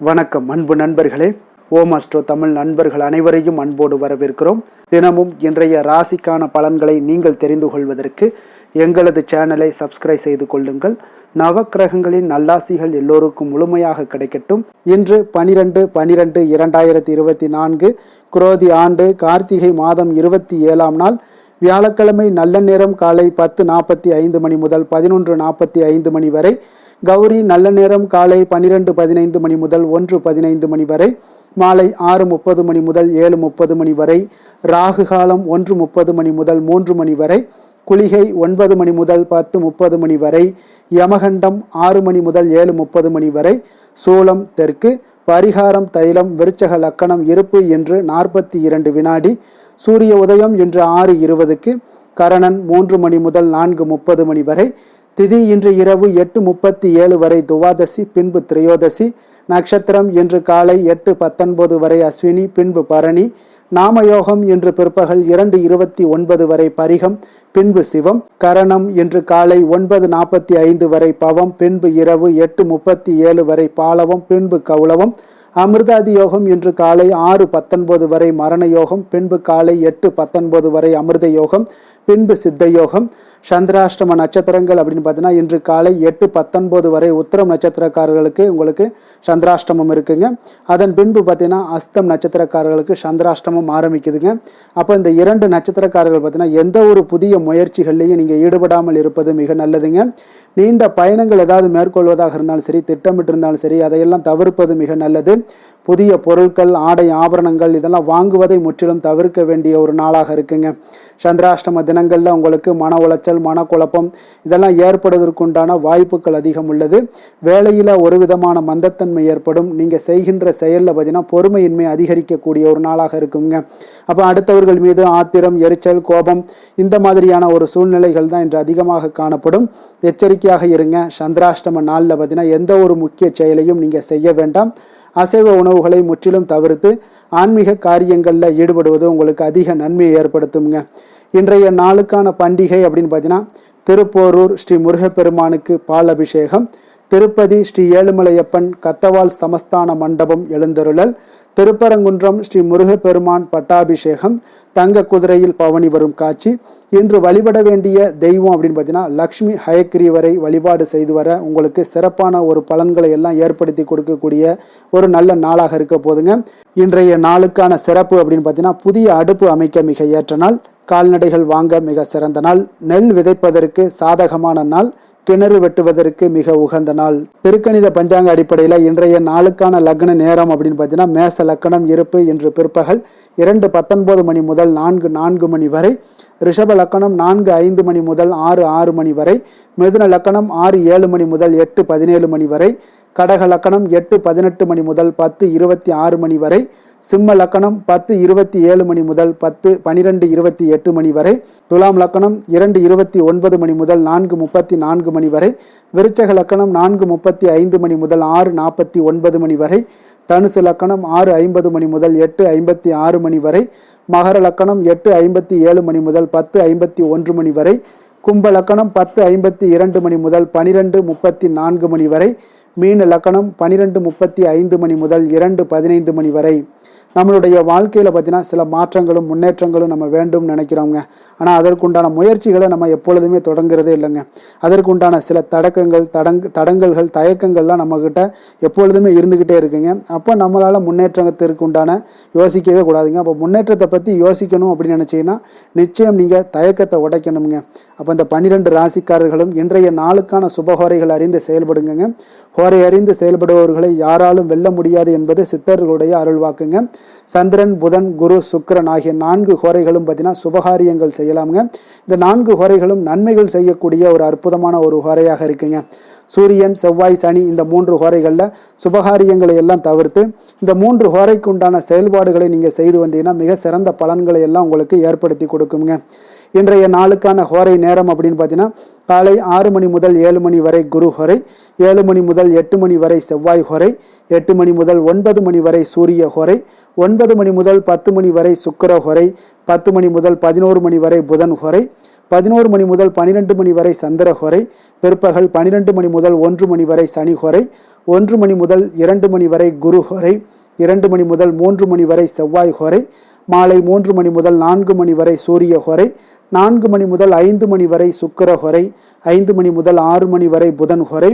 வணக்கம் அன்பு நண்பர்களே. ஓம் அஸ்ட்ரோ தமிழ் நண்பர்கள் அனைவரையும் அன்போடு வரவேற்கிறோம். தினமும் இன்றைய ராசிக்கான பலன்களை நீங்கள் தெரிந்து கொள்வதற்கு எங்களது சேனலை சப்ஸ்கிரைப் செய்து கொள்ளுங்கள். நவக்கிரகங்களின் நல்லாசிகள் எல்லோருக்கும் முழுமையாக கிடைக்கட்டும். இன்று 12/12/2024 குரோதி ஆண்டு கார்த்திகை மாதம் 27ஆம் நாள் வியாழக்கிழமை. நல்ல நேரம் காலை 10:45 மணி முதல் 11:45 மணி வரை. கௌரி நல்ல நேரம் காலை 12:15 மணி முதல் 1:15 மணி வரை. மாலை 6:30 மணி முதல் 7:30 மணி வரை. ராகு காலம் 1:30 மணி முதல் 3 மணி வரை. குளிகை 9 மணி முதல் 10:30 மணி வரை. யமகண்டம் 6 மணி முதல் 7:30 மணி வரை. சூலம் தெற்கு. பரிகாரம் தைலம். விருச்சக லக்கணம் இருப்பு என்று 42 வினாடி. சூரிய உதயம் இன்று 6:20க்கு. கரணன் 3 மணி முதல் 4:30 மணி வரை. திதி இன்று இரவு 8:37 வரை துவாதசி, பின்பு திரையோதசி. நட்சத்திரம் இன்று காலை 8:19 வரை அஸ்வினி, பின்பு பரணி. நாமயோகம் இன்று பிற்பகல் 2:29 வரை பரிகம், பின்பு சிவம். கரணம் இன்று காலை 9:45 வரை பவம், பின்பு இரவு 8:37 வரை பாலவம், பின்பு கௌளவம். அமிர்தாதி யோகம் இன்று காலை 6:19 வரை மரண யோகம், பின்பு காலை 8:19 வரை அமிர்த யோகம், பின்பு சித்த யோகம். சந்திராஷ்டம நட்சத்திரங்கள் அப்படின்னு பார்த்தீங்கன்னா இன்று காலை 8:19 வரை உத்திரம் நட்சத்திரக்காரர்களுக்கு உங்களுக்கு சந்திராஷ்டமம் இருக்குங்க. அதன் பின்பு பார்த்தீங்கன்னா அஸ்தம் நட்சத்திரக்காரர்களுக்கு சந்திராஷ்டமம் ஆரம்பிக்குதுங்க. அப்போ இந்த 2 நட்சத்திரக்காரர்கள் பார்த்தீங்கன்னா எந்த ஒரு புதிய முயற்சிகள்லையும் நீங்கள் ஈடுபடாமல் இருப்பது மிக நல்லதுங்க. நீண்ட பயணங்கள் ஏதாவது மேற்கொள்வதாக இருந்தாலும் சரி, திட்டமிட்டு இருந்தாலும் சரி, அதையெல்லாம் தவிர்ப்பது மிக நல்லது. புதிய பொருட்கள், ஆடை, ஆபரணங்கள் இதெல்லாம் வாங்குவதை முற்றிலும் தவிர்க்க வேண்டிய ஒரு நாளாக இருக்குங்க. சந்திராஷ்டம தினங்களில் உங்களுக்கு மன உளைச்சல், மனக்குழப்பம் இதெல்லாம் ஏற்படுவதற்குண்டான வாய்ப்புகள் அதிகம் உள்ளது. வேலையில் ஒரு விதமான மந்தத்தன்மை ஏற்படும். நீங்கள் செய்கின்ற செயலில் பார்த்தீங்கன்னா பொறுமையின்மை அதிகரிக்கக்கூடிய ஒரு நாளாக இருக்குங்க. அப்போ அடுத்தவர்கள் மீது ஆத்திரம், எரிச்சல், கோபம் இந்த மாதிரியான ஒரு சூழ்நிலைகள் தான் இன்று அதிகமாக காணப்படும். எச்சரிக்கையாக இருங்க. சந்திராஷ்டம நாளில் பார்த்தீங்கன்னா எந்த ஒரு முக்கிய செயலையும் நீங்கள் செய்ய வேண்டாம். அசைவ உணவுகளை முற்றிலும் தவிர்த்து ஆன்மீக காரியங்களில் ஈடுபடுவது உங்களுக்கு அதிக நன்மையை ஏற்படுத்துங்க. இன்றைய நாளுக்கான பண்டிகை அப்படின்னு பார்த்தீங்கன்னா திருப்போரூர் ஸ்ரீ முருகப்பெருமானுக்கு பால் அபிஷேகம், திருப்பதி ஸ்ரீ ஏழுமலையப்பன் கத்தவால் சமஸ்தான மண்டபம் எழுந்தருளல், திருப்பரங்குன்றம் ஸ்ரீ முருகப்பெருமான் பட்டாபிஷேகம், தங்க குதிரையில் பவனி வரும் காட்சி. இன்று வழிபட வேண்டிய தெய்வம் அப்படின்னு பார்த்தீங்கன்னா லக்ஷ்மி ஹயக்ரீவரை வழிபாடு செய்து வர உங்களுக்கு சிறப்பான ஒரு பலன்களை எல்லாம் ஏற்படுத்தி கொடுக்கக்கூடிய ஒரு நல்ல நாளாக இருக்க போதுங்க. இன்றைய நாளுக்கான சிறப்பு அப்படின்னு பார்த்தீங்கன்னா புதிய அடுப்பு அமைக்க மிக ஏற்ற நாள், கால்நடைகள் வாங்க மிக சிறந்த நாள், நெல் விதைப்பதற்கு சாதகமான நாள், கிணறு வெட்டுவதற்கு மிக உகந்த நாள். திருக்கணித பஞ்சாங்க அடிப்படையில் இன்றைய நாளுக்கான லக்ன நேரம் அப்படின்னு பார்த்தீங்கன்னா மேச லக்கணம் இருப்பு இன்று பிற்பகல் 2:19 மணி முதல் 4:04 மணி வரை. ரிஷப லக்கணம் 4:05 மணி முதல் 6:06 மணி வரை. மிதுன லக்கணம் 6:07 மணி முதல் 8:17 மணி வரை. கடக லக்கணம் 8:18 மணி முதல் 10:26 மணி வரை. சிம்ம லக்கணம் 10:27 மணி முதல் 12:28 மணி வரை. துலாம் லக்கணம் 2:29 மணி முதல் 4:34 மணி வரை. விருச்சக லக்கணம் 4:35 மணி முதல் 6:49 மணி வரை. தனுசு லக்கணம் 6:50 மணி முதல் 8:56 மணி வரை. மகர லக்கணம் 8:57 மணி முதல் 10:51 மணி வரை. கும்ப லக்கணம் 10:52 மணி முதல் 12:34 மணி வரை. மீன லக்கணம் 12:35 மணி முதல் 2:15 மணி வரை. நம்மளுடைய வாழ்க்கையில் பார்த்தீங்கன்னா சில மாற்றங்களும் முன்னேற்றங்களும் நம்ம வேண்டும் நினைக்கிறோங்க. ஆனால் அதற்குண்டான முயற்சிகளை நம்ம எப்பொழுதுமே தொடங்குறதே இல்லைங்க. அதற்குண்டான சில தடங்கல்கள் தயக்கங்கள்லாம் நம்மக்கிட்ட எப்பொழுதுமே இருந்துக்கிட்டே இருக்குங்க. அப்போ நம்மளால் முன்னேற்றத்திற்கு உண்டான யோசிக்கவே கூடாதுங்க. அப்போ முன்னேற்றத்தை பற்றி யோசிக்கணும் அப்படின்னு நினச்சிங்கன்னா நிச்சயம் நீங்கள் தயக்கத்தை உடைக்கணுங்க. அப்போ இந்த 12 ராசிக்காரர்களும் இன்றைய நாளுக்கான சுபஹோரைகள் அறிந்து செயல்படுங்க. ஹோரை அறிந்து செயல்படுபவர்களை யாராலும் வெல்ல முடியாது என்பது சித்தர்களுடைய அருள்வாக்குங்க. சந்திரன், புதன், குரு, சுக்கிரன் ஆகிய 4 ஹோரைகளும் பார்த்தீங்கன்னா சுபகாரியங்கள் செய்யலாமுங்க. இந்த 4 ஹோரைகளும் நன்மைகள் செய்யக்கூடிய ஒரு அற்புதமான ஒரு ஹோரையாக இருக்குங்க. சூரியன், செவ்வாய், சனி இந்த 3 ஹோரைகளில் சுபகாரியங்களை எல்லாம் தவிர்த்து இந்த 3 ஹோரைக்கு உண்டான செயல்பாடுகளை நீங்கள் செய்து வந்தீங்கன்னா மிக சிறந்த பலன்களை எல்லாம் உங்களுக்கு ஏற்படுத்தி கொடுக்குங்க. இன்றைய நாளுக்கான ஹோரை நேரம் அப்படின்னு பார்த்தீங்கன்னா காலை 6 மணி முதல் 7 மணி வரை குரு ஹோரை, 7 மணி முதல் 8 மணி வரை செவ்வாய் ஹோரை, 8 மணி முதல் 9 மணி வரை சூரிய ஹோரை, 9 மணி முதல் 10 மணி வரை சுக்கிர ஹோரை, 10 மணி முதல் 11 மணி வரை புதன் ஹோரை, 11 மணி முதல் 12 மணி வரை சந்திரஹொரை, பிற்பகல் 12 மணி முதல் 1 மணி வரை சனிஹொரை, 1 மணி முதல் 2 மணி வரை குருஹொரை, 2 மணி முதல் 3 மணி வரை செவ்வாய் ஹொரை, மாலை 3 மணி முதல் 4 மணி வரை சூரிய ஹொரை, 4 மணி முதல் 5 மணி வரை சுக்கிர ஹொரை, 5 மணி முதல் 6 மணி வரை புதன் ஹொரை,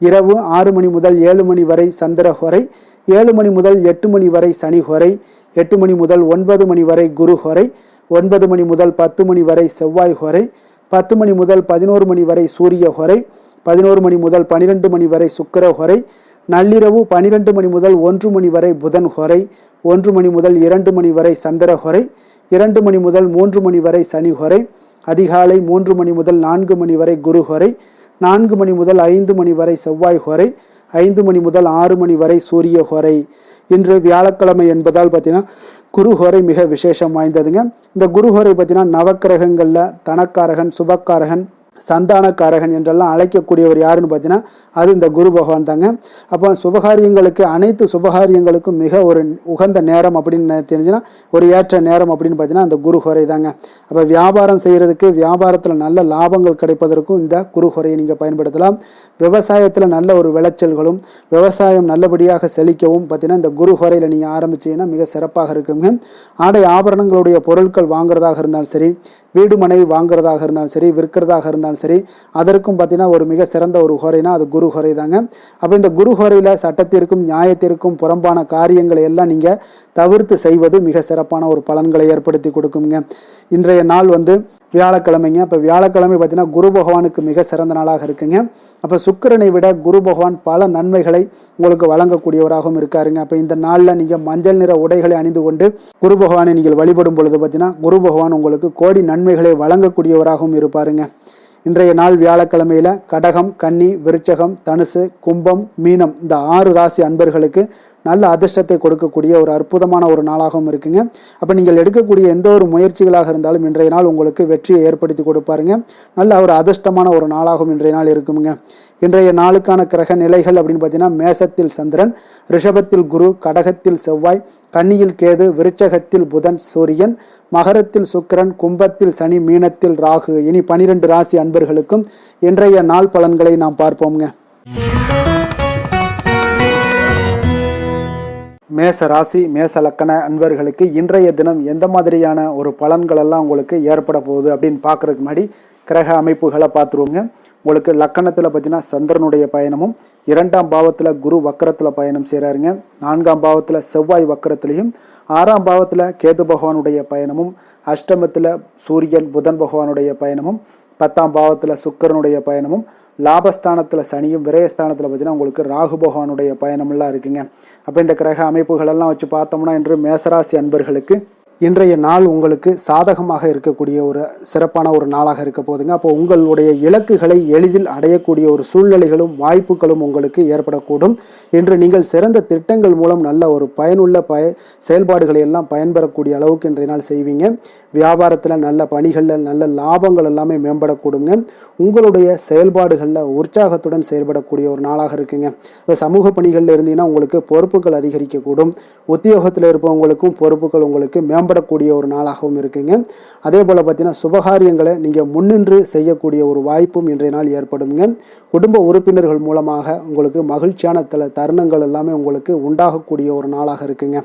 இரவு 6 மணி முதல் 7 மணி வரை சந்திர ஹொரை, 7 மணி முதல் 8 மணி வரை சனி ஹொரை, 8 மணி முதல் 9 மணி வரை குரு ஹொரை, 9 மணி முதல் 10 மணி வரை செவ்வாய் ஹொரை, 10 மணி முதல் 11 மணி வரை சூரிய ஹொரை, 11 மணி முதல் 12 மணி வரை சுக்கிர ஹொரை, நள்ளிரவு 12 மணி முதல் 1 மணி வரை புதன் ஹொரை, 1 மணி முதல் 2 மணி வரை சந்திர ஹொரை, 2 மணி முதல் 3 மணி வரை சனி ஹொரை, அதிகாலை 3 மணி முதல் 4 மணி வரை குரு ஹொரை, 4 மணி முதல் 5 மணி வரை செவ்வாய் ஹொரை, 5 மணி முதல் 6 மணி வரை சூரிய ஹொரை. இன்று வியாழக்கிழமை என்பதால் பார்த்தீங்கன்னா குருஹோரை மிக விசேஷம் வாய்ந்ததுங்க. இந்த குருஹோரை பார்த்தீங்கன்னா நவக்கிரகங்களில் தனக்காரகன், சுபக்காரகன், சந்தானக்காரகன் என்றெல்லாம் அழைக்கக்கூடியவர் யாருன்னு பார்த்தீங்கன்னா அது இந்த குரு பகவான் தாங்க. அப்போ சுபகாரியங்களுக்கு, அனைத்து சுபகாரியங்களுக்கும் மிக ஒரு உகந்த நேரம் அப்படின்னு தெரிஞ்சுன்னா, ஒரு ஏற்ற நேரம் அப்படின்னு பார்த்தீங்கன்னா அந்த குருஹோரை தாங்க. அப்போ வியாபாரம் செய்கிறதுக்கு, வியாபாரத்தில் நல்ல லாபங்கள் கிடைப்பதற்கும் இந்த குருஹோரையை நீங்கள் பயன்படுத்தலாம். விவசாயத்தில் நல்ல ஒரு விளைச்சல்களும், விவசாயம் நல்லபடியாக செழிக்கவும் பார்த்தீங்கன்னா இந்த குருஹோரையில் நீங்கள் ஆரம்பிச்சீங்கன்னா மிக சிறப்பாக இருக்குங்க. ஆடை ஆபரணங்களுடைய பொருட்கள் வாங்குறதாக இருந்தாலும் சரி, வீடு மனை வாங்குறதாக இருந்தாலும் சரி, விற்கிறதாக இருந்தாலும் சரி, அதற்கும் பார்த்தீங்கன்னா ஒரு மிக சிறந்த ஒரு ஹோரைனா அது குரு ஹோரை தாங்க. அப்போ இந்த குரு ஹோரையில் சட்டத்திற்கும் நியாயத்திற்கும் புறம்பான காரியங்களை எல்லாம் நீங்கள் தவிர்த்து செய்வது மிக சிறப்பான ஒரு பலன்களை ஏற்படுத்தி கொடுக்குங்க. இன்றைய நாள் வியாழக்கிழமைங்க. அப்போ வியாழக்கிழமை பார்த்தீங்கன்னா குரு பகவானுக்கு மிக சிறந்த நாளாக இருக்குங்க. அப்போ சுக்கிரனை விட குரு பகவான் பல நன்மைகளை உங்களுக்கு வழங்கக்கூடியவராகவும் இருக்காருங்க. அப்போ இந்த நாளில் நீங்கள் மஞ்சள் நிற உடைகளை அணிந்து கொண்டு குரு பகவானை நீங்கள் வழிபடும் பொழுது பார்த்தீங்கன்னா குரு பகவான் உங்களுக்கு கோடி நன்மைகளை வழங்கக்கூடியவராகவும் இருப்பாருங்க. இன்றைய நாள் வியாழக்கிழமையில் கடகம், கன்னி, விருச்சகம், தனுசு, கும்பம், மீனம் இந்த 6 ராசி அன்பர்களுக்கு நல்ல அதிர்ஷ்டத்தை கொடுக்கக்கூடிய ஒரு அற்புதமான ஒரு நாளாகவும் இருக்குங்க. அப்போ நீங்கள் எடுக்கக்கூடிய எந்த ஒரு முயற்சிகளாக இருந்தாலும் இன்றைய நாள் உங்களுக்கு வெற்றியை ஏற்படுத்தி கொடுப்பாருங்க. நல்ல ஒரு அதிர்ஷ்டமான ஒரு நாளாகவும் இன்றைய நாள் இருக்குங்க. இன்றைய நாளுக்கான கிரக நிலைகள் அப்படின்னு பார்த்தீங்கன்னா மேசத்தில் சந்திரன், ரிஷபத்தில் குரு, கடகத்தில் செவ்வாய், கன்னியில் கேது, விருச்சகத்தில் புதன், சூரியன், மகரத்தில் சுக்கிரன், கும்பத்தில் சனி, மீனத்தில் ராகு. இனி 12 ராசி அன்பர்களுக்கும் இன்றைய நாள் பலன்களை நாம் பார்ப்போம்ங்க. மேச ராசி, மேச லக்கண அன்பர்களுக்கு இன்றைய தினம் எந்த மாதிரியான ஒரு பலன்கள் எல்லாம் உங்களுக்கு ஏற்பட போகுது அப்படின்னு பார்க்கறதுக்கு முன்னாடி கிரக அமைப்புகளை பார்த்துருவோங்க. உங்களுக்கு லக்கணத்தில் பார்த்தீங்கன்னா சந்திரனுடைய பயணமும், 2ஆம் பாவத்தில் குரு வக்கரத்தில் பயணம் செய்கிறாருங்க, 4ஆம் பாவத்தில் செவ்வாய் வக்கரத்திலையும், 6ஆம் பாவத்தில் கேது பகவானுடைய பயணமும், அஷ்டமத்தில் சூரியன் புதன் பகவானுடைய பயணமும், 10ஆம் பாவத்தில் சுக்கிரனுடைய பயணமும், லாபஸ்தானத்தில் சனியும், விரயஸ்தானத்தில் பார்த்தீங்கன்னா உங்களுக்கு ராகு பகவானுடைய பயணமெல்லாம் இருக்குங்க. அப்போ இந்த கிரக அமைப்புகளெல்லாம் வச்சு பார்த்தோம்னா இன்று மேசராசி அன்பர்களுக்கு இன்றைய நாள் உங்களுக்கு சாதகமாக இருக்கக்கூடிய ஒரு சிறப்பான ஒரு நாளாக இருக்க போதுங்க. அப்போ உங்களுடைய இலக்குகளை எளிதில் அடையக்கூடிய ஒரு சூழ்நிலைகளும் வாய்ப்புகளும் உங்களுக்கு ஏற்படக்கூடும். இன்று நீங்கள் சிறந்த திட்டங்கள் மூலம் நல்ல ஒரு பயனுள்ள செயல்பாடுகளை எல்லாம் பயன்பெறக்கூடிய அளவுக்கு இன்றைய நாள் செய்வீங்க. வியாபாரத்தில் நல்ல பணிகளில் நல்ல லாபங்கள் எல்லாமே மேம்படக்கூடுங்க. உங்களுடைய செயல்பாடுகளில் உற்சாகத்துடன் செயல்படக்கூடிய ஒரு நாளாக இருக்குங்க. இப்போ சமூக பணிகளில் இருந்தீங்கன்னா உங்களுக்கு பொறுப்புகள் அதிகரிக்கக்கூடும். உத்தியோகத்தில் இருப்பவங்களுக்கும் பொறுப்புகள் உங்களுக்கு மேம்படக்கூடிய ஒரு நாளாகவும் இருக்குங்க. அதே போல் பார்த்தீங்கன்னா சுபகாரியங்களை நீங்கள் முன்னின்று செய்யக்கூடிய ஒரு வாய்ப்பும் இன்றைய நாள் ஏற்படுங்க. குடும்ப உறுப்பினர்கள் மூலமாக உங்களுக்கு மகிழ்ச்சியான தருணங்கள் எல்லாமே உங்களுக்கு உண்டாகக்கூடிய ஒரு நாளாக இருக்குங்க.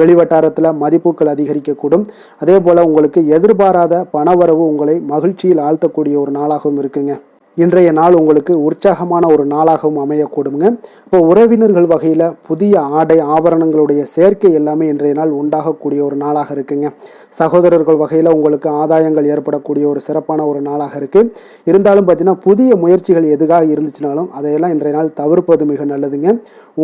வெளிவட்டாரத்தில் மதிப்புகள் அதிகரிக்கக்கூடும். அதே போல் உங்களுக்கு எதிர்பாராத பணவரவு உங்களை மகிழ்ச்சியில் ஆழ்த்தக்கூடிய ஒரு நாளாகவும் இருக்குங்க. இன்றைய நாள் உங்களுக்கு உற்சாகமான ஒரு நாளாகவும் அமையக்கூடுங்க. இப்போ உறவினர்கள் வகையில் புதிய ஆடை ஆபரணங்களுடைய சேர்க்கை எல்லாமே இன்றைய நாள் உண்டாகக்கூடிய ஒரு நாளாக இருக்குங்க. சகோதரர்கள் வகையில் உங்களுக்கு ஆதாயங்கள் ஏற்படக்கூடிய ஒரு சிறப்பான ஒரு நாளாக இருக்குது. இருந்தாலும் பார்த்தீங்கன்னா புதிய முயற்சிகள் எதுக்காக இருந்துச்சுனாலும் அதையெல்லாம் இன்றைய நாள் தவிர்ப்பது மிக நல்லதுங்க.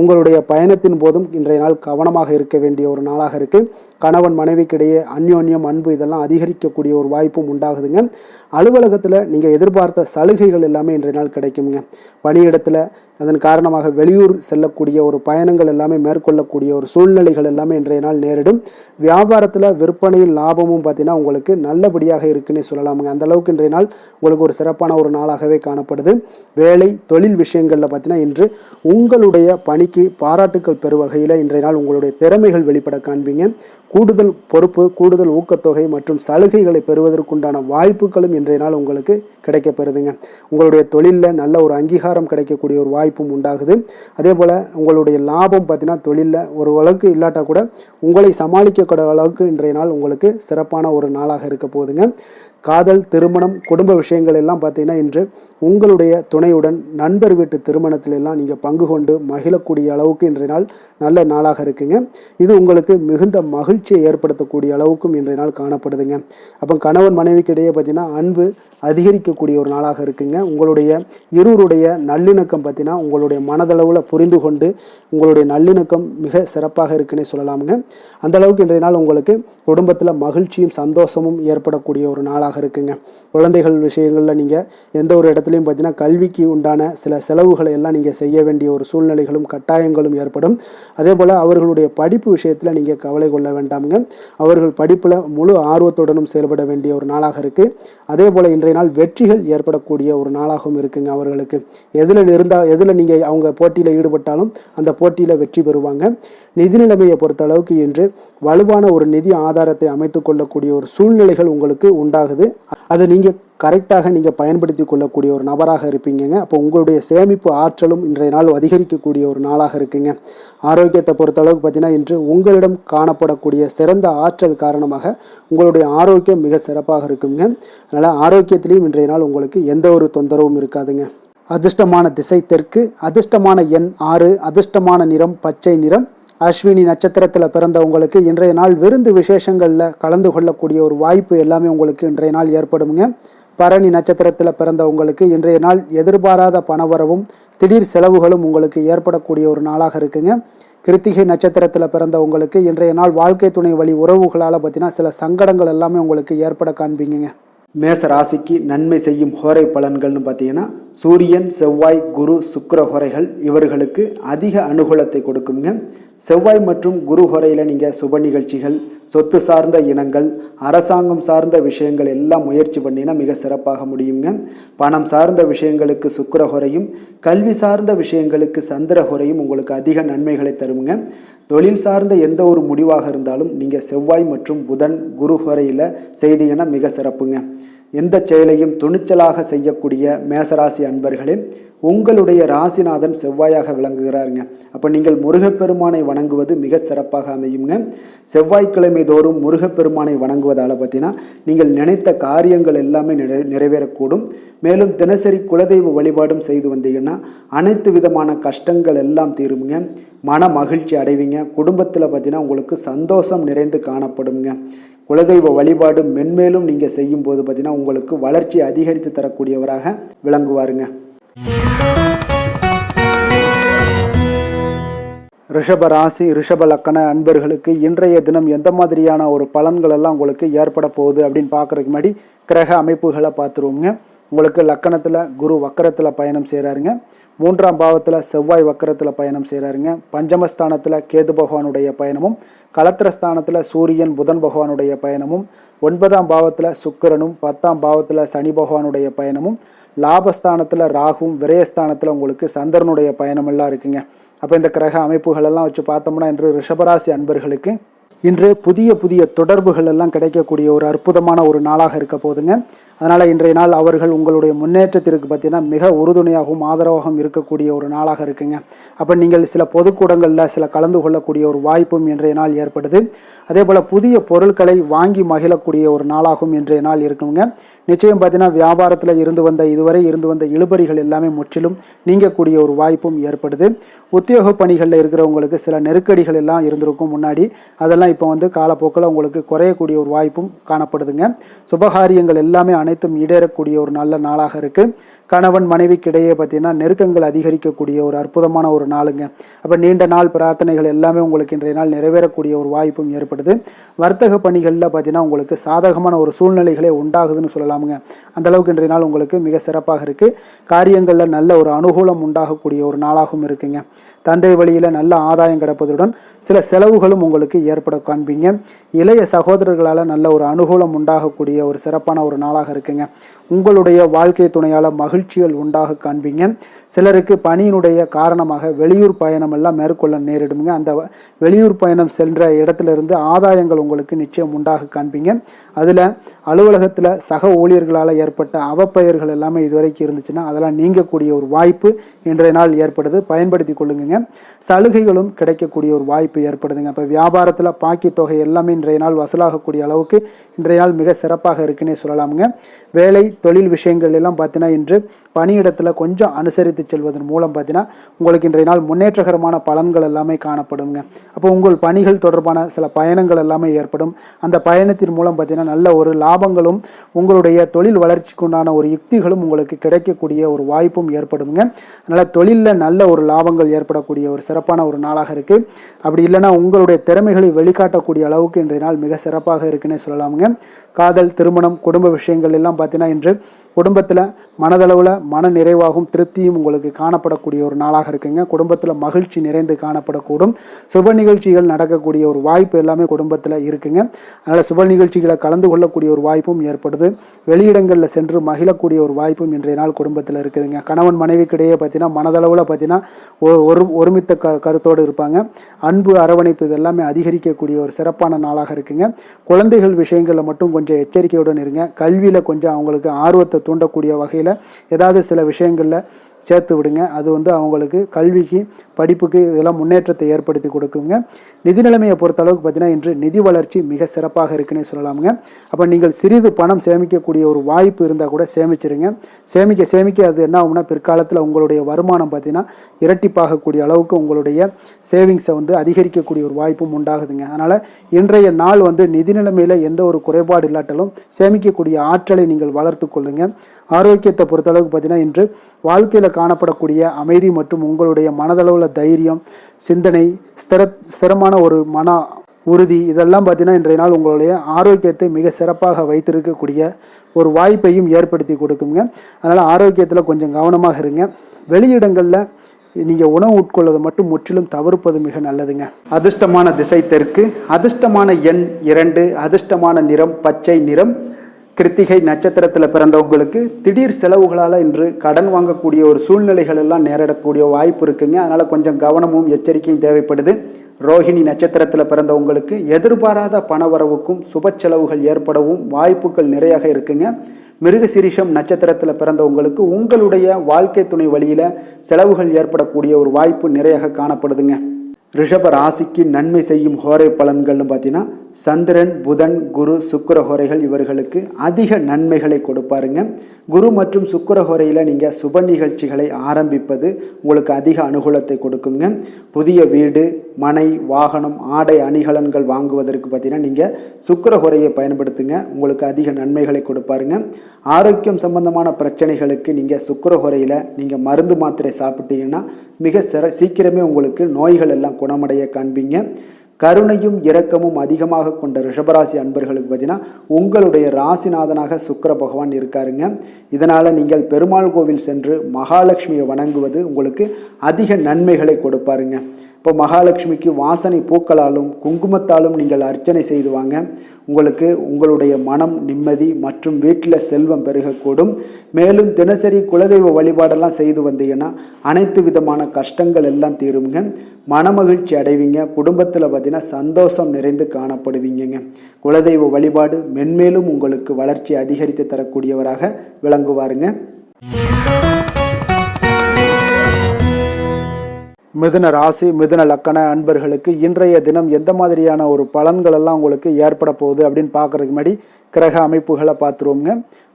உங்களுடைய பயணத்தின் போதும் இன்றைய நாள் கவனமாக இருக்க வேண்டிய ஒரு நாளாக இருக்குது. கணவன் மனைவிக்கிடையே அந்யோன்யம், அன்பு இதெல்லாம் அதிகரிக்கக்கூடிய ஒரு வாய்ப்பும் உண்டாகுதுங்க. அலுவலகத்தில் நீங்கள் எதிர்பார்த்த சலுகைகள் எல்லாமே இன்றைய நாள் கிடைக்குங்க. பணியிடத்தில் அதன் காரணமாக வெளியூர் செல்லக்கூடிய ஒரு பயணங்கள் எல்லாமே மேற்கொள்ளக்கூடிய ஒரு சூழ்நிலைகள் எல்லாமே இன்றைய நாள் நேரிடும். வியாபாரத்தில் விற்பனையில் லாபமும் பார்த்தீங்கன்னா உங்களுக்கு நல்லபடியாக இருக்குன்னே சொல்லலாமுங்க. அந்த அளவுக்கு இன்றைய நாள் உங்களுக்கு ஒரு சிறப்பான ஒரு நாளாகவே காணப்படுது. வேலை தொழில் விஷயங்களில் பார்த்தீங்கன்னா இன்று உங்களுடைய பணிக்கு பாராட்டுக்கள் பெறும் வகையில் இன்றைய நாள் உங்களுடைய திறமைகள் வெளிப்பட காண்பீங்க. கூடுதல் பொறுப்பு, கூடுதல் ஊக்கத்தொகை மற்றும் சலுகைகளை பெறுவதற்குண்டான வாய்ப்புகளும் இன்றைய நாள் உங்களுக்கு கிடைக்கப்பெறுதுங்க. உங்களுடைய தொழிலில் நல்ல ஒரு அங்கீகாரம் கிடைக்கக்கூடிய ஒரு வாய்ப்பும் உண்டாகுது. அதே போல் உங்களுடைய லாபம் பார்த்தீங்கன்னா தொழிலில் ஒரு அளவுக்கு இல்லாட்டா கூட உங்களை சமாளிக்கக்கூடிய அளவுக்கு இன்றைய நாள் உங்களுக்கு சிறப்பான ஒரு நாளாக இருக்க போகுதுங்க. காதல், திருமணம், குடும்ப விஷயங்கள் எல்லாம் பார்த்தீங்கன்னா இன்று உங்களுடைய துணையுடன் நண்பர் வீட்டு திருமணத்தில் எல்லாம் நீங்கள் பங்கு கொண்டு மகிழக்கூடிய அளவுக்கு இன்றைய நாள் நல்ல நாளாக இருக்குங்க. இது உங்களுக்கு மிகுந்த மகிழ்ச்சியை ஏற்படுத்தக்கூடிய அளவுக்கும் இன்றைய நாள் காணப்படுதுங்க. அப்போ கணவன் மனைவிக்கு இடையே பார்த்தீங்கன்னா அன்பு அதிகரிக்கக்கூடிய ஒரு நாளாக இருக்குங்க. உங்களுடைய இருவருடைய நல்லிணக்கம் பார்த்தீங்கன்னா உங்களுடைய மனதளவில் புரிந்து கொண்டு உங்களுடைய நல்லிணக்கம் மிக சிறப்பாக இருக்குன்னே சொல்லலாமுங்க. அந்த அளவுக்கு இன்றைய நாள் உங்களுக்கு குடும்பத்தில் மகிழ்ச்சியும் சந்தோஷமும் ஏற்படக்கூடிய ஒரு நாளாக இருக்குங்க. குழந்தைகள் விஷயங்களில் நீங்கள் எந்த ஒரு இடத்துலையும் பார்த்தீங்கன்னா கல்விக்கு உண்டான சில செலவுகளை எல்லாம் நீங்கள் செய்ய வேண்டிய ஒரு சூழ்நிலைகளும் கட்டாயங்களும் ஏற்படும். அதே போல் அவர்களுடைய படிப்பு விஷயத்தில் நீங்கள் கவலை கொள்ள வேண்டாமுங்க. அவர்கள் படிப்பில் முழு ஆர்வத்துடனும் செயல்பட வேண்டிய ஒரு நாளாக இருக்குது. அதே போல் இன்றைய நாள் வெற்றிகள் ஏற்படக்கூடிய ஒரு நாளாகவும் இருக்குங்க. அவர்களுக்கு எதில் நீங்கள் அவங்க போட்டியில் ஈடுபட்டாலும் அந்த போட்டியில் வெற்றி பெறுவாங்க. நிதி நிலைமையை பொறுத்த அளவுக்கு இன்று வலுவான ஒரு நிதி ஆதாரத்தை அமைத்து கொள்ளக்கூடிய ஒரு சூழ்நிலைகள் உங்களுக்கு உண்டாகுது. அதை நீங்கள் கரெக்டாக நீங்கள் பயன்படுத்தி கொள்ளக்கூடிய ஒரு நபராக இருப்பீங்க. அப்போ உங்களுடைய சேமிப்பு ஆற்றலும் இன்றைய நாள் அதிகரிக்கக்கூடிய ஒரு நாளாக இருக்குங்க. ஆரோக்கியத்தை பொறுத்த அளவுக்கு பார்த்தீங்கன்னா இன்று உங்களிடம் காணப்படக்கூடிய சிறந்த ஆற்றல் காரணமாக உங்களுடைய ஆரோக்கியம் மிக சிறப்பாக இருக்குங்க. அதனால் ஆரோக்கியத்திலையும் இன்றைய நாள் உங்களுக்கு எந்த ஒரு தொந்தரவும் இருக்காதுங்க. அதிர்ஷ்டமான திசை தெற்கு, அதிர்ஷ்டமான எண் 6, அதிர்ஷ்டமான நிறம் பச்சை நிறம். அஸ்வினி நட்சத்திரத்தில் பிறந்தவங்களுக்கு இன்றைய நாள் விருந்து விசேஷங்களில் கலந்து கொள்ளக்கூடிய ஒரு வாய்ப்பு எல்லாமே உங்களுக்கு இன்றைய நாள் ஏற்படுங்க. பரணி நட்சத்திரத்தில் பிறந்தவங்களுக்கு இன்றைய நாள் எதிர்பாராத பணவரவும் திடீர் செலவுகளும் உங்களுக்கு ஏற்படக்கூடிய ஒரு நாளாக இருக்குங்க. கிருத்திகை நட்சத்திரத்தில் பிறந்தவங்களுக்கு இன்றைய நாள் வாழ்க்கை துணை வழி உறவுகளால் பார்த்தீங்கன்னா சில சங்கடங்கள் எல்லாமே உங்களுக்கு ஏற்பட காண்பீங்க. மேச ராசிக்கு நன்மை செய்யும் ஹோரை பலன்கள்னு பார்த்தீங்கன்னா சூரியன், செவ்வாய், குரு, சுக்கிர ஹோரைகள் இவர்களுக்கு அதிக அனுகூலத்தை கொடுக்குங்க. செவ்வாய் மற்றும் குரு ஹோரையில் நீங்கள் சுப நிகழ்ச்சிகள், சொத்து சார்ந்த இனங்கள், அரசாங்கம் சார்ந்த விஷயங்கள் எல்லாம் முயற்சி பண்ணினா மிக சிறப்பாக முடியுங்க. பணம் சார்ந்த விஷயங்களுக்கு சுக்கிர ஹோரையும், கல்வி சார்ந்த விஷயங்களுக்கு சந்திர ஹோரையும் உங்களுக்கு அதிக நன்மைகளை தருங்க. தொழில் சார்ந்த எந்த ஒரு முடிவாக இருந்தாலும் நீங்கள் செவ்வாய் மற்றும் புதன், குரு ஹோரையில் செய்தீங்கன்னா மிக சிறப்புங்க. எந்த செயலையும் துணிச்சலாக செய்யக்கூடிய மேசராசி அன்பர்களே, உங்களுடைய ராசிநாதன் செவ்வாயாக விளங்குகிறாருங்க. அப்போ நீங்கள் முருகப்பெருமானை வணங்குவது மிக சிறப்பாக அமையுங்க. செவ்வாய்க்கிழமை தோறும் முருகப்பெருமானை வணங்குவதால் பார்த்தீங்கன்னா நீங்கள் நினைத்த காரியங்கள் எல்லாமே நிறைவேறக்கூடும். மேலும் தினசரி குலதெய்வ வழிபாடும் செய்து வந்தீங்கன்னா அனைத்து விதமான கஷ்டங்கள் எல்லாம் தீருமுங்க. மன மகிழ்ச்சி அடைவீங்க. குடும்பத்தில் பார்த்தீங்கன்னா உங்களுக்கு சந்தோஷம் நிறைந்து காணப்படுங்க. குலதெய்வ வழிபாடு மென்மேலும் நீங்கள் செய்யும்போது பார்த்தீங்கன்னா உங்களுக்கு வளர்ச்சி அதிகரித்து தரக்கூடியவராக விளங்குவாருங்க. ரிஷப ராசி, ரிஷப லக்கண அன்பர்களுக்கு இன்றைய தினம் எந்த மாதிரியான ஒரு பலன்கள் எல்லாம் உங்களுக்கு ஏற்பட போகுது அப்படின்னு பார்க்குறதுக்கு முன்னாடி கிரக அமைப்புகளை பார்த்துருவோங்க. உங்களுக்கு லக்கணத்தில் குரு வக்கரத்தில் பயணம் செய்கிறாருங்க. 3ஆம் பாவத்தில் செவ்வாய் வக்கரத்தில் பயணம் செய்கிறாருங்க. பஞ்சமஸ்தானத்தில் கேது பகவானுடைய பயணமும், களத்திரஸ்தானத்தில் சூரியன் புதன் பகவானுடைய பயணமும், 9ஆம் பாவத்தில் சுக்கிரனும், 10ஆம் பாவத்தில் சனி பகவானுடைய பயணமும், லாபஸ்தானத்தில் ராகுவும், விரயஸ்தானத்தில் உங்களுக்கு சந்திரனுடைய பயணமெல்லாம் இருக்குங்க. அப்போ இந்த கிரக அமைப்புகளெல்லாம் வச்சு பார்த்தோம்னா இன்று ரிஷபராசி அன்பர்களுக்கு இன்று புதிய புதிய தொடர்புகள் எல்லாம் கிடைக்கக்கூடிய ஒரு அற்புதமான ஒரு நாளாக இருக்க போதுங்க. அதனால் இன்றைய நாள் அவர்கள் உங்களுடைய முன்னேற்றத்திற்கு பார்த்தீங்கன்னா மிக உறுதுணையாகவும் ஆதரவாகவும் இருக்கக்கூடிய ஒரு நாளாக இருக்குங்க. அப்போ நீங்கள் சில பொதுக்கூடங்களில் சில கலந்து கொள்ளக்கூடிய ஒரு வாய்ப்பும் இன்றைய நாள் ஏற்படுது. அதே போல் புதிய பொருட்களை வாங்கி மகிழக்கூடிய ஒரு நாளாகவும் இன்றைய நாள் இருக்குங்க. நிச்சயம் பார்த்தீங்கன்னா வியாபாரத்தில் இதுவரை இருந்து வந்த இழுபறிகள் எல்லாமே முற்றிலும் நீங்கக்கூடிய ஒரு வாய்ப்பும் ஏற்படுது. உத்தியோக பணிகளில் இருக்கிறவங்களுக்கு சில நெருக்கடிகள் எல்லாம் இருந்திருக்கும் முன்னாடி, அதெல்லாம் இப்போ காலப்போக்கில் உங்களுக்கு குறையக்கூடிய ஒரு வாய்ப்பும் காணப்படுதுங்க. சுபகாரியங்கள் எல்லாமே அனைத்தும் ஈடேறக்கூடிய ஒரு நல்ல நாளாக இருக்குது. கணவன் மனைவிக்கிடையே பார்த்தீங்கன்னா நெருக்கங்கள் அதிகரிக்கக்கூடிய ஒரு அற்புதமான ஒரு நாளுங்க. அப்போ நீண்ட நாள் பிரார்த்தனைகள் எல்லாமே உங்களுக்கு இன்றைய நாள் நிறைவேறக்கூடிய ஒரு வாய்ப்பும் ஏற்படுது. வர்த்தக பணிகளில் பார்த்தீங்கன்னா உங்களுக்கு சாதகமான ஒரு சூழ்நிலைகளே உண்டாகுதுன்னு சொல்லலாம். சொல்லலாமுங்க. அந்தளவுக்கு இன்றைய நாள் உங்களுக்கு மிக சிறப்பாக இருக்குது. காரியங்களில் நல்ல ஒரு அனுகூலம் உண்டாகக்கூடிய ஒரு நாளாகவும் இருக்குங்க. தந்தை வழியில் நல்ல ஆதாயம் கிடைப்பதுடன் சில செலவுகளும் உங்களுக்கு ஏற்பட காண்பீங்க. இளைய சகோதரர்களால் நல்ல ஒரு அனுகூலம் உண்டாகக்கூடிய ஒரு சிறப்பான ஒரு நாளாக இருக்குங்க. உங்களுடைய வாழ்க்கை துணையால் மகிழ்ச்சிகள் உண்டாக காண்பீங்க. சிலருக்கு பணியினுடைய காரணமாக வெளியூர் பயணம் எல்லாம் மேற்கொள்ள நேரிடுங்க. அந்த வெளியூர் பயணம் சென்ற இடத்திலிருந்து ஆதாயங்கள் உங்களுக்கு நிச்சயம் உண்டாக காண்பீங்க. அதில் அலுவலகத்தில் சக ஊழியர்களால் ஏற்பட்ட அவப்பெயர்கள் எல்லாமே இதுவரைக்கும் இருந்துச்சுன்னா அதெல்லாம் நீங்கக்கூடிய ஒரு வாய்ப்பு இன்றைய நாள் ஏற்படுது. பயன்படுத்தி கொள்ளுங்க. சலுகைகளும் கிடைக்கக்கூடிய ஒரு வாய்ப்பு ஏற்படுதுங்க. இப்போ வியாபாரத்தில் பாக்கி தொகை எல்லாமே இன்றைய நாள் வசூலாகக்கூடிய அளவுக்கு இன்றைய நாள் மிக சிறப்பாக இருக்குன்னே சொல்லலாமுங்க. வேலை தொழில் விஷயங்கள் எல்லாம் பார்த்தீங்கன்னா இன்று பணியிடத்தில் கொஞ்சம் அனுசரித்து செல்வதன் மூலம் பார்த்தீங்கன்னா உங்களுக்கு இன்றைய நாள் முன்னேற்றகரமான பலன்கள் எல்லாமே காணப்படுங்க. அப்போ உங்கள் பணிகள் தொடர்பான சில பயணங்கள் எல்லாமே ஏற்படும். அந்த பயணத்தின் மூலம் பார்த்தீங்கன்னா நல்ல ஒரு லாபங்களும் உங்களுடைய தொழில் வளர்ச்சிக்கு உண்டான ஒரு யுக்திகளும் உங்களுக்கு கிடைக்கக்கூடிய ஒரு வாய்ப்பும் ஏற்படுங்க. அதனால் தொழிலில் நல்ல ஒரு லாபங்கள் ஏற்படக்கூடிய ஒரு சிறப்பான ஒரு நாளாக இருக்குது. அப்படி இல்லைன்னா உங்களுடைய திறமைகளை வெளிக்காட்டக்கூடிய அளவுக்கு இன்றைய நாள் மிக சிறப்பாக இருக்குன்னே சொல்லலாமுங்க. காதல், திருமணம், குடும்ப விஷயங்கள் எல்லாம் பார்த்தீங்கன்னா இன்று குடும்பத்தில் மனதளவில் மன நிறைவாகவும் திருப்தியும் உங்களுக்கு காணப்படக்கூடிய ஒரு நாளாக இருக்குங்க. குடும்பத்தில் மகிழ்ச்சி நிறைந்து காணப்படக்கூடும். சுப நிகழ்ச்சிகள் நடக்கக்கூடிய ஒரு வாய்ப்பு எல்லாமே குடும்பத்தில் இருக்குங்க. அதனால் சுப நிகழ்ச்சிகளை கலந்து கொள்ளக்கூடிய ஒரு வாய்ப்பும் ஏற்படுது. வெளியிடங்களில் சென்று மகிழக்கூடிய ஒரு வாய்ப்பும் இன்றைய நாள் குடும்பத்தில் இருக்குதுங்க. கணவன் மனைவிக்கிடையே பார்த்தீங்கன்னா மனதளவில் பார்த்தீங்கன்னா ஒருமித்த கருத்தோடு இருப்பாங்க. அன்பு, அரவணைப்பு இதெல்லாமே அதிகரிக்கக்கூடிய ஒரு சிறப்பான நாளாக இருக்குங்க. குழந்தைகள் விஷயங்களில் மட்டும் கொஞ்சம் எச்சரிக்கையுடன் இருங்க. கல்வியில் கொஞ்சம் அவங்களுக்கு ஆர்வத்தை தூண்டக்கூடிய வகையில் ஏதாவது சில விஷயங்களில் சேர்த்து விடுங்க. அது அவங்களுக்கு கல்விக்கு, படிப்புக்கு இதெல்லாம் முன்னேற்றத்தை ஏற்படுத்தி கொடுக்குங்க. நிதி நிலைமையை பொறுத்தளவுக்கு பார்த்தீங்கன்னா இன்று நிதி வளர்ச்சி மிக சிறப்பாக இருக்குன்னே சொல்லலாமுங்க. அப்போ நீங்கள் சிறிது பணம் சேமிக்கக்கூடிய ஒரு வாய்ப்பு இருந்தால் கூட சேமிச்சிருங்க. சேமிக்க அது என்ன ஆகும்னா பிற்காலத்தில் உங்களுடைய வருமானம் பார்த்தீங்கன்னா இரட்டிப்பாகக்கூடிய அளவுக்கு உங்களுடைய சேவிங்ஸை அதிகரிக்கக்கூடிய ஒரு வாய்ப்பும் உண்டாகுதுங்க. அதனால் இன்றைய நாள் நிதி நிலைமையில் எந்த ஒரு குறைபாடு இல்லாட்டாலும் சேமிக்கக்கூடிய ஆற்றலை நீங்கள் வளர்த்து கொள்ளுங்க. ஆரோக்கியத்தை பொறுத்தளவுக்கு பார்த்தீங்கன்னா இன்று வாழ்க்கையில் காணப்படக்கூடிய அமைதி மற்றும் உங்களுடைய மனதளவில் தைரியம், சிந்தனை, ஸ்திரமான ஒரு மன உறுதி இதெல்லாம் பார்த்தீங்கன்னா இன்றைய நாள் உங்களுடைய ஆரோக்கியத்தை மிக சிறப்பாக வைத்திருக்கக்கூடிய ஒரு வாய்ப்பையும் ஏற்படுத்தி கொடுக்குங்க. அதனால் ஆரோக்கியத்தில் கொஞ்சம் கவனமாக இருங்க. வெளியிடங்களில் நீங்கள் உணவு உட்கொள்வதை மட்டும் முற்றிலும் தவிர்ப்பது மிக நல்லதுங்க. அதிர்ஷ்டமான திசை தெற்கு, அதிர்ஷ்டமான எண் 2, அதிர்ஷ்டமான நிறம் பச்சை நிறம். கிருத்திகை நட்சத்திரத்தில் பிறந்தவங்களுக்கு திடீர் செலவுகளால் இன்று கடன் வாங்கக்கூடிய ஒரு சூழ்நிலைகள் எல்லாம் நேரிடக்கூடிய வாய்ப்பு இருக்குங்க. அதனால் கொஞ்சம் கவனமும் எச்சரிக்கையும் தேவைப்படுது. ரோஹிணி நட்சத்திரத்தில் பிறந்தவங்களுக்கு எதிர்பாராத பணவரவுக்கும் சுப செலவுகள் ஏற்படவும் வாய்ப்புகள் நிறையாக இருக்குங்க. மிருகசீரிஷம் நட்சத்திரத்தில் பிறந்தவங்களுக்கு உங்களுடைய வாழ்க்கை துணை வழியில் செலவுகள் ஏற்படக்கூடிய ஒரு வாய்ப்பு நிறையாக காணப்படுதுங்க. ரிஷப ராசிக்கு நன்மை செய்யும் ஹோரை பலன்கள்னு பார்த்தீங்கன்னா சந்திரன், புதன், குரு, சுக்கிர ஹோரைகள் இவர்களுக்கு அதிக நன்மைகளை கொடுப்பாருங்க. குரு மற்றும் சுக்கிர ஹோரையில் நீங்கள் சுப நிகழ்ச்சிகளை ஆரம்பிப்பது உங்களுக்கு அதிக அனுகூலத்தை கொடுக்குங்க. புதிய வீடு, மனை, வாகனம், ஆடை அணிகலன்கள் வாங்குவதற்கு பார்த்தீங்கன்னா நீங்கள் சுக்கிர ஹோரையை பயன்படுத்துங்க. உங்களுக்கு அதிக நன்மைகளை கொடுப்பாருங்க. ஆரோக்கியம் சம்பந்தமான பிரச்சனைகளுக்கு நீங்கள் சுக்கிர ஹோரையில் நீங்கள் மருந்து மாத்திரை சாப்பிட்டீங்கன்னா மிக சீக்கிரமே உங்களுக்கு நோய்கள் எல்லாம் குணமடைய காண்பீங்க. கருணையும் இரக்கமும் அதிகமாக கொண்ட ரிஷபராசி அன்பர்களுக்கு பார்த்தீங்கன்னா உங்களுடைய ராசிநாதனாக சுக்கிர பகவான் இருக்காருங்க. இதனால் நீங்கள் பெருமாள் கோவில் சென்று மகாலட்சுமியை வணங்குவது உங்களுக்கு அதிக நன்மைகளை கொடுப்பாருங்க. இப்போ மகாலட்சுமிக்கு வாசனை பூக்களாலும் குங்குமத்தாலும் நீங்கள் அர்ச்சனை செய்து வாங்க. உங்களுக்கு உங்களுடைய மனம் நிம்மதி மற்றும் வீட்டில் செல்வம் பெருகக்கூடும். மேலும் தினசரி குலதெய்வ வழிபாடெல்லாம் செய்து வந்தீங்கன்னா அனைத்து விதமான கஷ்டங்கள் எல்லாம் தீருங்க. மனமகிழ்ச்சி அடைவீங்க. குடும்பத்தில் பார்த்தீங்கன்னா சந்தோஷம் நிறைந்து காணப்படுவீங்க. குலதெய்வ வழிபாடு மென்மேலும் உங்களுக்கு வளர்ச்சி அதிகரித்து தரக்கூடியவராக விளங்குவாருங்க. மிதுன ராசி, மிதுன லக்கண அன்பர்களுக்கு இன்றைய தினம் எந்த மாதிரியான ஒரு பலன்கள் எல்லாம் உங்களுக்கு ஏற்பட போகுது அப்படின்னு பார்க்குறதுக்கு முன்னாடி கிரக அமைப்புகளை பார்த்துருவோங்க.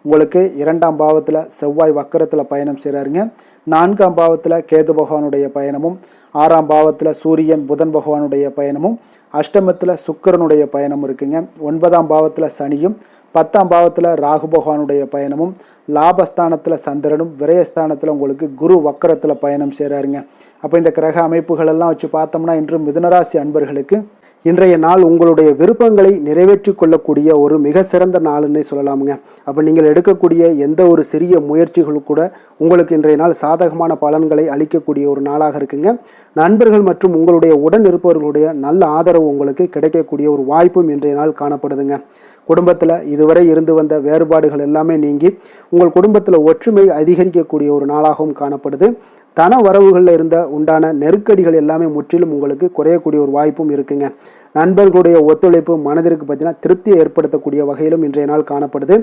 உங்களுக்கு 2ஆம் பாவத்தில் செவ்வாய் வக்கரத்தில் பயணம் செய்கிறாருங்க. 4ஆம் பாவத்தில் கேது பகவானுடைய பயணமும், 6ஆம் பாவத்தில் சூரியன் புதன் பகவானுடைய பயணமும், அஷ்டமத்தில் சுக்கிரனுடைய பயணம் இருக்குங்க. 9ஆம் பாவத்தில் சனியும், 10ஆம் பாவத்தில் ராகு பகவானுடைய பயணமும், லாபஸ்தானத்தில் சந்திரனும், விரயஸ்தானத்தில் உங்களுக்கு குரு வக்கரத்தில் பயணம் செய்கிறாருங்க. அப்போ இந்த கிரக அமைப்புகள் எல்லாம் வச்சு பார்த்தோம்னா இன்று மிதுனராசி அன்பர்களுக்கு இன்றைய நாள் உங்களுடைய விருப்பங்களை நிறைவேற்றி கொள்ளக்கூடிய ஒரு மிக சிறந்த நாள்னே சொல்லலாமுங்க. அப்போ நீங்கள் எடுக்கக்கூடிய எந்த ஒரு சிறிய முயற்சிகளும் கூட உங்களுக்கு இன்றைய நாள் சாதகமான பலன்களை அளிக்கக்கூடிய ஒரு நாளாக இருக்குங்க. நண்பர்கள் மற்றும் உங்களுடைய உடன் இருப்பவர்களுடைய நல்ல ஆதரவு உங்களுக்கு கிடைக்கக்கூடிய ஒரு வாய்ப்பும் இன்றைய நாள் காணப்படுதுங்க. குடும்பத்தில் இதுவரை இருந்து வந்த வேறுபாடுகள் எல்லாமே நீங்கி உங்கள் குடும்பத்தில் ஒற்றுமை அதிகரிக்கக்கூடிய ஒரு நாளாகவும் காணப்படுது. தன வரவுகளில் இருந்த உண்டான நெருக்கடிகள் எல்லாமே முற்றிலும் உங்களுக்கு குறையக்கூடிய ஒரு வாய்ப்பும் இருக்குங்க. நண்பர்களுடைய ஒத்துழைப்பு மனதிற்கு பார்த்தீங்கன்னா திருப்தியை ஏற்படுத்தக்கூடிய வகையிலும் இன்றைய நாள் காணப்படுது.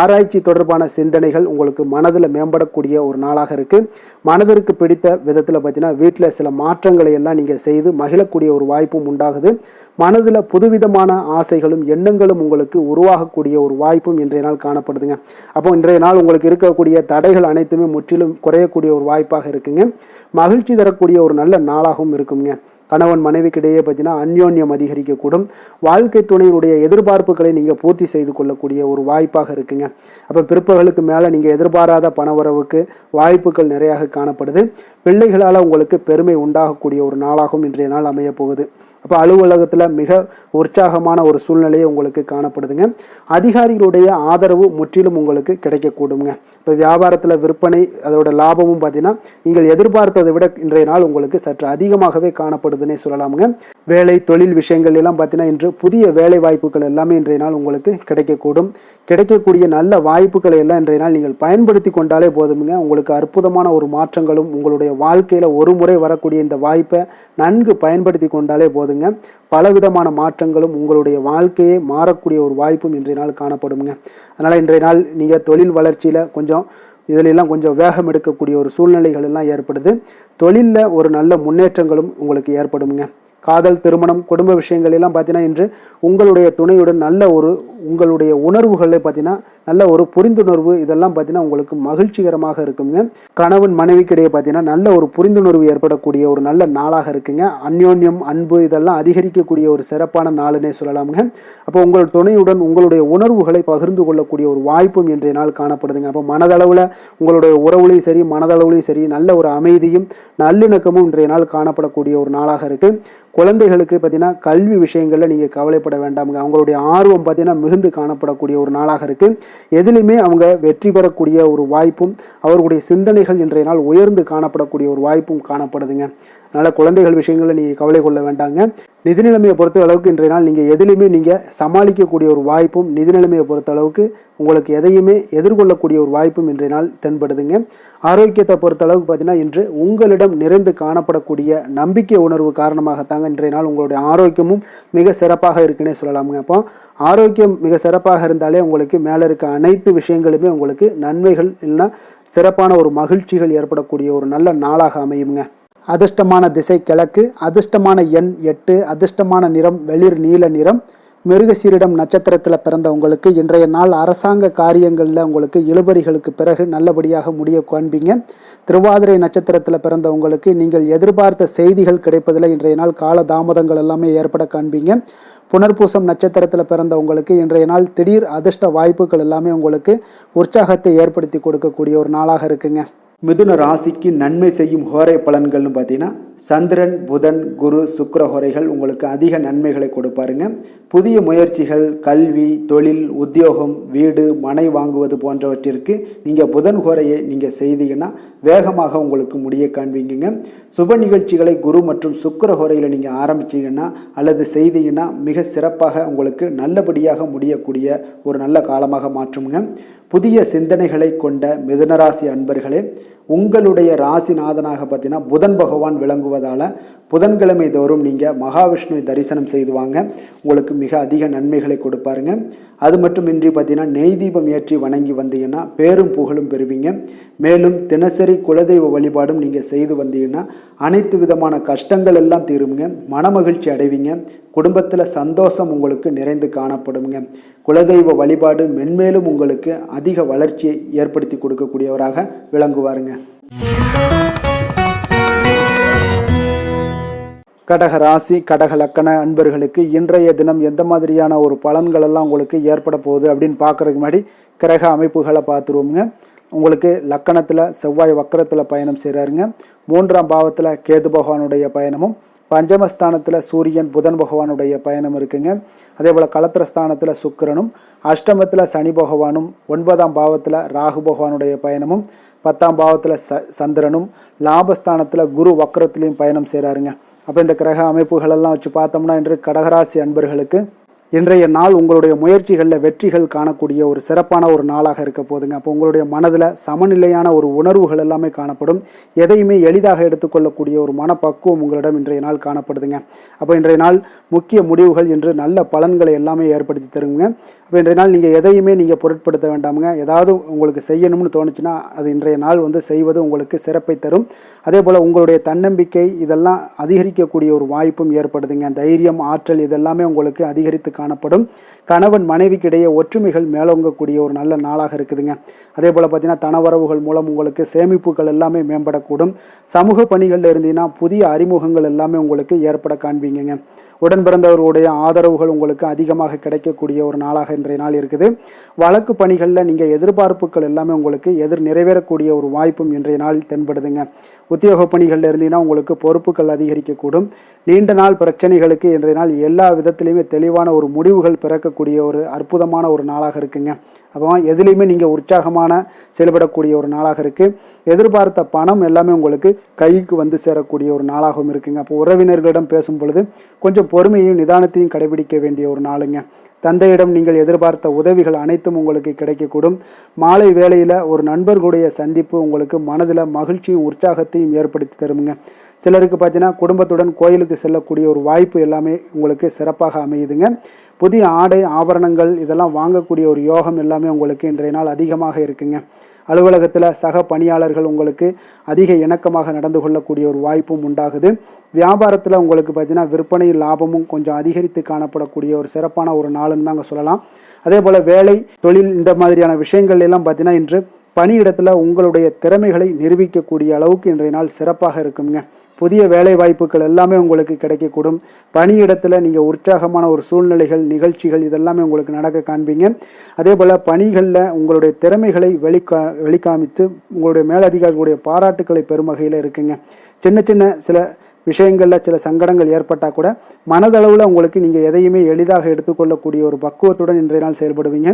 ஆராய்ச்சி தொடர்பான சிந்தனைகள் உங்களுக்கு மனதில் மேம்படக்கூடிய ஒரு நாளாக இருக்குது. மனதிற்கு பிடித்த விதத்தில் பார்த்தீங்கன்னா வீட்டில் சில மாற்றங்களை எல்லாம் நீங்கள் செய்து மகிழக்கூடிய ஒரு வாய்ப்பும் உண்டாகுது. மனதில் புதுவிதமான ஆசைகளும் எண்ணங்களும் உங்களுக்கு உருவாகக்கூடிய ஒரு வாய்ப்பும் இன்றைய நாள் காணப்படுதுங்க. அப்போ இன்றைய நாள் உங்களுக்கு இருக்கக்கூடிய தடைகள் அனைத்துமே முற்றிலும் குறையக்கூடிய ஒரு வாய்ப்பாக இருக்குங்க. மகிழ்ச்சி தரக்கூடிய ஒரு நல்ல நாளாகவும் இருக்குங்க. கணவன் மனைவிக்கிடையே பார்த்தீங்கன்னா அந்யோன்யம் அதிகரிக்கக்கூடும். வாழ்க்கை துணையினுடைய எதிர்பார்ப்புகளை நீங்கள் பூர்த்தி செய்து கொள்ளக்கூடிய ஒரு வாய்ப்பாக இருக்குங்க. அப்போ பிற்பகலுக்கு மேலே நீங்கள் எதிர்பாராத பணவரவுக்கு வாய்ப்புகள் நிறையாக காணப்படுது. பிள்ளைகளால் உங்களுக்கு பெருமை உண்டாகக்கூடிய ஒரு நாளாகவும் இன்றைய நாள் அமைய போகுது. அப்போ அலுவலகத்தில் மிக உற்சாகமான ஒரு சூழ்நிலையை உங்களுக்கு காணப்படுதுங்க. அதிகாரிகளுடைய ஆதரவு முற்றிலும் உங்களுக்கு கிடைக்கக்கூடுங்க. இப்போ வியாபாரத்தில் விற்பனை அதோட லாபமும் பார்த்தீங்கன்னா நீங்கள் எதிர்பார்த்ததை விட இன்றைய நாள் உங்களுக்கு சற்று அதிகமாகவே காணப்படுதுன்னே சொல்லலாமுங்க. வேலை தொழில் விஷயங்கள் எல்லாம் பார்த்தீங்கன்னா இன்று புதிய வேலை வாய்ப்புகள் எல்லாமே இன்றைய நாள் உங்களுக்கு கிடைக்கக்கூடும். கிடைக்கக்கூடிய நல்ல வாய்ப்புகளை எல்லாம் இன்றைய நாள் நீங்கள் பயன்படுத்தி கொண்டாலே போதுமுங்க. உங்களுக்கு அற்புதமான ஒரு மாற்றங்களும் உங்களுடைய வாழ்க்கையில் ஒரு முறை வரக்கூடிய இந்த வாய்ப்பை நன்கு பயன்படுத்தி கொண்டாலே போதுங்க. பலவிதமான மாற்றங்களும் உங்களுடைய வாழ்க்கையே மாறக்கூடிய ஒரு வாய்ப்பும் இன்றைய நாள் காணப்படுங்க. அதனால் இன்றைய நாள் நீங்கள் தொழில் வளர்ச்சியில் இதிலெல்லாம் கொஞ்சம் வேகம் எடுக்கக்கூடிய ஒரு சூழ்நிலைகள் எல்லாம் ஏற்படுது. தொழிலில் ஒரு நல்ல முன்னேற்றங்களும் உங்களுக்கு ஏற்படுங்க. காதல், திருமணம், குடும்ப விஷயங்கள் எல்லாம் பார்த்தீங்கன்னா இன்று உங்களுடைய துணையுடன் நல்ல ஒரு உங்களுடைய உணர்வுகளை பார்த்தீங்கன்னா நல்ல ஒரு புரிந்துணர்வு இதெல்லாம் பார்த்தீங்கன்னா உங்களுக்கு மகிழ்ச்சிகரமாக இருக்குங்க. கணவன் மனைவிக்கிடையே பார்த்தீங்கன்னா நல்ல ஒரு புரிந்துணர்வு ஏற்படக்கூடிய ஒரு நல்ல நாளாக இருக்குங்க. அந்யோன்யம், அன்பு இதெல்லாம் அதிகரிக்கக்கூடிய ஒரு சிறப்பான நாளுன்னே சொல்லலாமுங்க. அப்போ உங்கள் துணையுடன் உங்களுடைய உணர்வுகளை பகிர்ந்து கொள்ளக்கூடிய ஒரு வாய்ப்பும் இன்றைய நாள் காணப்படுதுங்க. அப்போ மனதளவில் உங்களுடைய உறவுலையும் சரி மனதளவுலையும் சரி நல்ல ஒரு அமைதியும் நல்லிணக்கமும் இன்றைய நாள் காணப்படக்கூடிய ஒரு நாளாக இருக்குது. குழந்தைகளுக்கு பார்த்தீங்கன்னா கல்வி விஷயங்களில் நீங்கள் கவலைப்பட வேண்டாமுங்க. அவங்களுடைய ஆர்வம் பார்த்தீங்கன்னா மிகுந்து காணப்படக்கூடிய ஒரு நாளாக இருக்குது. எதிலுமே அவங்க வெற்றி பெறக்கூடிய ஒரு வாய்ப்பும் அவர்களுடைய சிந்தனைகள் இன்றைய நாள் உயர்ந்து காணப்படக்கூடிய ஒரு வாய்ப்பும் காணப்படுதுங்க. அதனால் குழந்தைகள் விஷயங்களில் நீங்கள் கவலை கொள்ள வேண்டாங்க. நிதி நிலைமையை பொறுத்த அளவுக்கு இன்றைய நாள் நீங்கள் எதிலுமே நீங்கள் சமாளிக்கக்கூடிய ஒரு வாய்ப்பும் நிதி நிலைமையை பொறுத்த அளவுக்கு உங்களுக்கு எதையுமே எதிர்கொள்ளக்கூடிய ஒரு வாய்ப்பும் இன்றைய நாள் தென்படுதுங்க. ஆரோக்கியத்தை பொறுத்த அளவுக்கு பார்த்தீங்கன்னா இன்று உங்களிடம் நிறைந்து காணப்படக்கூடிய நம்பிக்கை உணர்வு காரணமாகத்தாங்க இன்றைய நாள் உங்களுடைய ஆரோக்கியமும் மிக சிறப்பாக இருக்குன்னே சொல்லலாமுங்க. அப்போ ஆரோக்கியம் மிக சிறப்பாக இருந்தாலே உங்களுக்கு மேலே இருக்க அனைத்து விஷயங்களுமே உங்களுக்கு நன்மைகள் இல்லைன்னா சிறப்பான ஒரு மகிழ்ச்சிகள் ஏற்படக்கூடிய ஒரு நல்ல நாளாக அமையுங்க. அதிர்ஷ்டமான திசை கிழக்கு, அதிர்ஷ்டமான எண் 8, அதிர்ஷ்டமான நிறம் வெளிர் நீல நிறம். மிருகசீரிடம் நட்சத்திரத்தில் பிறந்த உங்களுக்கு இன்றைய நாள் அரசாங்க காரியங்களில் உங்களுக்கு இழுபறிகளுக்கு பிறகு நல்லபடியாக முடிய காண்பீங்க. திருவாதிரை நட்சத்திரத்தில் பிறந்த உங்களுக்கு நீங்கள் எதிர்பார்த்த செய்திகள் கிடைப்பதில் இன்றைய நாள் கால தாமதங்கள் எல்லாமே ஏற்பட காண்பீங்க. புனர்பூசம் நட்சத்திரத்தில் பிறந்த உங்களுக்கு இன்றைய நாள் திடீர் அதிர்ஷ்ட வாய்ப்புகள் எல்லாமே உங்களுக்கு உற்சாகத்தை ஏற்படுத்தி கொடுக்கக்கூடிய ஒரு நாளாக இருக்குங்க. மிதுன ராசிக்கு நன்மை செய்யும் ஹோரை பலன்கள்னு பார்த்தீங்கன்னா சந்திரன், புதன், குரு, சுக்கிர ஹோரைகள் உங்களுக்கு அதிக நன்மைகளை கொடுப்பாருங்க. புதிய முயற்சிகள், கல்வி, தொழில், உத்தியோகம், வீடு, மனை வாங்குவது போன்றவற்றிற்கு நீங்கள் புதன் ஹோரையை நீங்கள் செய்தீங்கன்னா வேகமாக உங்களுக்கு முடிய காண்பீங்க. சுப நிகழ்ச்சிகளை குரு மற்றும் சுக்கிர ஹோரையில் நீங்கள் ஆரம்பிச்சிங்கன்னா அல்லது செய்தீங்கன்னா மிக சிறப்பாக உங்களுக்கு நல்லபடியாக முடியக்கூடிய ஒரு நல்ல காலமாக மாற்றுங்க. புதிய சிந்தனைகளை கொண்ட மிதுனராசி அன்பர்களே, உங்களுடைய ராசிநாதனாக பார்த்தீங்கன்னா புதன் பகவான் விளங்குவதால் புதன்கிழமை தோறும் நீங்கள் மகாவிஷ்ணுவை தரிசனம் செய்து வாங்க. உங்களுக்கு மிக அதிக நன்மைகளை கொடுப்பாருங்க. அது மட்டுமின்றி பார்த்தீங்கன்னா நெய் தீபம் ஏற்றி வணங்கி வந்தீங்கன்னா பேரும் புகழும் பெறுவீங்க. மேலும் தினசரி குலதெய்வ வழிபாடும் நீங்கள் செய்து வந்தீங்கன்னா அனைத்து விதமான கஷ்டங்கள் எல்லாம் தீருங்க. மனமகிழ்ச்சி அடைவீங்க. குடும்பத்தில் சந்தோஷம் உங்களுக்கு நிறைந்து காணப்படுங்க. குலதெய்வ வழிபாடு மென்மேலும் உங்களுக்கு அதிக வளர்ச்சியை ஏற்படுத்தி கொடுக்கக்கூடியவராக விளங்குவாருங்க. கடக ராசி, கடக லக்கண அன்பர்களுக்கு இன்றைய தினம் எந்த மாதிரியான ஒரு பலன்கள் எல்லாம் உங்களுக்கு ஏற்பட போகுது அப்படின்னு பார்க்கறதுக்கு முன்னாடி கிரக அமைப்புகளை பார்த்துருவோங்க. உங்களுக்கு லக்கணத்தில் செவ்வாய் வக்கரத்தில் பயணம் செய்கிறாருங்க. 3ஆம் பாவத்தில் கேது பகவானுடைய பயணமும் பஞ்சமஸ்தானத்தில் சூரியன் புதன் பகவானுடைய பயணம் இருக்குங்க. அதே போல் களத்திரஸ்தானத்தில் சுக்கிரனும், அஷ்டமத்தில் சனி பகவானும், 9ஆம் பாவத்தில் ராகு பகவானுடைய பயணமும், 10ஆம் பாவத்தில் சந்திரனும், லாபஸ்தானத்தில் குரு வக்ரத்திலையும் பயணம் செய்கிறாருங்க. அப்போ இந்த கிரக அமைப்புகளெல்லாம் வச்சு பார்த்தோம்னா இன்று கடகராசி அன்பர்களுக்கு இன்றைய நாள் உங்களுடைய முயற்சிகளில் வெற்றிகள் காணக்கூடிய ஒரு சிறப்பான ஒரு நாளாக இருக்க போதுங்க. அப்போ உங்களுடைய மனதில் சமநிலையான ஒரு உணர்வுகள் எல்லாமே காணப்படும். எதையுமே எளிதாக எடுத்துக்கொள்ளக்கூடிய ஒரு மனப்பக்குவம் உங்களிடம் இன்றைய நாள் காணப்படுதுங்க. அப்போ இன்றைய நாள் முக்கிய முடிவுகள் என்று நல்ல பலன்களை எல்லாமே ஏற்படுத்தி தருங்க. அப்போ இன்றைய நாள் நீங்கள் எதையுமே நீங்கள் பொருட்படுத்த வேண்டாமுங்க. ஏதாவது உங்களுக்கு செய்யணும்னு தோணுச்சுன்னா அது இன்றைய நாள் செய்வது உங்களுக்கு சிறப்பை தரும். அதே போல் உங்களுடைய தன்னம்பிக்கை இதெல்லாம் அதிகரிக்கக்கூடிய ஒரு வாய்ப்பும் ஏற்படுதுங்க. தைரியம், ஆற்றல் இதெல்லாமே உங்களுக்கு அதிகரித்து காணப்படும். கணவன் மனைவிக்கிடையே ஒற்றுமைகள் மேலோங்கக்கூடிய ஒரு நல்ல நாளாக இருக்குதுங்க. அதே போல் பார்த்தீங்கன்னா தனவரவுகள் மூலம் உங்களுக்கு சேமிப்புகள் எல்லாமே மேம்படக்கூடும். சமூக பணிகளில் இருந்தீங்கன்னா புதிய அறிமுகங்கள் எல்லாமே உங்களுக்கு ஏற்பட காண்பீங்க. உடன் பிறந்தவர்களுடைய ஆதரவுகள் உங்களுக்கு அதிகமாக கிடைக்கக்கூடிய ஒரு நாளாக இன்றைய நாள் இருக்குது. வழக்கு பணிகளில் நீங்கள் எதிர்பார்ப்புகள் எல்லாமே உங்களுக்கு நிறைவேறக்கூடிய ஒரு வாய்ப்பும் இன்றைய நாள் தென்படுதுங்க. உத்தியோக பணிகளில் இருந்தீங்கன்னா உங்களுக்கு பொறுப்புகள் அதிகரிக்கக்கூடும். நீண்ட நாள் பிரச்சனைகளுக்கு இன்றைய நாள் எல்லா விதத்திலையுமே தெளிவான ஒரு முடிவுகள் பிறக்கக்கூடிய ஒரு அற்புதமான ஒரு நாளாக இருக்குங்க. அப்போ எதுலேயுமே நீங்கள் உற்சாகமான செயல்படக்கூடிய ஒரு நாளாக இருக்குது. எதிர்பார்த்த பணம் எல்லாமே உங்களுக்கு கைக்கு சேரக்கூடிய ஒரு நாளாகவும் இருக்குங்க. அப்போ உறவினர்களிடம் பேசும் பொழுது கொஞ்சம் பொறுமையையும் நிதானத்தையும் கடைபிடிக்க வேண்டிய ஒரு நாளுங்க. தந்தையிடம் நீங்கள் எதிர்பார்த்த உதவிகள் அனைத்தும் உங்களுக்கு கிடைக்கக்கூடும். மாலை வேளையில் ஒரு நண்பர்களுடைய சந்திப்பு உங்களுக்கு மனதில் மகிழ்ச்சியும் உற்சாகத்தையும் ஏற்படுத்தி தருமுங்க. சிலருக்கு பார்த்தீங்கன்னா குடும்பத்துடன் கோயிலுக்கு செல்லக்கூடிய ஒரு வாய்ப்பு எல்லாமே உங்களுக்கு சிறப்பாக அமையுதுங்க. புதிய ஆடை ஆபரணங்கள் இதெல்லாம் வாங்கக்கூடிய ஒரு யோகம் எல்லாமே உங்களுக்கு இன்றைய நாள் அதிகமாக இருக்குங்க. அலுவலகத்தில் சக பணியாளர்கள் உங்களுக்கு அதிக இணக்கமாக நடந்து கொள்ளக்கூடிய ஒரு வாய்ப்பும் உண்டாகுது. வியாபாரத்தில் உங்களுக்கு பார்த்தீங்கன்னா விற்பனை லாபமும் கொஞ்சம் அதிகரித்து காணப்படக்கூடிய ஒரு சிறப்பான ஒரு நாளுன்னு தாங்க சொல்லலாம். அதே போல் வேலை, தொழில் இந்த மாதிரியான விஷயங்கள் எல்லாம் பார்த்தீங்கன்னா இன்று பணியிடத்தில் உங்களுடைய திறமைகளை நிரூபிக்கக்கூடிய அளவுக்கு இன்றைய நாள் சிறப்பாக இருக்குங்க. புதிய வேலை வாய்ப்புகள் எல்லாமே உங்களுக்கு கிடைக்கக்கூடும். பணியிடத்தில் நீங்கள் உற்சாகமான ஒரு சூழ்நிலைகள், நிகழ்ச்சிகள் இதெல்லாமே உங்களுக்கு நடக்க காண்பீங்க. அதே போல் பணிகளில் உங்களுடைய திறமைகளை வெளிக்காமித்து உங்களுடைய மேலதிகாரிகளுடைய பாராட்டுக்களை பெறும் வகையில் இருக்குங்க. சின்ன சின்ன சில விஷயங்களில் சில சங்கடங்கள் ஏற்பட்டால் கூட மனதளவில் உங்களுக்கு நீங்கள் எதையுமே எளிதாக எடுத்துக்கொள்ளக்கூடிய ஒரு பக்குவத்துடன் இன்றைய நாள் செயல்படுவீங்க.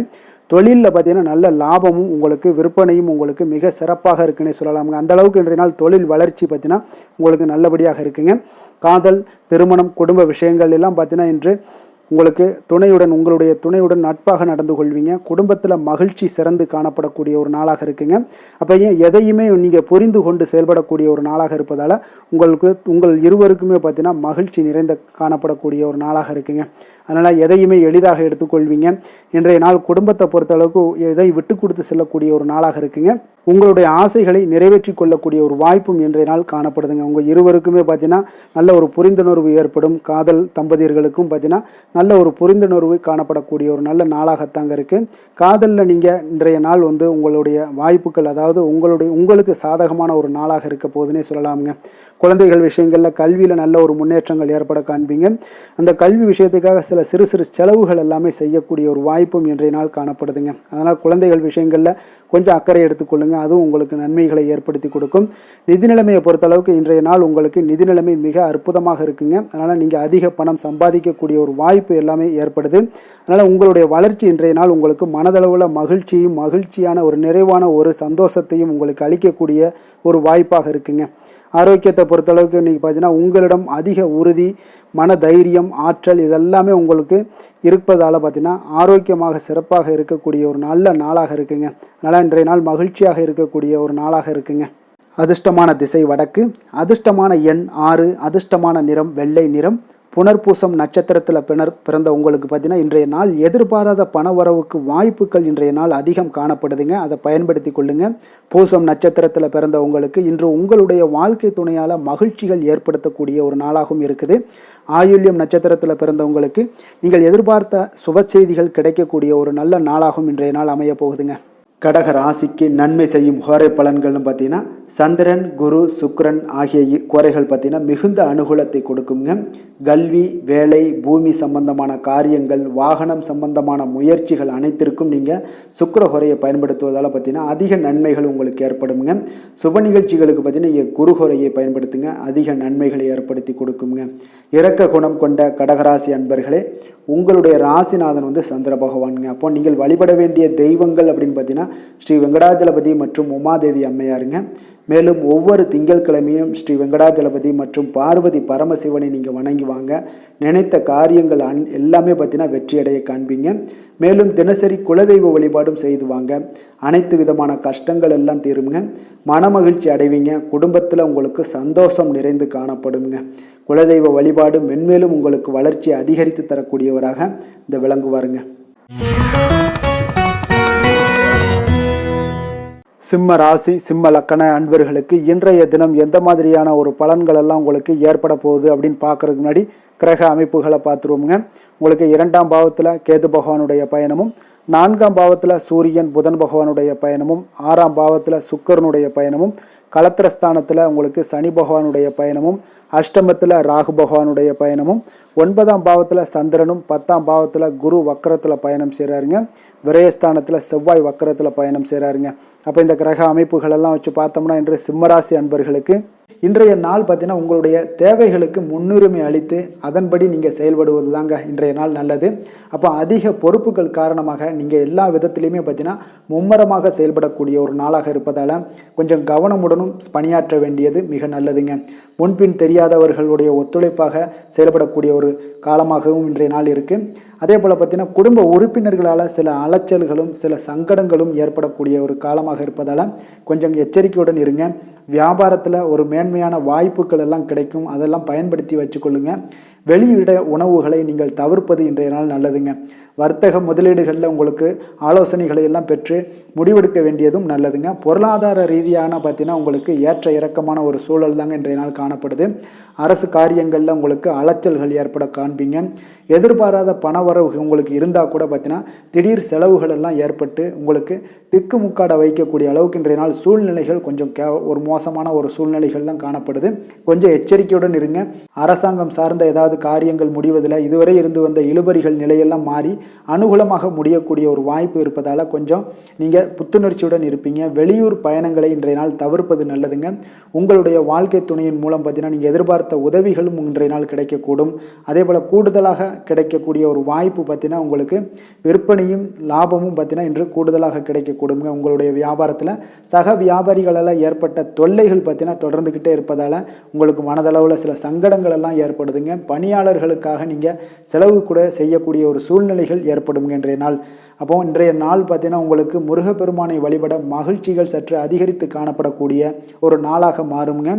தொழிலில் பார்த்தீங்கன்னா நல்ல லாபமும் உங்களுக்கு விற்பனையும் உங்களுக்கு மிக சிறப்பாக இருக்குன்னே சொல்லலாமுங்க. அந்த அளவுக்கு இன்றைய நாள் தொழில் வளர்ச்சி பார்த்தீங்கன்னா உங்களுக்கு நல்லபடியாக இருக்குங்க. காதல், திருமணம், குடும்ப விஷயங்கள் எல்லாம் பார்த்தீங்கன்னா இன்று உங்களுக்கு உங்களுடைய துணையுடன் நட்பாக நடந்து கொள்வீங்க. குடும்பத்தில் மகிழ்ச்சி சிறந்து காணப்படக்கூடிய ஒரு நாளாக இருக்குங்க. அப்போ எதையுமே நீங்கள் புரிந்து கொண்டு செயல்படக்கூடிய ஒரு நாளாக இருப்பதால் உங்கள் இருவருக்குமே பார்த்தீங்கன்னா மகிழ்ச்சி நிறைந்த காணப்படக்கூடிய ஒரு நாளாக இருக்குங்க. அதனால் எதையுமே எளிதாக எடுத்துக்கொள்வீங்க. இன்றைய நாள் குடும்பத்தை பொறுத்தளவுக்கு எதை விட்டு கொடுத்து செல்லக்கூடிய ஒரு நாளாக இருக்குங்க. உங்களுடைய ஆசைகளை நிறைவேற்றி கொள்ளக்கூடிய ஒரு வாய்ப்பும் இன்றைய நாள் காணப்படுதுங்க. உங்கள் இருவருக்குமே பார்த்தீங்கன்னா நல்ல ஒரு புரிந்துணர்வு ஏற்படும். காதல் தம்பதியர்களுக்கும் பார்த்தீங்கன்னா நல்ல ஒரு புரிந்துணர்வு காணப்படக்கூடிய ஒரு நல்ல நாளாகத்தாங்க இருக்குது. காதலில் நீங்கள் இன்றைய நாள் உங்களுடைய வாய்ப்புகள், அதாவது உங்களுக்கு சாதகமான ஒரு நாளாக இருக்க போதுன்னே சொல்லலாமுங்க. குழந்தைகள் விஷயங்களில் கல்வியில் நல்ல ஒரு முன்னேற்றங்கள் ஏற்பட காண்பீங்க. அந்த கல்வி விஷயத்துக்காக சில சிறு சிறு செலவுகள் எல்லாமே செய்யக்கூடிய ஒரு வாய்ப்பும் இன்றைய நாள் காணப்படுதுங்க. அதனால் குழந்தைகள் விஷயங்களில் கொஞ்சம் அக்கறை எடுத்துக்கொள்ளுங்க. அதுவும் உங்களுக்கு நன்மைகளை ஏற்படுத்தி கொடுக்கும். நிதி நிலைமையை பொறுத்தளவுக்கு இன்றைய நாள் உங்களுக்கு நிதி நிலைமை மிக அற்புதமாக இருக்குங்க. அதனால் நீங்கள் அதிக பணம் சம்பாதிக்கக்கூடிய ஒரு வாய்ப்பு எல்லாமே ஏற்படுது. அதனால் உங்களுடைய வளர்ச்சி இன்றைய நாள் உங்களுக்கு மனதளவில் மகிழ்ச்சியான ஒரு நிறைவான ஒரு சந்தோஷத்தையும் உங்களுக்கு அளிக்கக்கூடிய ஒரு வாய்ப்பாக இருக்குங்க. ஆரோக்கியத்தை பொறுத்தளவுக்கு இன்றைக்கி பார்த்தீங்கன்னா உங்களிடம் அதிக உறுதி, மன தைரியம், ஆற்றல் இதெல்லாமே உங்களுக்கு இருப்பதால் பார்த்தீங்கன்னா ஆரோக்கியமாக சிறப்பாக இருக்கக்கூடிய ஒரு நல்ல நாளாக இருக்குங்க. அதனால் இன்றைய நாள் மகிழ்ச்சியாக இருக்கக்கூடிய ஒரு நாளாக இருக்குங்க. அதிர்ஷ்டமான திசை வடக்கு, அதிர்ஷ்டமான எண் 6, அதிர்ஷ்டமான நிறம் வெள்ளை நிறம். புனர்பூசம் நட்சத்திரத்தில் பிறந்த உங்களுக்கு பார்த்தீங்கன்னா இன்றைய நாள் எதிர்பாராத பணவரவுக்கு வாய்ப்புகள் இன்றைய நாள் அதிகம் காணப்படுதுங்க. அதை பயன்படுத்தி கொள்ளுங்க. பூசம் நட்சத்திரத்தில் பிறந்த உங்களுக்கு இன்று உங்களுடைய வாழ்க்கை துணையால் மகிழ்ச்சிகள் ஏற்படுத்தக்கூடிய ஒரு நாளாகவும் இருக்குது. ஆயுள்யம் நட்சத்திரத்தில் பிறந்தவங்களுக்கு நீங்கள் எதிர்பார்த்த சுப செய்திகள் கிடைக்கக்கூடிய ஒரு நல்ல நாளாகவும் இன்றைய நாள் அமைய போகுதுங்க. கடக ராசிக்கு நன்மை செய்யும் ஹோரை பலன்கள்னு பார்த்தீங்கன்னா சந்திரன், குரு, சுக்கிரன் ஆகிய குறைகள் பார்த்தீங்கன்னா மிகுந்த அனுகூலத்தை கொடுக்குங்க. கல்வி, வேலை, பூமி சம்பந்தமான காரியங்கள், வாகனம் சம்பந்தமான முயற்சிகள் அனைத்திற்கும் நீங்கள் சுக்கிர குறையை பயன்படுத்துவதால் பார்த்தீங்கன்னா அதிக நன்மைகள் உங்களுக்கு ஏற்படுங்க. சுப நிகழ்ச்சிகளுக்கு பார்த்தீங்கன்னா நீங்கள் குரு குறையை பயன்படுத்துங்க, அதிக நன்மைகளை ஏற்படுத்தி கொடுக்குங்க. இரக்க குணம் கொண்ட கடகராசி அன்பர்களே, உங்களுடைய ராசிநாதன் சந்திர பகவானுங்க. அப்போ நீங்கள் வழிபட வேண்டிய தெய்வங்கள் அப்படின்னு பார்த்தீங்கன்னா ஸ்ரீ வெங்கடாஜலபதி மற்றும் உமாதேவி அம்மையாருங்க. மேலும் ஒவ்வொரு திங்கட்கிழமையும் ஸ்ரீ வெங்கடாஜலபதி மற்றும் பார்வதி பரமசிவனை நீங்கள் வணங்கி வாங்க. நினைத்த காரியங்கள் எல்லாமே பார்த்தீங்கன்னா வெற்றியடைய காண்பீங்க. மேலும் தினசரி குலதெய்வ வழிபாடும் செய்து வாங்க. அனைத்து விதமான கஷ்டங்கள் எல்லாம் தீருங்க. மனமகிழ்ச்சி அடைவீங்க. குடும்பத்தில் உங்களுக்கு சந்தோஷம் நிறைந்து காணப்படுங்க. குலதெய்வ வழிபாடு மென்மேலும் உங்களுக்கு வளர்ச்சி அதிகரித்து தரக்கூடியவராக இந்த விளங்குவாருங்க. சிம்ம ராசி, சிம்ம லக்கண அன்பர்களுக்கு இன்றைய தினம் எந்த மாதிரியான ஒரு பலன்கள் எல்லாம் உங்களுக்கு ஏற்பட போகுது அப்படின்னு பார்க்கறதுக்கு முன்னாடி கிரக அமைப்புகளை பார்த்துருவோங்க. உங்களுக்கு 2ஆம் பாவத்தில் கேது பகவானுடைய பயணமும், 4ஆம் பாவத்தில் சூரியன் புதன் பகவானுடைய பயணமும், 6ஆம் பாவத்தில் சுக்கிரனுடைய பயணமும், களத்திரஸ்தானத்தில் உங்களுக்கு சனி பகவானுடைய பயணமும், அஷ்டமத்தில் ராகு பகவானுடைய பயணமும், 9ஆம் பாவத்தில் சந்திரனும், 10ஆம் பாவத்தில் குரு வக்கரத்தில் பயணம் செய்கிறாருங்க. விரயஸ்தானத்தில் செவ்வாய் வக்கரத்தில் பயணம் செய்கிறாருங்க. அப்போ இந்த கிரக அமைப்புகளெல்லாம் வச்சு பார்த்தோம்னா இன்று சிம்மராசி அன்பர்களுக்கு இன்றைய நாள் பார்த்தீங்கன்னா உங்களுடைய தேவைகளுக்கு முன்னுரிமை அளித்து அதன்படி நீங்கள் செயல்படுவது தாங்க இன்றைய நாள் நல்லது. அப்போ அதிக பொறுப்புகள் காரணமாக நீங்கள் எல்லா விதத்திலையுமே பார்த்தீங்கன்னா மும்மரமாக செயல்படக்கூடிய ஒரு நாளாக இருப்பதால் கொஞ்சம் கவனமுடனும் பணியாற்ற வேண்டியது மிக நல்லதுங்க. முன்பின் தெரியாதவர்களுடைய ஒத்துழைப்பாக செயல்படக்கூடிய ஒரு காலமாகவும் இன்றைய நாள் இருக்குது. அதே போல் பார்த்தீங்கன்னா குடும்ப உறுப்பினர்களால் சில அலைச்சல்களும் சில சங்கடங்களும் ஏற்படக்கூடிய ஒரு காலமாக இருப்பதால் கொஞ்சம் எச்சரிக்கையுடன் இருங்க. வியாபாரத்தில் ஒரு மேன்மையான வாய்ப்புகள் எல்லாம் கிடைக்கும், அதெல்லாம் பயன்படுத்தி வச்சுக்கொள்ளுங்க. வெளியிட உணவுகளை நீங்கள் தவிர்ப்பது இன்றைய நாள் நல்லதுங்க. வர்த்தக முதலீடுகளில் உங்களுக்கு ஆலோசனைகளை எல்லாம் பெற்று முடிவெடுக்க வேண்டியதும் நல்லதுங்க. பொருளாதார ரீதியான பார்த்தீங்கன்னா உங்களுக்கு ஏற்ற இறக்கமான ஒரு சூழல் தாங்க இன்றைய நாள் காணப்படுது. அரசு காரியங்களில் உங்களுக்கு அலைச்சல்கள் ஏற்பட காண்பீங்க. எதிர்பாராத பணவரவு உங்களுக்கு இருந்தால் கூட பார்த்தீங்கன்னா திடீர் செலவுகள் எல்லாம் ஏற்பட்டு உங்களுக்கு திக்குமுக்காட வைக்கக்கூடிய அளவுக்கு இன்றைய நாள் சூழ்நிலைகள் கொஞ்சம் ஒரு மோசமான ஒரு சூழ்நிலைகள் தான் காணப்படுது. கொஞ்சம் எச்சரிக்கையுடன் இருங்க. அரசாங்கம் சார்ந்த ஏதாவது காரியங்கள் முடிவதில் இதுவரை இருந்து வந்த இழுபறிகள் நிலையெல்லாம் மாறி அனுகூலமாக முடியக்கூடிய ஒரு வாய்ப்பு இருப்பதால் கொஞ்சம் நீங்கள் புத்துணர்ச்சியுடன் இருப்பீங்க. வெளியூர் பயணங்களை இன்றைய நாள் தவிர்ப்பது நல்லதுங்க. உங்களுடைய வாழ்க்கை துணையின் மூலம் பார்த்தீங்கன்னா நீங்கள் எதிர்பார்த்த உதவிகளும் இன்றைய நாள் கிடைக்கக்கூடும். அதே போல் கூடுதலாக கிடைக்கக்கூடிய ஒரு வாய்ப்பு பார்த்தீங்கன்னா உங்களுக்கு விற்பனையும் லாபமும் பார்த்தீங்கன்னா இன்று கூடுதலாக கிடைக்கக்கூடுங்க. உங்களுடைய வியாபாரத்தில் சக வியாபாரிகளால் ஏற்பட்ட தொல்லைகள் பார்த்தீங்கன்னா தொடர்ந்துக்கிட்டே இருப்பதால் உங்களுக்கு மனதளவில் சில சங்கடங்கள் எல்லாம் ஏற்படுதுங்க. பணியாளர்களுக்காக நீங்கள் செலவு கூட செய்யக்கூடிய ஒரு சூழ்நிலைகள் ஏற்படும் இன்றைய நாள். அப்போ இன்றைய நாள் பார்த்தீங்கன்னா உங்களுக்கு முருகப்பெருமானை வழிபட மகிழ்ச்சிகள் சற்று அதிகரித்து காணப்படக்கூடிய ஒரு நாளாக மாறுங்க.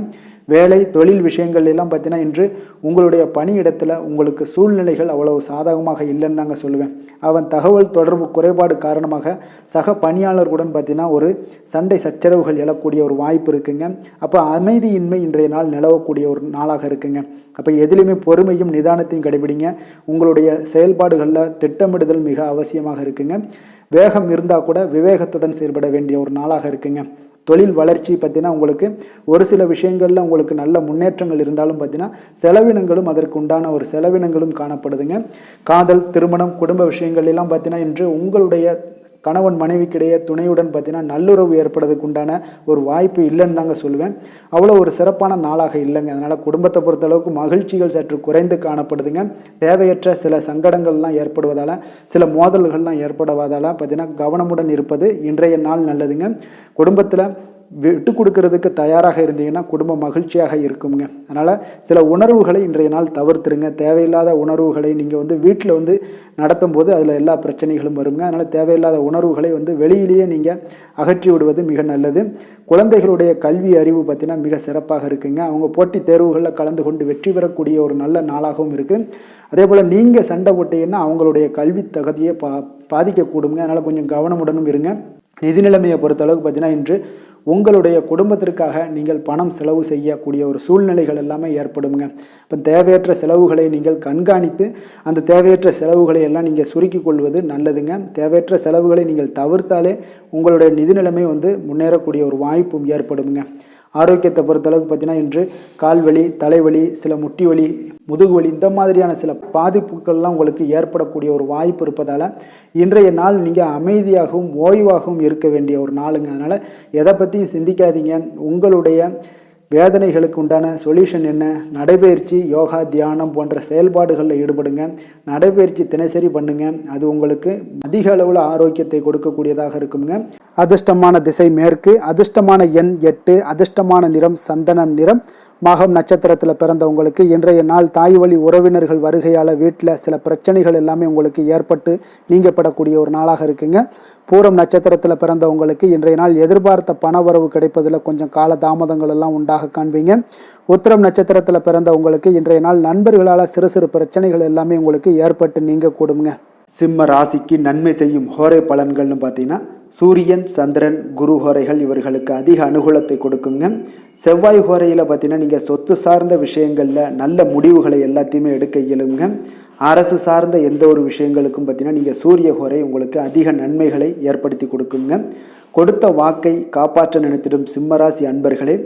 வேலை தொழில் விஷயங்கள் எல்லாம் பார்த்தீங்கன்னா இன்று உங்களுடைய பணியிடத்தில் உங்களுக்கு சூழ்நிலைகள் அவ்வளவு சாதகமாக இல்லைன்னு தாங்க சொல்லுவேன். அவன் தகவல் தொடர்பு குறைபாடு காரணமாக சக பணியாளர்களுடன் பார்த்தீங்கன்னா ஒரு சண்டை சச்சரவுகள் எழக்கூடிய ஒரு வாய்ப்பு இருக்குங்க. அப்போ அமைதியின்மை இன்றைய நாள் நிலவக்கூடிய ஒரு நாளாக இருக்குங்க. அப்போ எதிலுமே பொறுமையும் நிதானத்தையும் கடைபிடிங்க. உங்களுடைய செயல்பாடுகளில் திட்டமிடுதல் மிக அவசியமாக இருக்குங்க. வேகம் இருந்தால் கூட விவேகத்துடன் செயல்பட வேண்டிய ஒரு நாளாக இருக்குங்க. தொழில் வளர்ச்சி பார்த்தீங்கன்னா உங்களுக்கு ஒரு சில விஷயங்களில் உங்களுக்கு நல்ல முன்னேற்றங்கள் இருந்தாலும் பார்த்தீங்கன்னா செலவினங்களும் அதற்கு உண்டான ஒரு செலவினங்களும் காணப்படுதுங்க. காதல், திருமணம், குடும்ப விஷயங்கள் எல்லாம் பார்த்தீங்கன்னா இன்று உங்களுடைய கணவன் மனைவிக்கிடையே துணையுடன் பார்த்தீங்கன்னா நல்லுறவு ஏற்படுறதுக்கு உண்டான ஒரு வாய்ப்பு இல்லைன்னு தாங்க சொல்லுவேன். அவ்வளோ ஒரு சிறப்பான நாளாக இல்லைங்க. அதனால் குடும்பத்தை பொறுத்தளவுக்கு மகிழ்ச்சிகள் சற்று குறைந்து காணப்படுதுங்க. தேவையற்ற சில சங்கடங்கள்லாம் ஏற்படுவதால் சில மோதல்கள்லாம் ஏற்படுவதால் பார்த்தீங்கன்னா கவனமுடன் இருப்பது இன்றைய நாள் நல்லதுங்க. குடும்பத்தில் விட்டு கொடுக்கறதுக்கு தயாராக இருந்தீங்கன்னா குடும்பம் மகிழ்ச்சியாக இருக்குங்க. அதனால் சில உணர்வுகளை இன்றைய நாள் தவிர்த்துருங்க. தேவையில்லாத உணர்வுகளை நீங்கள் வீட்டில் நடத்தும் போது அதில் எல்லா பிரச்சனைகளும் வருங்க. அதனால் தேவையில்லாத உணர்வுகளை வெளியிலேயே நீங்கள் அகற்றி விடுவது மிக நல்லது. குழந்தைகளுடைய கல்வி அறிவு பார்த்தீங்கன்னா மிக சிறப்பாக இருக்குங்க. அவங்க போட்டித் தேர்வுகளில் கலந்து கொண்டு வெற்றி பெறக்கூடிய ஒரு நல்ல நாளாகவும் இருக்குது. அதே போல் நீங்கள் சண்டை போட்டீங்கன்னா அவங்களுடைய கல்வி தகுதியை பாதிக்கக்கூடுங்க. அதனால் கொஞ்சம் கவனமுடனும் இருங்க. நிதி நிலைமையை பொறுத்தளவுக்கு பார்த்தீங்கன்னா இன்று உங்களுடைய குடும்பத்திற்காக நீங்கள் பணம் செலவு செய்யக்கூடிய ஒரு சூழ்நிலைகள் எல்லாமே ஏற்படுங்க. இப்போ தேவையற்ற செலவுகளை நீங்கள் கண்காணித்து அந்த தேவையற்ற செலவுகளை எல்லாம் நீங்கள் சுருக்கி கொள்வது நல்லதுங்க. தேவையற்ற செலவுகளை நீங்கள் தவிர்த்தாலே உங்களுடைய நிதி நிலைமை முன்னேறக்கூடிய ஒரு வாய்ப்பும் ஏற்படுங்க. ஆரோக்கியத்தை பொறுத்தளவுக்கு பார்த்தீங்கன்னா இன்று கால்வலி, தலைவலி, சில முட்டி வலி, முதுகு வலி இந்த மாதிரியான சில பாதிப்புகள்லாம் உங்களுக்கு ஏற்படக்கூடிய ஒரு வாய்ப்பு இருப்பதால் இன்றைய நாள் நீங்கள் அமைதியாகவும் ஓய்வாகவும் இருக்க வேண்டிய ஒரு நாளுங்க. அதனால் எதை பற்றியும் சிந்திக்காதீங்க. உங்களுடைய வேதனைகளுக்கு உண்டான சொல்யூஷன் என்ன? நடைபயிற்சி, யோகா, தியானம் போன்ற செயல்பாடுகளில் ஈடுபடுங்க. நடைபயிற்சி தினசரி பண்ணுங்க. அது உங்களுக்கு அதிக அளவில் ஆரோக்கியத்தை கொடுக்கக்கூடியதாக இருக்குங்க. அதிர்ஷ்டமான திசை மேற்கு, அதிர்ஷ்டமான எண் 8, அதிர்ஷ்டமான நிறம் சந்தனம் நிறம். மகம் நட்சத்திரத்தில் பிறந்தவங்களுக்கு இன்றைய நாள் தாய் வழி உறவினர்கள் வருகையால் வீட்டில் சில பிரச்சனைகள் எல்லாமே உங்களுக்கு ஏற்பட்டு நீங்கப்படக்கூடிய ஒரு நாளாக இருக்குங்க. பூரம் நட்சத்திரத்தில் பிறந்தவங்களுக்கு இன்றைய நாள் எதிர்பார்த்த பண வரவு கிடைப்பதில் கொஞ்சம் கால தாமதங்கள் எல்லாம் உண்டாக காண்பீங்க. உத்திரம் நட்சத்திரத்தில் பிறந்தவங்களுக்கு இன்றைய நாள் நண்பர்களால் சிறு சிறு பிரச்சனைகள் எல்லாமே உங்களுக்கு ஏற்பட்டு நீங்க கூடுங்க. சிம்ம ராசிக்கு நன்மை செய்யும் ஹோரை பலன்கள்னு பார்த்தீங்கன்னா சூரியன், சந்திரன், குரு ஹோரைகள் இவர்களுக்கு அதிக அனுகூலத்தை கொடுக்குங்க. செவ்வாய் ஹோரையில் பார்த்தீங்கன்னா நீங்கள் சொத்து சார்ந்த விஷயங்களில் நல்ல முடிவுகளை எல்லாத்தையுமே எடுக்க இயலுங்க. அரசு சார்ந்த எந்த ஒரு விஷயங்களுக்கும் பார்த்தீங்கன்னா நீங்கள் சூரிய ஹோரை உங்களுக்கு அதிக நன்மைகளை ஏற்படுத்தி கொடுக்குங்க. கொடுத்த வாக்கை காப்பாற்ற நினைத்திடும் சிம்மராசி அன்பர்களே,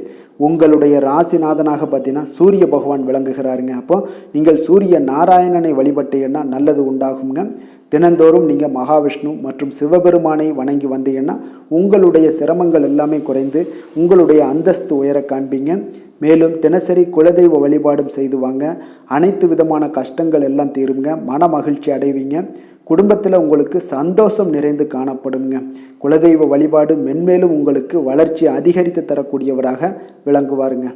உங்களுடைய ராசிநாதனாக பார்த்தீங்கன்னா சூரிய பகவான் விளங்குகிறாருங்க. அப்போ நீங்கள் சூரிய நாராயணனை வழிபட்டீங்கன்னா நல்லது உண்டாகுங்க. தினந்தோறும் நீங்கள் மகாவிஷ்ணு மற்றும் சிவபெருமானை வணங்கி வந்தீங்கன்னா உங்களுடைய சிரமங்கள் எல்லாமே குறைந்து உங்களுடைய அந்தஸ்து உயர காண்பீங்க. மேலும் தினசரி குலதெய்வ வழிபாடும் செய்து வாங்க. அனைத்து விதமான கஷ்டங்கள் எல்லாம் தீருங்க. மன மகிழ்ச்சி அடைவீங்க. குடும்பத்தில் உங்களுக்கு சந்தோஷம் நிறைந்து காணப்படுங்க. குலதெய்வ வழிபாடு மென்மேலும் உங்களுக்கு வளர்ச்சி அதிகரித்து தரக்கூடியவராக விளங்குவாருங்க.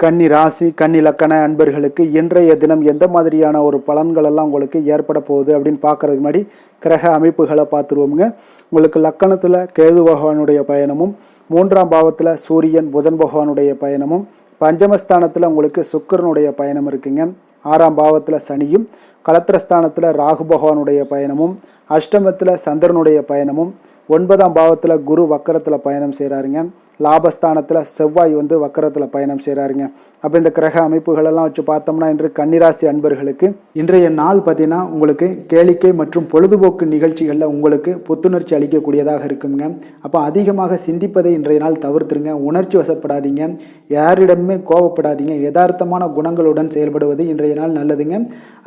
கன்னி ராசி, கன்னி லக்கண அன்பர்களுக்கு இன்றைய தினம் எந்த மாதிரியான ஒரு பலன்களெல்லாம் உங்களுக்கு ஏற்பட போகுது அப்படின்னு பார்க்கறதுக்கு முன்னாடி கிரக அமைப்புகளை பார்த்துருவோமுங்க. உங்களுக்கு லக்கணத்தில் கேது பகவானுடைய பயணமும், 3ஆம் பாவத்தில் சூரியன் புதன் பகவானுடைய பயணமும், பஞ்சமஸ்தானத்தில் உங்களுக்கு சுக்கிரனுடைய பயணம் இருக்குங்க. 6ஆம் பாவத்தில் சனியும், களத்திரஸ்தானத்தில் ராகு பகவானுடைய பயணமும், அஷ்டமத்தில் சந்திரனுடைய பயணமும், 9ஆம் பாவத்தில் குரு வக்கரத்தில் பயணம் செய்கிறாருங்க. லாபஸ்தானத்தில் செவ்வாய் வக்கரத்தில் பயணம் செய்கிறாருங்க. அப்போ இந்த கிரக அமைப்புகளெல்லாம் வச்சு பார்த்தோம்னா இன்று கன்னிராசி அன்பர்களுக்கு இன்றைய நாள் பார்த்தீங்கன்னா உங்களுக்கு கேளிக்கை மற்றும் பொழுதுபோக்கு நிகழ்ச்சிகளில் உங்களுக்கு புத்துணர்ச்சி அளிக்கக்கூடியதாக இருக்குங்க. அப்போ அதிகமாக சிந்திப்பதை இன்றைய நாள் தவிர்த்துருங்க. உணர்ச்சி வசப்படாதீங்க. யாரிடமே கோபப்படாதீங்க. யதார்த்தமான குணங்களுடன் செயல்படுவது இன்றைய நாள் நல்லதுங்க.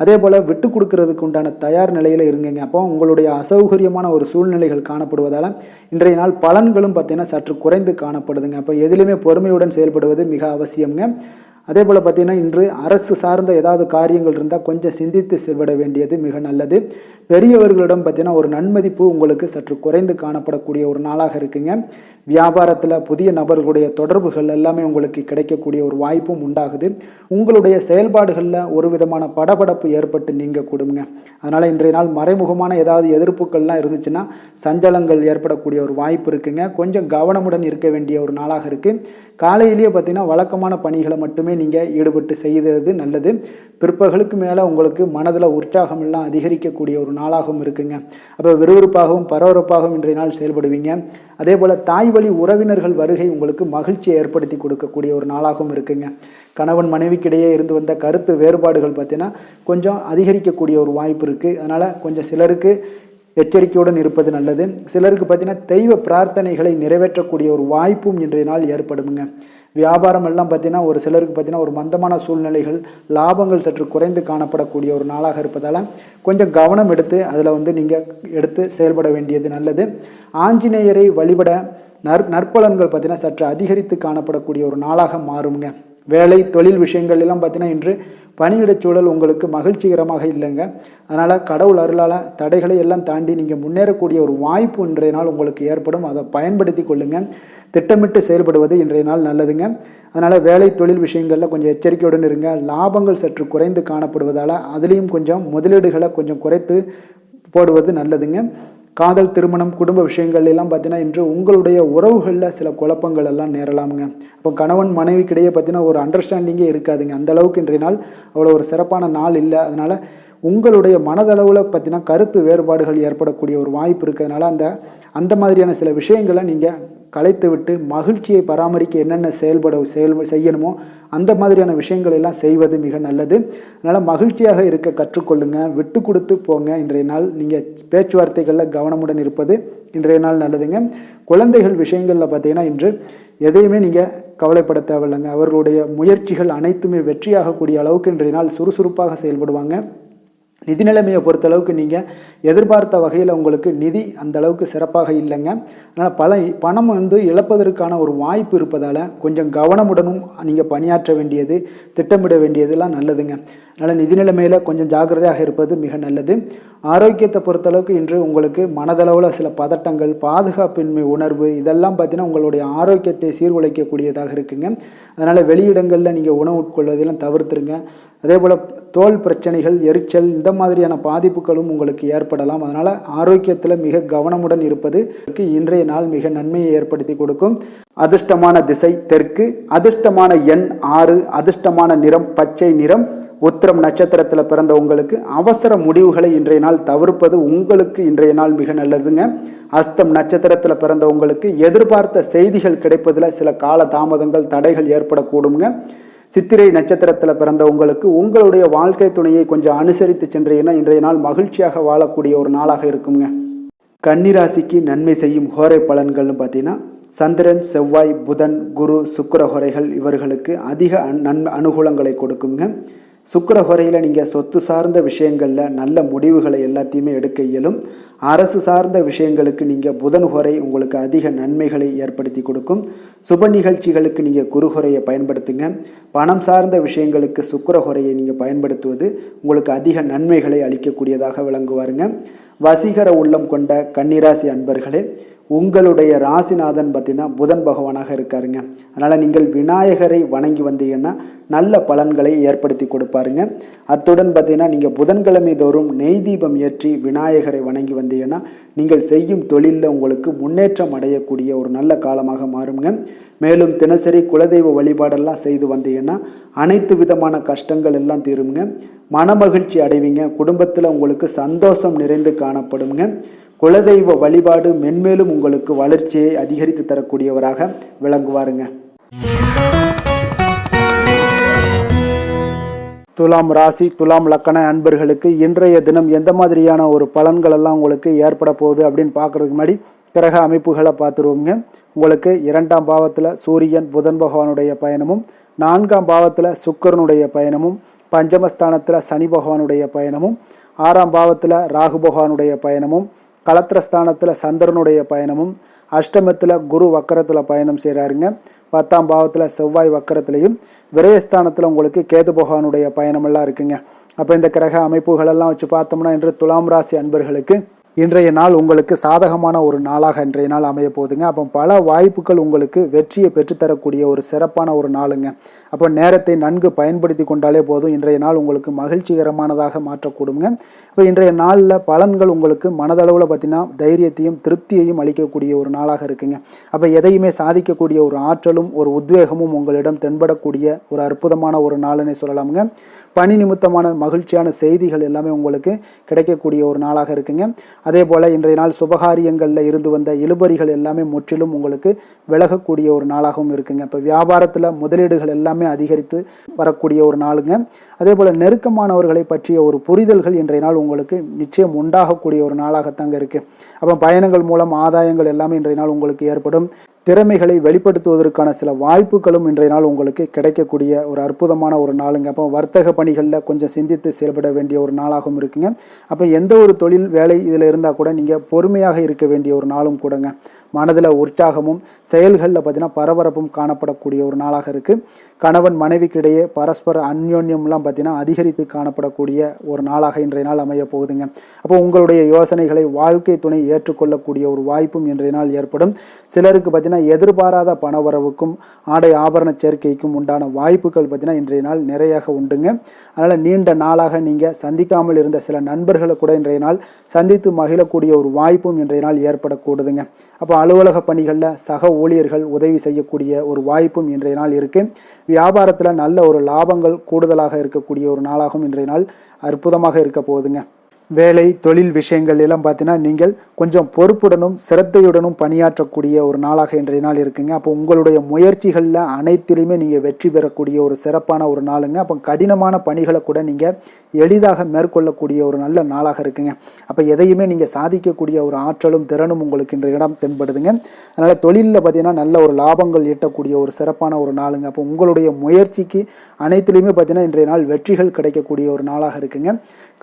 அதே போல் விட்டு கொடுக்கறதுக்கு உண்டான தயார் நிலையில் இருங்க. அப்போ உங்களுடைய அசௌகரியமான ஒரு சூழ்நிலைகள் காணப்படுவதால் இன்றைய நாள் பலன்களும் பார்த்தீங்கன்னா சற்று குறைந்து காணப்படுதுங்க. அப்போ எதிலுமே பொறுமையுடன் செயல்படுவது மிக அவசியம்ங்க. அதே போல் பார்த்தீங்கன்னா இன்று அரசு சார்ந்த ஏதாவது காரியங்கள் இருந்தால் கொஞ்சம் சிந்தித்து செயல்பட வேண்டியது மிக நல்லது. பெரியவர்களிடம் பார்த்தீங்கன்னா ஒரு நன்மதிப்பு உங்களுக்கு சற்று குறைந்து காணப்படக்கூடிய ஒரு நாளாக இருக்குங்க. வியாபாரத்தில் புதிய நபர்களுடைய தொடர்புகள் எல்லாமே உங்களுக்கு கிடைக்கக்கூடிய ஒரு வாய்ப்பும் உண்டாகுது. உங்களுடைய செயல்பாடுகளில் ஒரு விதமான படபடப்பு ஏற்பட்டு நீங்க கூடுங்க. அதனால் இன்றைய நாள் மறைமுகமான ஏதாவது எதிர்ப்புகள்லாம் இருந்துச்சுன்னா சஞ்சலங்கள் ஏற்படக்கூடிய ஒரு வாய்ப்பு இருக்குங்க. கொஞ்சம் கவனமுடன் இருக்க வேண்டிய ஒரு நாளாக இருக்குது. காலையிலேயே பார்த்தீங்கன்னா வழக்கமான பணிகளை மட்டுமே நீங்கள் ஈடுபட்டு செய்வது நல்லது. பிற்பகலுக்கு மேலே உங்களுக்கு மனதில் உற்சாகம் எல்லாம் அதிகரிக்கக்கூடிய ஒரு நாளாகவும் இருக்குங்க. அப்போ விறுவிறுப்பாகவும் பரபரப்பாகவும் இன்றைய நாள் செயல்படுவீங்க. அதே போல் தாய் வழி உறவினர்கள் வருகை உங்களுக்கு மகிழ்ச்சியை ஏற்படுத்தி கொடுக்கக்கூடிய ஒரு நாளாகவும் இருக்குங்க. கணவன் மனைவிக்கிடையே இருந்து வந்த கருத்து வேறுபாடுகள் பார்த்தீங்கன்னா கொஞ்சம் அதிகரிக்கக்கூடிய ஒரு வாய்ப்பு இருக்குது. அதனால் கொஞ்சம் சிலருக்கு எச்சரிக்கையுடன் இருப்பது நல்லது. சிலருக்கு பார்த்தீங்கன்னா தெய்வ பிரார்த்தனைகளை நிறைவேற்றக்கூடிய ஒரு வாய்ப்பும் இன்றைய நாள் ஏற்படுங்க. வியாபாரம் எல்லாம் பார்த்தீங்கன்னா ஒரு சிலருக்கு பார்த்தீங்கன்னா ஒரு மந்தமான சூழ்நிலைகள், லாபங்கள் சற்று குறைந்து காணப்படக்கூடிய ஒரு நாளாக இருப்பதால் கொஞ்சம் கவனம் எடுத்து அதில் நீங்கள் எடுத்து செயல்பட வேண்டியது நல்லது. ஆஞ்சநேயரை வழிபட நற்பலன்கள் பார்த்தீங்கன்னா சற்று அதிகரித்து காணப்படக்கூடிய ஒரு நாளாக மாறுங்க. வேலை தொழில் விஷயங்கள் எல்லாம் பார்த்தீங்கன்னா இன்று பணியிடச் சூழல் உங்களுக்கு மகிழ்ச்சிகரமாக இல்லைங்க. அதனால் கடவுள் அருளால் தடைகளை எல்லாம் தாண்டி நீங்கள் முன்னேறக்கூடிய ஒரு வாய்ப்பு இன்றைய நாள் உங்களுக்கு ஏற்படும். அதை பயன்படுத்தி கொள்ளுங்கள். திட்டமிட்டு செயல்படுவது இன்றைய நாள் நல்லதுங்க. அதனால் வேலை தொழில் விஷயங்களில் கொஞ்சம் எச்சரிக்கையுடன் இருங்க. லாபங்கள் சற்று குறைந்து காணப்படுவதால் அதுலேயும் கொஞ்சம் முதலீடுகளை கொஞ்சம் குறைத்து போடுவது நல்லதுங்க. காதல், திருமணம், குடும்ப விஷயங்கள் எல்லாம் பார்த்தீங்கன்னா இன்று உங்களுடைய உறவுகளில் சில குழப்பங்கள் எல்லாம் நேரலாமுங்க. அப்போ கணவன் மனைவிக்கிடையே பார்த்தீங்கன்னா ஒரு அண்டர்ஸ்டாண்டிங்கே இருக்காதுங்க. அந்த அளவுக்கு இன்றைய நாள் அவ்வளோ ஒரு சிறப்பான நாள் இல்லை. அதனால் உங்களுடைய மனதளவில் பார்த்தீங்கன்னா கருத்து வேறுபாடுகள் ஏற்படக்கூடிய ஒரு வாய்ப்பு இருக்கிறதுனால அந்த மாதிரியான சில விஷயங்களை நீங்கள் கலைத்து விட்டு மகிழ்ச்சியை பராமரிக்க என்னென்ன செய்யணுமோ அந்த மாதிரியான விஷயங்கள் எல்லாம் செய்வது மிக நல்லது. அதனால் மகிழ்ச்சியாக இருக்க கற்றுக்கொள்ளுங்க. விட்டு கொடுத்து போங்க. இன்றைய நாள் நீங்கள் பேச்சுவார்த்தைகளில் கவனமுடன் இருப்பது இன்றைய நாள் நல்லதுங்க. குழந்தைகள் விஷயங்களில் பார்த்தீங்கன்னா இன்று எதையுமே நீங்கள் கவலைப்பட தேவையில்லைங்க. அவர்களுடைய முயற்சிகள் அனைத்துமே வெற்றியாகக்கூடிய அளவுக்கு இன்றைய நாள் சுறுசுறுப்பாக செயல்படுவாங்க. நிதி நிலைமையை பொறுத்தளவுக்கு நீங்கள் எதிர்பார்த்த வகையில் உங்களுக்கு நிதி அந்த அளவுக்கு சிறப்பாக இல்லைங்க. அதனால் பணம் இழப்பதற்கான ஒரு வாய்ப்பு இருப்பதால் கொஞ்சம் கவனமுடனும் நீங்கள் பணியாற்ற வேண்டியது, திட்டமிட வேண்டியதெல்லாம் நல்லதுங்க. அதனால் நிதி நிலைமையில் கொஞ்சம் ஜாக்கிரதையாக இருப்பது மிக நல்லது. ஆரோக்கியத்தை பொறுத்தளவுக்கு இன்று உங்களுக்கு மனதளவில் சில பதட்டங்கள், பாதுகாப்பின்மை உணர்வு இதெல்லாம் பார்த்தீங்கன்னா உங்களுடைய ஆரோக்கியத்தை சீர்குலைக்கக்கூடியதாக இருக்குங்க. அதனால் வெளியிடங்களில் நீங்கள் உணவு உட்கொள்வதெல்லாம் தவிர்த்துருங்க. அதே போல் தோல் பிரச்சனைகள், எரிச்சல் இந்த மாதிரியான பாதிப்புகளும் உங்களுக்கு ஏற்படலாம். அதனால் ஆரோக்கியத்தில் மிக கவனமுடன் இருப்பது இன்றைய நாள் மிக நன்மையை ஏற்படுத்தி கொடுக்கும். அதிர்ஷ்டமான திசை தெற்கு, அதிர்ஷ்டமான எண் 6, அதிர்ஷ்டமான நிறம் பச்சை நிறம். உத்திரம் நட்சத்திரத்தில் பிறந்த உங்களுக்கு அவசர முடிவுகளை இன்றைய நாள் தவிர்ப்பது உங்களுக்கு இன்றைய நாள் மிக நல்லதுங்க. அஸ்தம் நட்சத்திரத்தில் பிறந்த உங்களுக்கு எதிர்பார்த்த செய்திகள் கிடைப்பதில் சில கால தாமதங்கள், தடைகள் ஏற்படக்கூடுங்க. சித்திரை நட்சத்திரத்தில் பிறந்த உங்களுக்கு உங்களுடைய வாழ்க்கை துணையை கொஞ்சம் அனுசரித்து சென்றீங்கன்னா இன்றைய நாள் மகிழ்ச்சியாக வாழக்கூடிய ஒரு நாளாக இருக்குங்க. கன்னிராசிக்கு நன்மை செய்யும் ஹோரை பலன்கள்னு பார்த்தீங்கன்னா சந்திரன், செவ்வாய், புதன், குரு, சுக்கிர ஹோரைகள் இவர்களுக்கு அதிக அனுகூலங்களை கொடுக்குங்க. சுக்கிர ஹோரையில் நீங்கள் சொத்து சார்ந்த விஷயங்களில் நல்ல முடிவுகளை எல்லாத்தையுமே எடுக்க இயலும். அரசு சார்ந்த விஷயங்களுக்கு நீங்கள் புதன் ஹோரை உங்களுக்கு அதிக நன்மைகளை ஏற்படுத்தி கொடுக்கும். சுப நிகழ்ச்சிகளுக்கு நீங்கள் குரு ஹோரையை பயன்படுத்துங்க. பணம் சார்ந்த விஷயங்களுக்கு சுக்கிர ஹோரையை நீங்கள் பயன்படுத்துவது உங்களுக்கு அதிக நன்மைகளை அளிக்கக்கூடியதாக விளங்குவாருங்க. வசீகர உள்ளம் கொண்ட கன்னிராசி அன்பர்களே, உங்களுடைய ராசிநாதன் பார்த்தீங்கன்னா புதன் பகவானாக இருக்காருங்க. அதனால் நீங்கள் விநாயகரை வணங்கி வந்தீங்கன்னா நல்ல பலன்களை ஏற்படுத்தி கொடுப்பாருங்க. அத்துடன் பார்த்தீங்கன்னா நீங்கள் புதன்கிழமை தோறும் நெய் தீபம் ஏற்றி விநாயகரை வணங்கி வந்தீங்கன்னா நீங்கள் செய்யும் தொழிலில் உங்களுக்கு முன்னேற்றம் அடையக்கூடிய ஒரு நல்ல காலமாக மாறுங்க. மேலும் தினசரி குலதெய்வ வழிபாடெல்லாம் செய்து வந்தீங்கன்னா அனைத்து விதமான கஷ்டங்கள் எல்லாம் தீருங்க. மனமகிழ்ச்சி அடைவீங்க. குடும்பத்தில் உங்களுக்கு சந்தோஷம் நிறைந்து காணப்படுங்க. குலதெய்வ வழிபாடு மென்மேலும் உங்களுக்கு வளர்ச்சியை அதிகரித்து தரக்கூடியவராக விளங்குவாருங்க. துலாம் ராசி, துலாம் லக்கண அன்பர்களுக்கு இன்றைய தினம் எந்த மாதிரியான ஒரு பலன்கள் எல்லாம் உங்களுக்கு ஏற்பட போகுது அப்படின்னு பார்க்கறதுக்கு முன்னாடி கிரக அமைப்புகளை பார்த்துருவோங்க. உங்களுக்கு 2ஆம் பாவத்தில் சூரியன் புதன் பகவானுடைய பயணமும், 4ஆம் பாவத்தில் சுக்கிரனுடைய பயணமும், பஞ்சமஸ்தானத்தில் சனி பகவானுடைய பயணமும், 6ஆம் பாவத்தில் ராகு பகவானுடைய பயணமும், கலத்திரஸ்தானத்தில் சந்திரனுடைய பயணமும், அஷ்டமத்தில் குரு வக்கரத்தில் பயணம் செய்கிறாருங்க. 10ஆம் பாவத்தில் செவ்வாய் வக்கரத்திலையும், விரயஸ்தானத்தில் உங்களுக்கு கேது பகவானுடைய பயணமெல்லாம் இருக்குங்க. அப்போ இந்த கிரக அமைப்புகளெல்லாம் வச்சு பார்த்தோம்னா இன்று துலாம் ராசி அன்பர்களுக்கு இன்றைய நாள் உங்களுக்கு சாதகமான ஒரு நாளாக இன்றைய நாள் அமைய போகுதுங்க. அப்போ பல வாய்ப்புகள் உங்களுக்கு வெற்றியை பெற்றுத்தரக்கூடிய ஒரு சிறப்பான ஒரு நாளுங்க. அப்போ நேரத்தை நன்கு பயன்படுத்தி கொண்டாலே போதும், இன்றைய நாள் உங்களுக்கு மகிழ்ச்சிகரமானதாக மாற்றக்கூடுங்க. இப்போ இன்றைய நாளில் பலன்கள் உங்களுக்கு மனதளவில் பார்த்தீங்கன்னா தைரியத்தையும் திருப்தியையும் அளிக்கக்கூடிய ஒரு நாளாக இருக்குங்க. அப்போ எதையுமே சாதிக்கக்கூடிய ஒரு ஆற்றலும் ஒரு உத்வேகமும் உங்களிடம் தென்படக்கூடிய ஒரு அற்புதமான ஒரு நாளுன்னு சொல்லலாமுங்க. பணி நிமித்தமான மகிழ்ச்சியான செய்திகள் எல்லாமே உங்களுக்கு கிடைக்கக்கூடிய ஒரு நாளாக இருக்குங்க. அதே போல் இன்றைய நாள் சுபகாரியங்களில் இருந்து வந்த இழுபறிகள் எல்லாமே முற்றிலும் உங்களுக்கு விலகக்கூடிய ஒரு நாளாகவும் இருக்குங்க. இப்போ வியாபாரத்தில் முதலீடுகள் எல்லாமே அதிகரித்து வரக்கூடிய ஒரு நாளுங்க. அதே போல் நெருக்கமானவர்களை பற்றிய ஒரு புரிதல்கள் இன்றைய நாள் உங்களுக்கு நிச்சயம் உண்டாகக்கூடிய ஒரு நாளாகத்தாங்க இருக்குது. அப்போ பயணங்கள் மூலம் ஆதாயங்கள் எல்லாமே இன்றைய நாள் உங்களுக்கு ஏற்படும். திறமைகளை வெளிப்படுத்துவதற்கான சில வாய்ப்புகளும் இன்றைய நாள் உங்களுக்கு கிடைக்கக்கூடிய ஒரு அற்புதமான ஒரு நாளுங்க. அப்போ வர்த்தக பணிகளில் கொஞ்சம் சிந்தித்து செயல்பட வேண்டிய ஒரு நாளாகவும் இருக்குங்க. அப்போ எந்த ஒரு தொழில் வேலை இதில் இருந்தால் கூட நீங்கள் பொறுமையாக இருக்க வேண்டிய ஒரு நாளும் கூடங்க. மனதில் உற்சாகமும் செயல்களில் பார்த்தீங்கன்னா பரபரப்பும் காணப்படக்கூடிய ஒரு நாளாக இருக்குது. கணவன் மனைவிக்கிடையே பரஸ்பர அந்யோன்யம்லாம் பார்த்தீங்கன்னா அதிகரித்து காணப்படக்கூடிய ஒரு நாளாக இன்றைய நாள் அமைய போகுதுங்க. அப்போ உங்களுடைய யோசனைகளை வாழ்க்கை துணை ஏற்றுக்கொள்ளக்கூடிய ஒரு வாய்ப்பும் இன்றைய நாள் ஏற்படும். சிலருக்கு பார்த்தீங்கன்னா எதிர்பாராத பணவரவுக்கும் ஆடை ஆபரண சேர்க்கைக்கும் உண்டான வாய்ப்புகள் பார்த்தீங்கன்னா இன்றைய நாள் நிறையாக உண்டுங்க. அதனால் நீண்ட நாளாக நீங்கள் சந்திக்காமல் இருந்த சில நண்பர்களை கூட இன்றைய நாள் சந்தித்து மகிழக்கூடிய ஒரு வாய்ப்பும் இன்றைய நாள் ஏற்படக்கூடுதுங்க. அப்போ அலுவலக பணிகளில் சக ஊழியர்கள் உதவி செய்யக்கூடிய ஒரு வாய்ப்பும் இன்றைய நாள் இருக்குது. வியாபாரத்தில் நல்ல ஒரு லாபங்கள் கூடுதலாக இருக்கக்கூடிய ஒரு நாளாகவும் இன்றைய நாள் அற்புதமாக இருக்க போகுதுங்க. வேலை தொழில் விஷயங்கள் எல்லாம் பார்த்தீங்கன்னா நீங்கள் கொஞ்சம் பொறுப்புடனும் சிரத்தையுடனும் பணியாற்றக்கூடிய ஒரு நாளாக இன்றைய நாள் இருக்குங்க. அப்போ உங்களுடைய முயற்சிகளில் அனைத்திலுமே நீங்கள் வெற்றி பெறக்கூடிய ஒரு சிறப்பான ஒரு நாளுங்க. அப்போ கடினமான பணிகளை கூட நீங்கள் எளிதாக மேற்கொள்ளக்கூடிய ஒரு நல்ல நாளாக இருக்குங்க. அப்போ எதையுமே நீங்கள் சாதிக்கக்கூடிய ஒரு ஆற்றலும் திறனும் உங்களுக்கு இன்றைய இடம் தென்படுதுங்க. அதனால் தொழிலில் பார்த்தீங்கன்னா நல்ல ஒரு லாபங்கள் ஈட்டக்கூடிய ஒரு சிறப்பான ஒரு நாளுங்க. அப்போ உங்களுடைய முயற்சிக்கு அனைத்திலுமே பார்த்தீங்கன்னா இன்றைய நாள் வெற்றிகள் கிடைக்கக்கூடிய ஒரு நாளாக இருக்குங்க.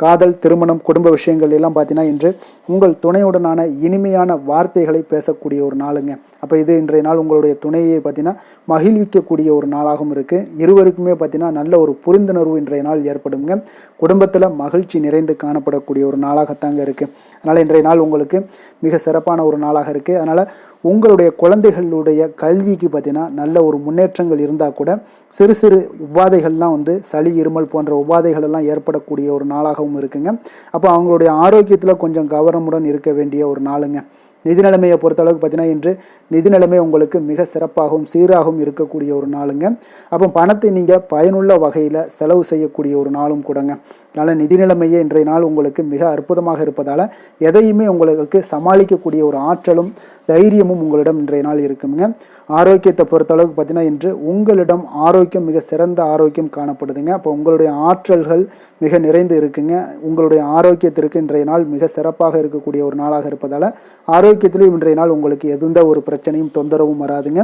காதல், திருமணம், குடும்ப விஷயங்கள் எல்லாம் பார்த்தீங்கன்னா இன்று உங்கள் துணையுடனான இனிமையான வார்த்தைகளை பேசக்கூடிய ஒரு நாளுங்க. அப்போ இது இன்றைய நாள் உங்களுடைய துணையை பார்த்தீங்கன்னா மகிழ்விக்கக்கூடிய ஒரு நாளாகவும் இருக்குது. இருவருக்குமே பார்த்தீங்கன்னா நல்ல ஒரு புரிந்துணர்வு இன்றைய நாள் ஏற்படுங்க. குடும்பத்தில் மகிழ்ச்சி நிறைந்து காணப்படக்கூடிய ஒரு நாளாகத்தாங்க இருக்குது. அதனால் இன்றைய நாள் உங்களுக்கு மிக சிறப்பான ஒரு நாளாக இருக்குது. அதனால் உங்களுடைய குழந்தைகளுடைய கல்விக்கு பார்த்தீங்கன்னா நல்ல ஒரு முன்னேற்றங்கள் இருந்தால் கூட சிறு சிறு உபாதைகள்லாம் சளி, இருமல் போன்ற உபாதைகள் எல்லாம் ஏற்படக்கூடிய ஒரு நாளாகவும் இருக்குங்க. அப்போ அவங்களுடைய ஆரோக்கியத்தில் கொஞ்சம் கவனமுடன் இருக்க வேண்டிய ஒரு நாளுங்க. நிதி நிலைமையை பொறுத்தளவுக்கு பார்த்தீங்கன்னா இன்று நிதி நிலைமை உங்களுக்கு மிக சிறப்பாகவும் சீராகவும் இருக்கக்கூடிய ஒரு நாளுங்க. அப்போ பணத்தை நீங்கள் பயனுள்ள வகையில் செலவு செய்யக்கூடிய ஒரு நாளும் கூடங்க. அதனால் நிதி நிலைமையே இன்றைய நாள் உங்களுக்கு மிக அற்புதமாக இருப்பதால் எதையுமே உங்களுக்கு சமாளிக்கக்கூடிய ஒரு ஆற்றலும் தைரியமும் உங்களிடம் இன்றைய நாள் இருக்குங்க. ஆரோக்கியத்தை பொறுத்தளவுக்கு பார்த்தீங்கன்னா இன்று உங்களிடம் ஆரோக்கியம் மிக சிறந்த ஆரோக்கியம் காணப்படுதுங்க. அப்போ உங்களுடைய ஆற்றல்கள் மிக நிறைந்து இருக்குங்க. உங்களுடைய ஆரோக்கியத்திற்கு இன்றைய நாள் மிக சிறப்பாக இருக்கக்கூடிய ஒரு நாளாக இருப்பதால் ஆரோக்கியத்திலும் இன்றைய நாள் உங்களுக்கு எந்த ஒரு பிரச்சனையும் தொந்தரவும் வராதுங்க.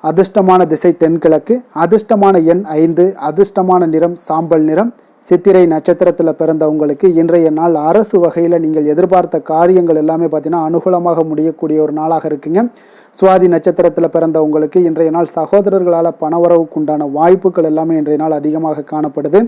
அதிர்ஷ்டமான திசை தென்கிழக்கு, அதிர்ஷ்டமான எண் 5, அதிர்ஷ்டமான நிறம் சாம்பல் நிறம். சித்திரை நட்சத்திரத்தில் பிறந்தவங்களுக்கு இன்றைய நாள் அரசு வகையில் நீங்கள் எதிர்பார்த்த காரியங்கள் எல்லாமே பார்த்தீங்கன்னா அனுகூலமாக முடியக்கூடிய ஒரு நாளாக இருக்குங்க. சுவாதி நட்சத்திரத்தில் பிறந்தவங்களுக்கு இன்றைய நாள் சகோதரர்களால் பணவரவுக்கு உண்டான வாய்ப்புகள் எல்லாமே இன்றைய நாள் அதிகமாக காணப்படுது.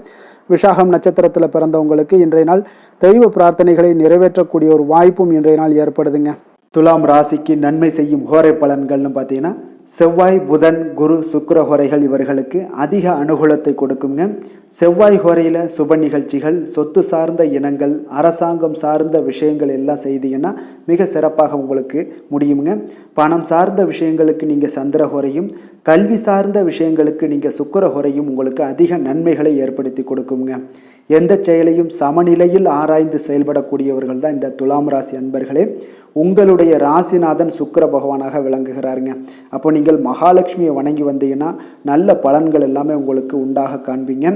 விஷாகம் நட்சத்திரத்தில் பிறந்தவங்களுக்கு இன்றைய நாள் தெய்வ பிரார்த்தனைகளை நிறைவேற்றக்கூடிய ஒரு வாய்ப்பும் இன்றைய நாள் ஏற்படுதுங்க. துலாம் ராசிக்கு நன்மை செய்யும் ஹோரை பலன்கள்னு பார்த்தீங்கன்னா செவ்வாய், புதன், குரு, சுக்கிர ஹோரைகள் இவர்களுக்கு அதிக அனுகூலத்தை கொடுக்குங்க. செவ்வாய் ஹோரையில் சுப நிகழ்ச்சிகள், சொத்து சார்ந்த இனங்கள், அரசாங்கம் சார்ந்த விஷயங்கள் எல்லாம் செய்தீங்கன்னா மிக சிறப்பாக உங்களுக்கு முடியுங்க. பணம் சார்ந்த விஷயங்களுக்கு நீங்கள் சந்திர ஹோரையும், கல்வி சார்ந்த விஷயங்களுக்கு நீங்கள் சுக்கிர ஹோரையும் உங்களுக்கு அதிக நன்மைகளை ஏற்படுத்தி கொடுக்குங்க. எந்த செயலையும் சமநிலையில் ஆராய்ந்து செயல்படக்கூடியவர்கள் தான் இந்த துலாம் ராசி அன்பர்களே. உங்களுடைய ராசிநாதன் சுக்கிர பகவானாக விளங்குகிறாருங்க. அப்போ நீங்கள் மகாலட்சுமியை வணங்கி வந்தீங்கன்னா நல்ல பலன்கள் எல்லாமே உங்களுக்கு உண்டாக காண்பீங்க.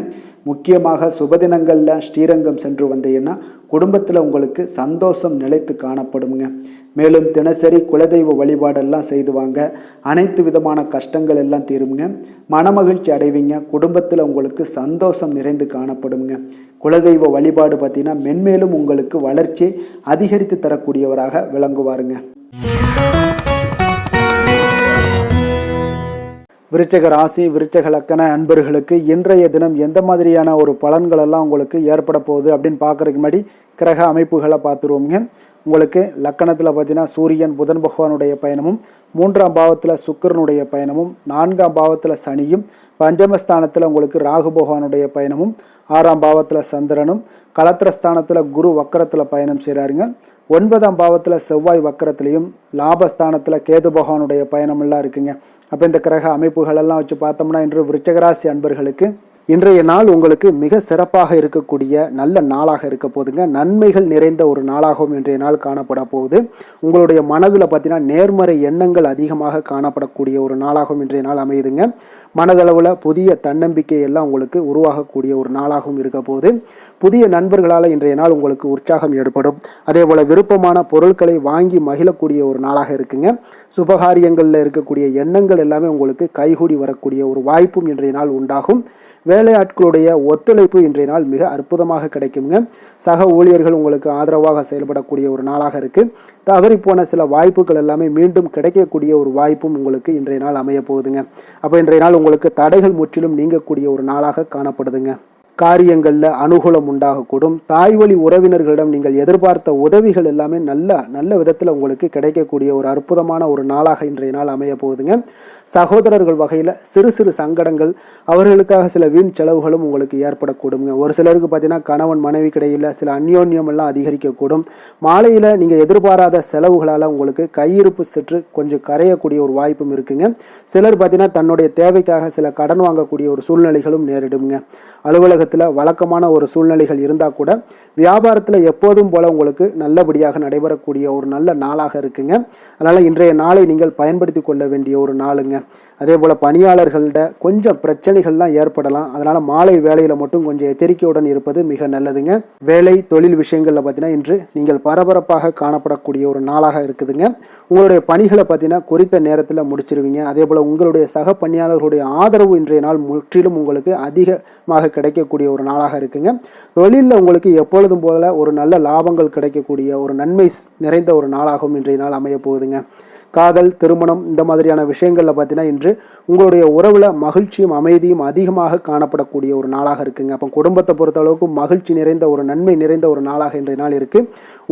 முக்கியமாக சுபதினங்களில் ஸ்ரீரங்கம் சென்று வந்தீங்கன்னா குடும்பத்தில் உங்களுக்கு சந்தோஷம் நிலைத்து காணப்படுங்க. மேலும் தினசரி குலதெய்வ வழிபாடெல்லாம் செய்து வாங்க. அனைத்து விதமான கஷ்டங்கள் எல்லாம் தீருங்க. மனமகிழ்ச்சி அடைவீங்க. குடும்பத்தில் உங்களுக்கு சந்தோஷம் நிறைந்து காணப்படுங்க. குலதெய்வ வழிபாடு பார்த்தீங்கன்னா மென்மேலும் உங்களுக்கு வளர்ச்சியை அதிகரித்து தரக்கூடியவராக விளங்குவாருங்க. விருச்சக ராசி, விருச்சக லக்கண அன்பர்களுக்கு இன்றைய தினம் எந்த மாதிரியான ஒரு பலன்கள் எல்லாம் உங்களுக்கு ஏற்பட போகுது அப்படின்னு பார்க்கறதுக்கு முன்னாடி கிரக அமைப்புகளை பார்த்துருவோங்க. உங்களுக்கு லக்கணத்தில் பார்த்தீங்கன்னா சூரியன், புதன் பகவானுடைய பயணமும், 3ஆம் பாவத்தில் சுக்கிரனுடைய பயணமும், 4ஆம் பாவத்தில் சனியும், பஞ்சமஸ்தானத்தில் உங்களுக்கு ராகு பகவானுடைய பயணமும், 6ஆம் பாவத்தில் சந்திரனும், களத்திரஸ்தானத்தில் குரு வக்கரத்தில் பயணம் செய்கிறாருங்க. 9ஆம் பாவத்தில் செவ்வாய் வக்கரத்திலையும், லாபஸ்தானத்தில் கேது பகவானுடைய பயணமெல்லாம் இருக்குங்க. அப்போ இந்த கிரக அமைப்புகளெல்லாம் வச்சு பார்த்தோம்னா இன்று விருச்சகராசி அன்பர்களுக்கு இன்றைய நாள் உங்களுக்கு மிக சிறப்பாக இருக்கக்கூடிய நல்ல நாளாக இருக்க போகுதுங்க. நன்மைகள் நிறைந்த ஒரு நாளாகவும் இன்றைய நாள் காணப்பட போகுது. உங்களுடைய மனதில் பார்த்தீங்கன்னா நேர்மறை எண்ணங்கள் அதிகமாக காணப்படக்கூடிய ஒரு நாளாகவும் இன்றைய நாள் அமையுதுங்க. மனதளவில் புதிய தன்னம்பிக்கை எல்லாம் உங்களுக்கு உருவாகக்கூடிய ஒரு நாளாகவும் இருக்க போகுது. புதிய நண்பர்களால் இன்றைய நாள் உங்களுக்கு உற்சாகம் ஏற்படும். அதே போல் விருப்பமான பொருட்களை வாங்கி மகிழக்கூடிய ஒரு நாளாக இருக்குங்க. சுபகாரியங்களில் இருக்கக்கூடிய எண்ணங்கள் எல்லாமே உங்களுக்கு கைகூடி வரக்கூடிய ஒரு வாய்ப்பும் இன்றைய நாள் உண்டாகும். வேலையாட்களுடைய ஒத்துழைப்பு இன்றைய நாள் மிக அற்புதமாக கிடைக்குங்க. சக ஊழியர்கள் உங்களுக்கு ஆதரவாக செயல்படக்கூடிய ஒரு நாளாக இருக்குது. தவறிப்போன சில வாய்ப்புகள் எல்லாமே மீண்டும் கிடைக்கக்கூடிய ஒரு வாய்ப்பும் உங்களுக்கு இன்றைய நாள் அமைய போகுதுங்க. அப்போ இன்றைய நாள் உங்களுக்கு தடைகள் முற்றிலும் நீங்கக்கூடிய ஒரு நாளாக காணப்படுதுங்க. காரியங்களில் அனுகூலம் உண்டாகக்கூடும். தாய் வழி உறவினர்களிடம் நீங்கள் எதிர்பார்த்த உதவிகள் எல்லாமே நல்ல விதத்தில் உங்களுக்கு கிடைக்கக்கூடிய ஒரு அற்புதமான ஒரு நாளாக இன்றைய நாள் அமைய போகுதுங்க. சகோதரர்கள் வகையில் சிறு சிறு சங்கடங்கள், அவர்களுக்காக சில வீண் செலவுகளும் உங்களுக்கு ஏற்படக்கூடுங்க. ஒரு சிலருக்கு பார்த்தீங்கன்னா கணவன் மனைவி கிடையில் சில அந்யோன்யம் எல்லாம் அதிகரிக்கக்கூடும். மாலையில் நீங்கள் எதிர்பாராத செலவுகளால் உங்களுக்கு கையிருப்பு சற்று கொஞ்சம் கரையக்கூடிய ஒரு வாய்ப்பும் இருக்குங்க. சிலர் பார்த்தீங்கன்னா தன்னுடைய தேவைக்காக சில கடன் வாங்கக்கூடிய ஒரு சூழ்நிலைகளும் நேரிடுங்க. அலுவலகத்தில் குடும்பத்தில் வழக்கமான ஒரு சூழ்நிலைகள் இருந்தால் கூட வியாபாரத்தில் எப்போதும் போல் உங்களுக்கு நல்லபடியாக நடைபெறக்கூடிய ஒரு நல்ல நாளாக இருக்குங்க. அதனால் இன்றைய நாளை நீங்கள் பயன்படுத்தி கொள்ள வேண்டிய ஒரு நாளுங்க. அதே போல் பணியாளர்கள்ட கொஞ்சம் பிரச்சனைகள்லாம் ஏற்படலாம். அதனால் மாலை வேலையில் மட்டும் கொஞ்சம் எச்சரிக்கையுடன் இருப்பது மிக நல்லதுங்க. வேலை தொழில் விஷயங்களில் பார்த்தீங்கன்னா இன்று நீங்கள் பரபரப்பாக காணப்படக்கூடிய ஒரு நாளாக இருக்குதுங்க. உங்களுடைய பணிகளை பார்த்தீங்கன்னா குறித்த நேரத்தில் முடிச்சிருவீங்க. அதே போல் உங்களுடைய சக பணியாளர்களுடைய ஆதரவு இன்றைய நாள் முற்றிலும் உங்களுக்கு அதிகமாக கிடைக்கக்கூடிய ஒரு நாளாக இருக்குங்க. தொழிலில் உங்களுக்கு எப்பொழுதும் போல ஒரு நல்ல லாபங்கள் கிடைக்கக்கூடிய ஒரு நன்மை நிறைந்த ஒரு நாளாகவும் இன்றைய நாள் அமைய போகுதுங்க. காதல், திருமணம் இந்த மாதிரியான விஷயங்களில் பார்த்தீங்கன்னா இன்று உங்களுடைய உறவில் மகிழ்ச்சியும் அமைதியும் அதிகமாக காணப்படக்கூடிய ஒரு நாளாக இருக்குங்க. அப்போ குடும்பத்தை பொறுத்தளவுக்கு மகிழ்ச்சி நிறைந்த ஒரு நன்மை நிறைந்த ஒரு நாளாக இன்றைய நாள் இருக்குது.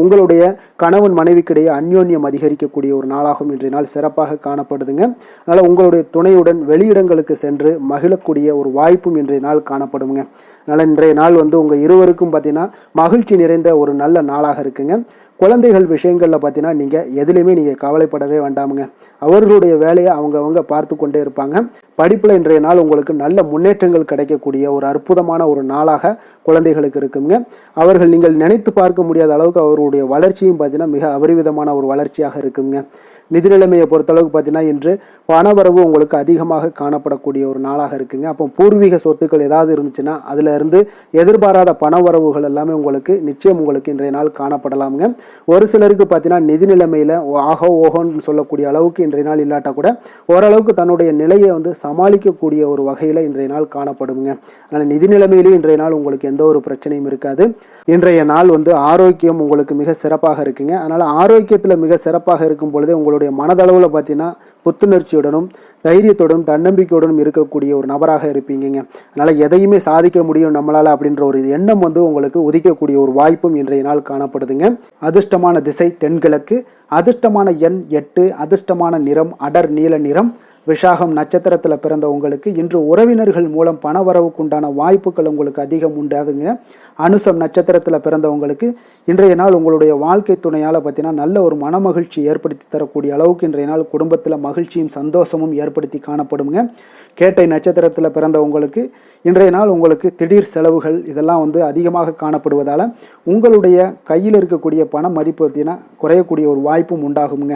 உங்களுடைய கணவன் மனைவிக்கிடையே அந்யோன்யம் அதிகரிக்கக்கூடிய ஒரு நாளாகவும் இன்றைய நாள் சிறப்பாக காணப்படுதுங்க. அதனால் உங்களுடைய துணையுடன் வெளியிடங்களுக்கு சென்று மகிழக்கூடிய ஒரு வாய்ப்பும் இன்றைய நாள் காணப்படுங்க. அதனால் இன்றைய நாள் உங்கள் இருவருக்கும் பார்த்தீங்கன்னா மகிழ்ச்சி நிறைந்த ஒரு நல்ல நாளாக இருக்குங்க. குழந்தைகள் விஷயங்களில் பார்த்தீங்கன்னா நீங்கள் எதுலேயுமே நீங்கள் கவலைப்படவே வேண்டாமுங்க. அவர்களுடைய வேலையை அவங்க பார்த்து கொண்டே இருப்பாங்க. படிப்பில் இன்றைய நாள் உங்களுக்கு நல்ல முன்னேற்றங்கள் கிடைக்கக்கூடிய ஒரு அற்புதமான ஒரு நாளாக குழந்தைகளுக்கு இருக்குங்க. அவர்கள் நீங்கள் நினைத்து பார்க்க முடியாத அளவுக்கு அவருடைய வளர்ச்சியும் பார்த்தீங்கன்னா மிக அபரிவிதமான ஒரு வளர்ச்சியாக இருக்குங்க. நிதி நிலைமையை பொறுத்தளவுக்கு பார்த்தீங்கன்னா இன்று பணவரவு உங்களுக்கு அதிகமாக காணப்படக்கூடிய ஒரு நாளாக இருக்குங்க. அப்போ பூர்வீக சொத்துக்கள் ஏதாவது இருந்துச்சுன்னா அதில் இருந்து எதிர்பாராத பணவரவுகள் எல்லாமே உங்களுக்கு நிச்சயம் உங்களுக்கு இன்றைய நாள் காணப்படலாமுங்க. ஒரு சிலருக்கு பார்த்தீங்கன்னா நிதி நிலைமையில் ஆகோ ஓஹோன்னு சொல்லக்கூடிய அளவுக்கு இன்றைய நாள் இல்லாட்டா கூட ஓரளவுக்கு தன்னுடைய நிலையை சமாளிக்கக்கூடிய ஒரு வகையில் இன்றைய நாள் காணப்படுங்க. அதனால் நிதி நிலைமையிலேயும் இன்றைய நாள் உங்களுக்கு எந்த ஒரு பிரச்சனையும் இருக்காது. இன்றைய நாள் ஆரோக்கியம் உங்களுக்கு மிக சிறப்பாக இருக்குங்க. அதனால் ஆரோக்கியத்தில் மிக சிறப்பாக இருக்கும் பொழுதே உங்களுடைய மனதளவில் பார்த்தீங்கன்னா புத்துணர்ச்சியுடனும் தைரியத்துடனும் தன்னம்பிக்கையுடனும் இருக்கக்கூடிய ஒரு நபராக இருப்பீங்க. அதனால் எதையுமே சாதிக்க முடியும் நம்மளால் அப்படின்ற ஒரு எண்ணம் உங்களுக்கு உதிக்கக்கூடிய ஒரு வாய்ப்பும் இன்றைய நாள் காணப்படுதுங்க. அதிர்ஷ்டமான திசை தென்கிழக்கு, அதிர்ஷ்டமான எண் 8, அதிர்ஷ்டமான நிறம் அடர் நீல நிறம். விஷாகம் நட்சத்திரத்தில் பிறந்த உங்களுக்கு இன்று உறவினர்கள் மூலம் பணவரவுக்குண்டான வாய்ப்புகள் உங்களுக்கு அதிகம் உண்டாதுங்க. அனுசம் நட்சத்திரத்தில் பிறந்தவங்களுக்கு இன்றைய நாள் உங்களுடைய வாழ்க்கை துணையால் பார்த்தீங்கன்னா நல்ல ஒரு மனமகிழ்ச்சி ஏற்படுத்தி தரக்கூடிய அளவுக்கு இன்றைய நாள் குடும்பத்தில் மகிழ்ச்சியும் சந்தோஷமும் ஏற்படுத்தி காணப்படுங்க. கேட்டை நட்சத்திரத்தில் பிறந்தவங்களுக்கு இன்றைய நாள் உங்களுக்கு திடீர் செலவுகள் இதெல்லாம் அதிகமாக காணப்படுவதால் உங்களுடைய கையில் இருக்கக்கூடிய பண மதிப்பு பார்த்தீங்கன்னா குறையக்கூடிய ஒரு வாய்ப்பும் உண்டாகுங்க.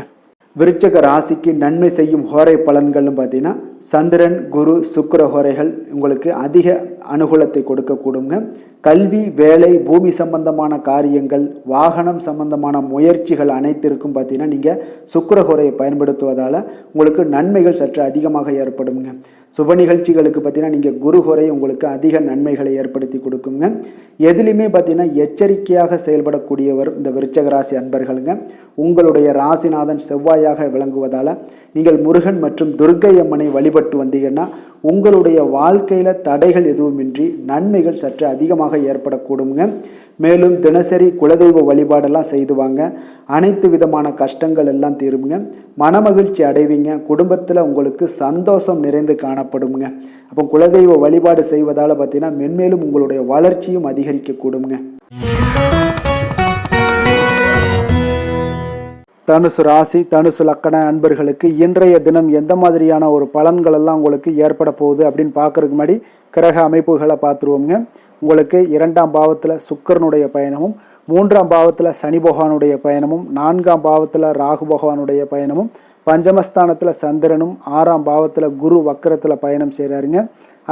விருச்சக ராசிக்கு நன்மை செய்யும் ஹோரை பலன்கள்னு பார்த்தீங்கன்னா சந்திரன், குரு, சுக்கிர ஹோரைகள் உங்களுக்கு அதிக அனுகூலத்தை கொடுக்கக்கூடுங்க. கல்வி, வேலை, பூமி சம்பந்தமான காரியங்கள், வாகனம் சம்பந்தமான முயற்சிகள் அனைத்திற்கும் பார்த்தீங்கன்னா நீங்கள் சுக்கிர ஹோரையை பயன்படுத்துவதால் உங்களுக்கு நன்மைகள் சற்று அதிகமாக ஏற்படுங்க. சுப நிகழ்ச்சிகளுக்கு பார்த்தீங்கன்னா நீங்கள் குரு ஹோரை உங்களுக்கு அதிக நன்மைகளை ஏற்படுத்தி கொடுக்குங்க. எதுலையுமே பார்த்தீங்கன்னா எச்சரிக்கையாக செயல்படக்கூடியவர் இந்த விருச்சக ராசி அன்பர்களுங்க. உங்களுடைய ராசிநாதன் செவ்வாயாக விளங்குவதால் நீங்கள் முருகன் மற்றும் துர்க்கை அம்மனை வழிபட்டு வந்தீங்கன்னா உங்களுடைய வாழ்க்கையில் தடைகள் எதுவுமின்றி நன்மைகள் சற்று அதிகமாக ஏற்படக்கூடுங்க. மேலும் தினசரி குலதெய்வ வழிபாடெல்லாம் செய்து வாங்க. அனைத்து விதமான கஷ்டங்கள் எல்லாம் தீருங்க. மனமகிழ்ச்சி அடைவீங்க. குடும்பத்தில் உங்களுக்கு சந்தோஷம் நிறைந்து காணப்படுங்க. அப்போ குலதெய்வ வழிபாடு செய்வதால் பார்த்தீங்கன்னா மென்மேலும் உங்களுடைய வளர்ச்சியும் அதிகரிக்கக்கூடுங்க. தனுசு ராசி, தனுசு லக்கண அன்பர்களுக்கு இன்றைய தினம் எந்த மாதிரியான ஒரு பலன்கள் எல்லாம் உங்களுக்கு ஏற்பட போகுது அப்படின்னு பார்க்கறதுக்கு முன்னாடி கிரக அமைப்புகளை பார்த்துருவோங்க. உங்களுக்கு 2ஆம் பாவத்தில் சுக்கிரனுடைய பயணமும், 3ஆம் பாவத்தில் சனி பகவானுடைய பயணமும், 4ஆம் பாவத்தில் ராகு பகவானுடைய பயணமும், பஞ்சமஸ்தானத்தில் சந்திரனும், 6ஆம் பாவத்தில் குரு வக்கரத்தில் பயணம் செய்கிறாருங்க.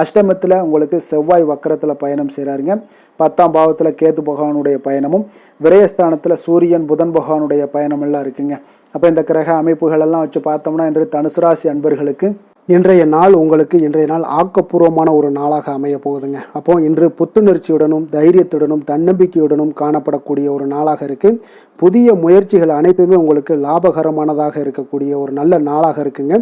அஷ்டமத்தில் உங்களுக்கு செவ்வாய் வக்கரத்தில் பயணம் செய்கிறாருங்க. 10ஆம் பாவத்தில் கேது பகவானுடைய பயணமும், விரயஸ்தானத்தில் சூரியன் புதன் பகவானுடைய பயணம் எல்லாம் இருக்குங்க. அப்போ இந்த கிரக அமைப்புகள் எல்லாம் வச்சு பார்த்தோம்னா இன்று தனுசு ராசி அன்பர்களுக்கு இன்றைய நாள் உங்களுக்கு இன்றைய நாள் ஆக்கப்பூர்வமான ஒரு நாளாக அமைய போகுதுங்க. அப்போ இன்று புத்துணர்ச்சியுடனும் தைரியத்துடனும் தன்னம்பிக்கையுடனும் காணப்படக்கூடிய ஒரு நாளாக இருக்கு. புதிய முயற்சிகள் அனைத்துமே உங்களுக்கு லாபகரமானதாக இருக்கக்கூடிய ஒரு நல்ல நாளாக இருக்குங்க.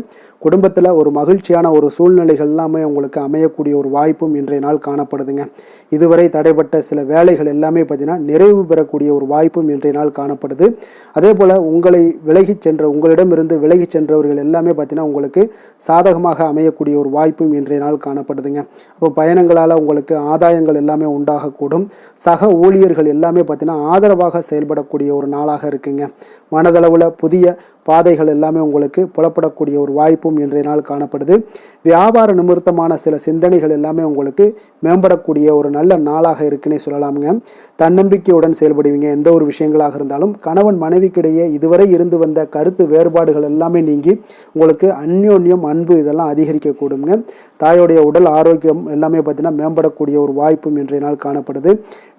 குடும்பத்தில் ஒரு மகிழ்ச்சியான ஒரு சூழ்நிலைகள் எல்லாமே உங்களுக்கு அமையக்கூடிய ஒரு வாய்ப்பும் இன்றைய நாள் காணப்படுதுங்க. இதுவரை தடைப்பட்ட சில வேலைகள் எல்லாமே பார்த்தீங்கன்னா நிறைவு பெறக்கூடிய ஒரு வாய்ப்பும் இன்றைய நாள் காணப்படுது. அதே போல் உங்களிடமிருந்து விலகி சென்றவர்கள் எல்லாமே பார்த்தீங்கன்னா உங்களுக்கு சாதகமாக அமையக்கூடிய ஒரு வாய்ப்பும் இன்றைய நாள் காணப்படுதுங்க. அப்போ பயணங்களால் உங்களுக்கு ஆதாயங்கள் எல்லாமே உண்டாகக்கூடும். சக ஊழியர்கள் எல்லாமே பார்த்தீங்கன்னா ஆதரவாக செயல்படக்கூடிய ஒரு நாளாக இருக்குங்க. மனதளவில் புதிய பாதைகள் எல்லாமே உங்களுக்கு புலப்படக்கூடிய ஒரு வாய்ப்பும் இன்றைய நாள் காணப்படுது. வியாபார நிமித்தமான சில சிந்தனைகள் எல்லாமே உங்களுக்கு மேம்படக்கூடிய ஒரு நல்ல நாளாக இருக்குன்னே சொல்லலாமுங்க. தன்னம்பிக்கையுடன் செயல்படுவீங்க. எந்த ஒரு விஷயங்களாக இருந்தாலும் கணவன் மனைவிக்கிடையே இதுவரை இருந்து வந்த கருத்து வேறுபாடுகள் எல்லாமே நீங்கி உங்களுக்கு அந்யோன்யம், அன்பு இதெல்லாம் அதிகரிக்கக்கூடுங்க. தாயோடைய உடல் ஆரோக்கியம் எல்லாமே பார்த்தீங்கன்னா மேம்படக்கூடிய ஒரு வாய்ப்பும் இன்றைய நாள் காணப்படுது.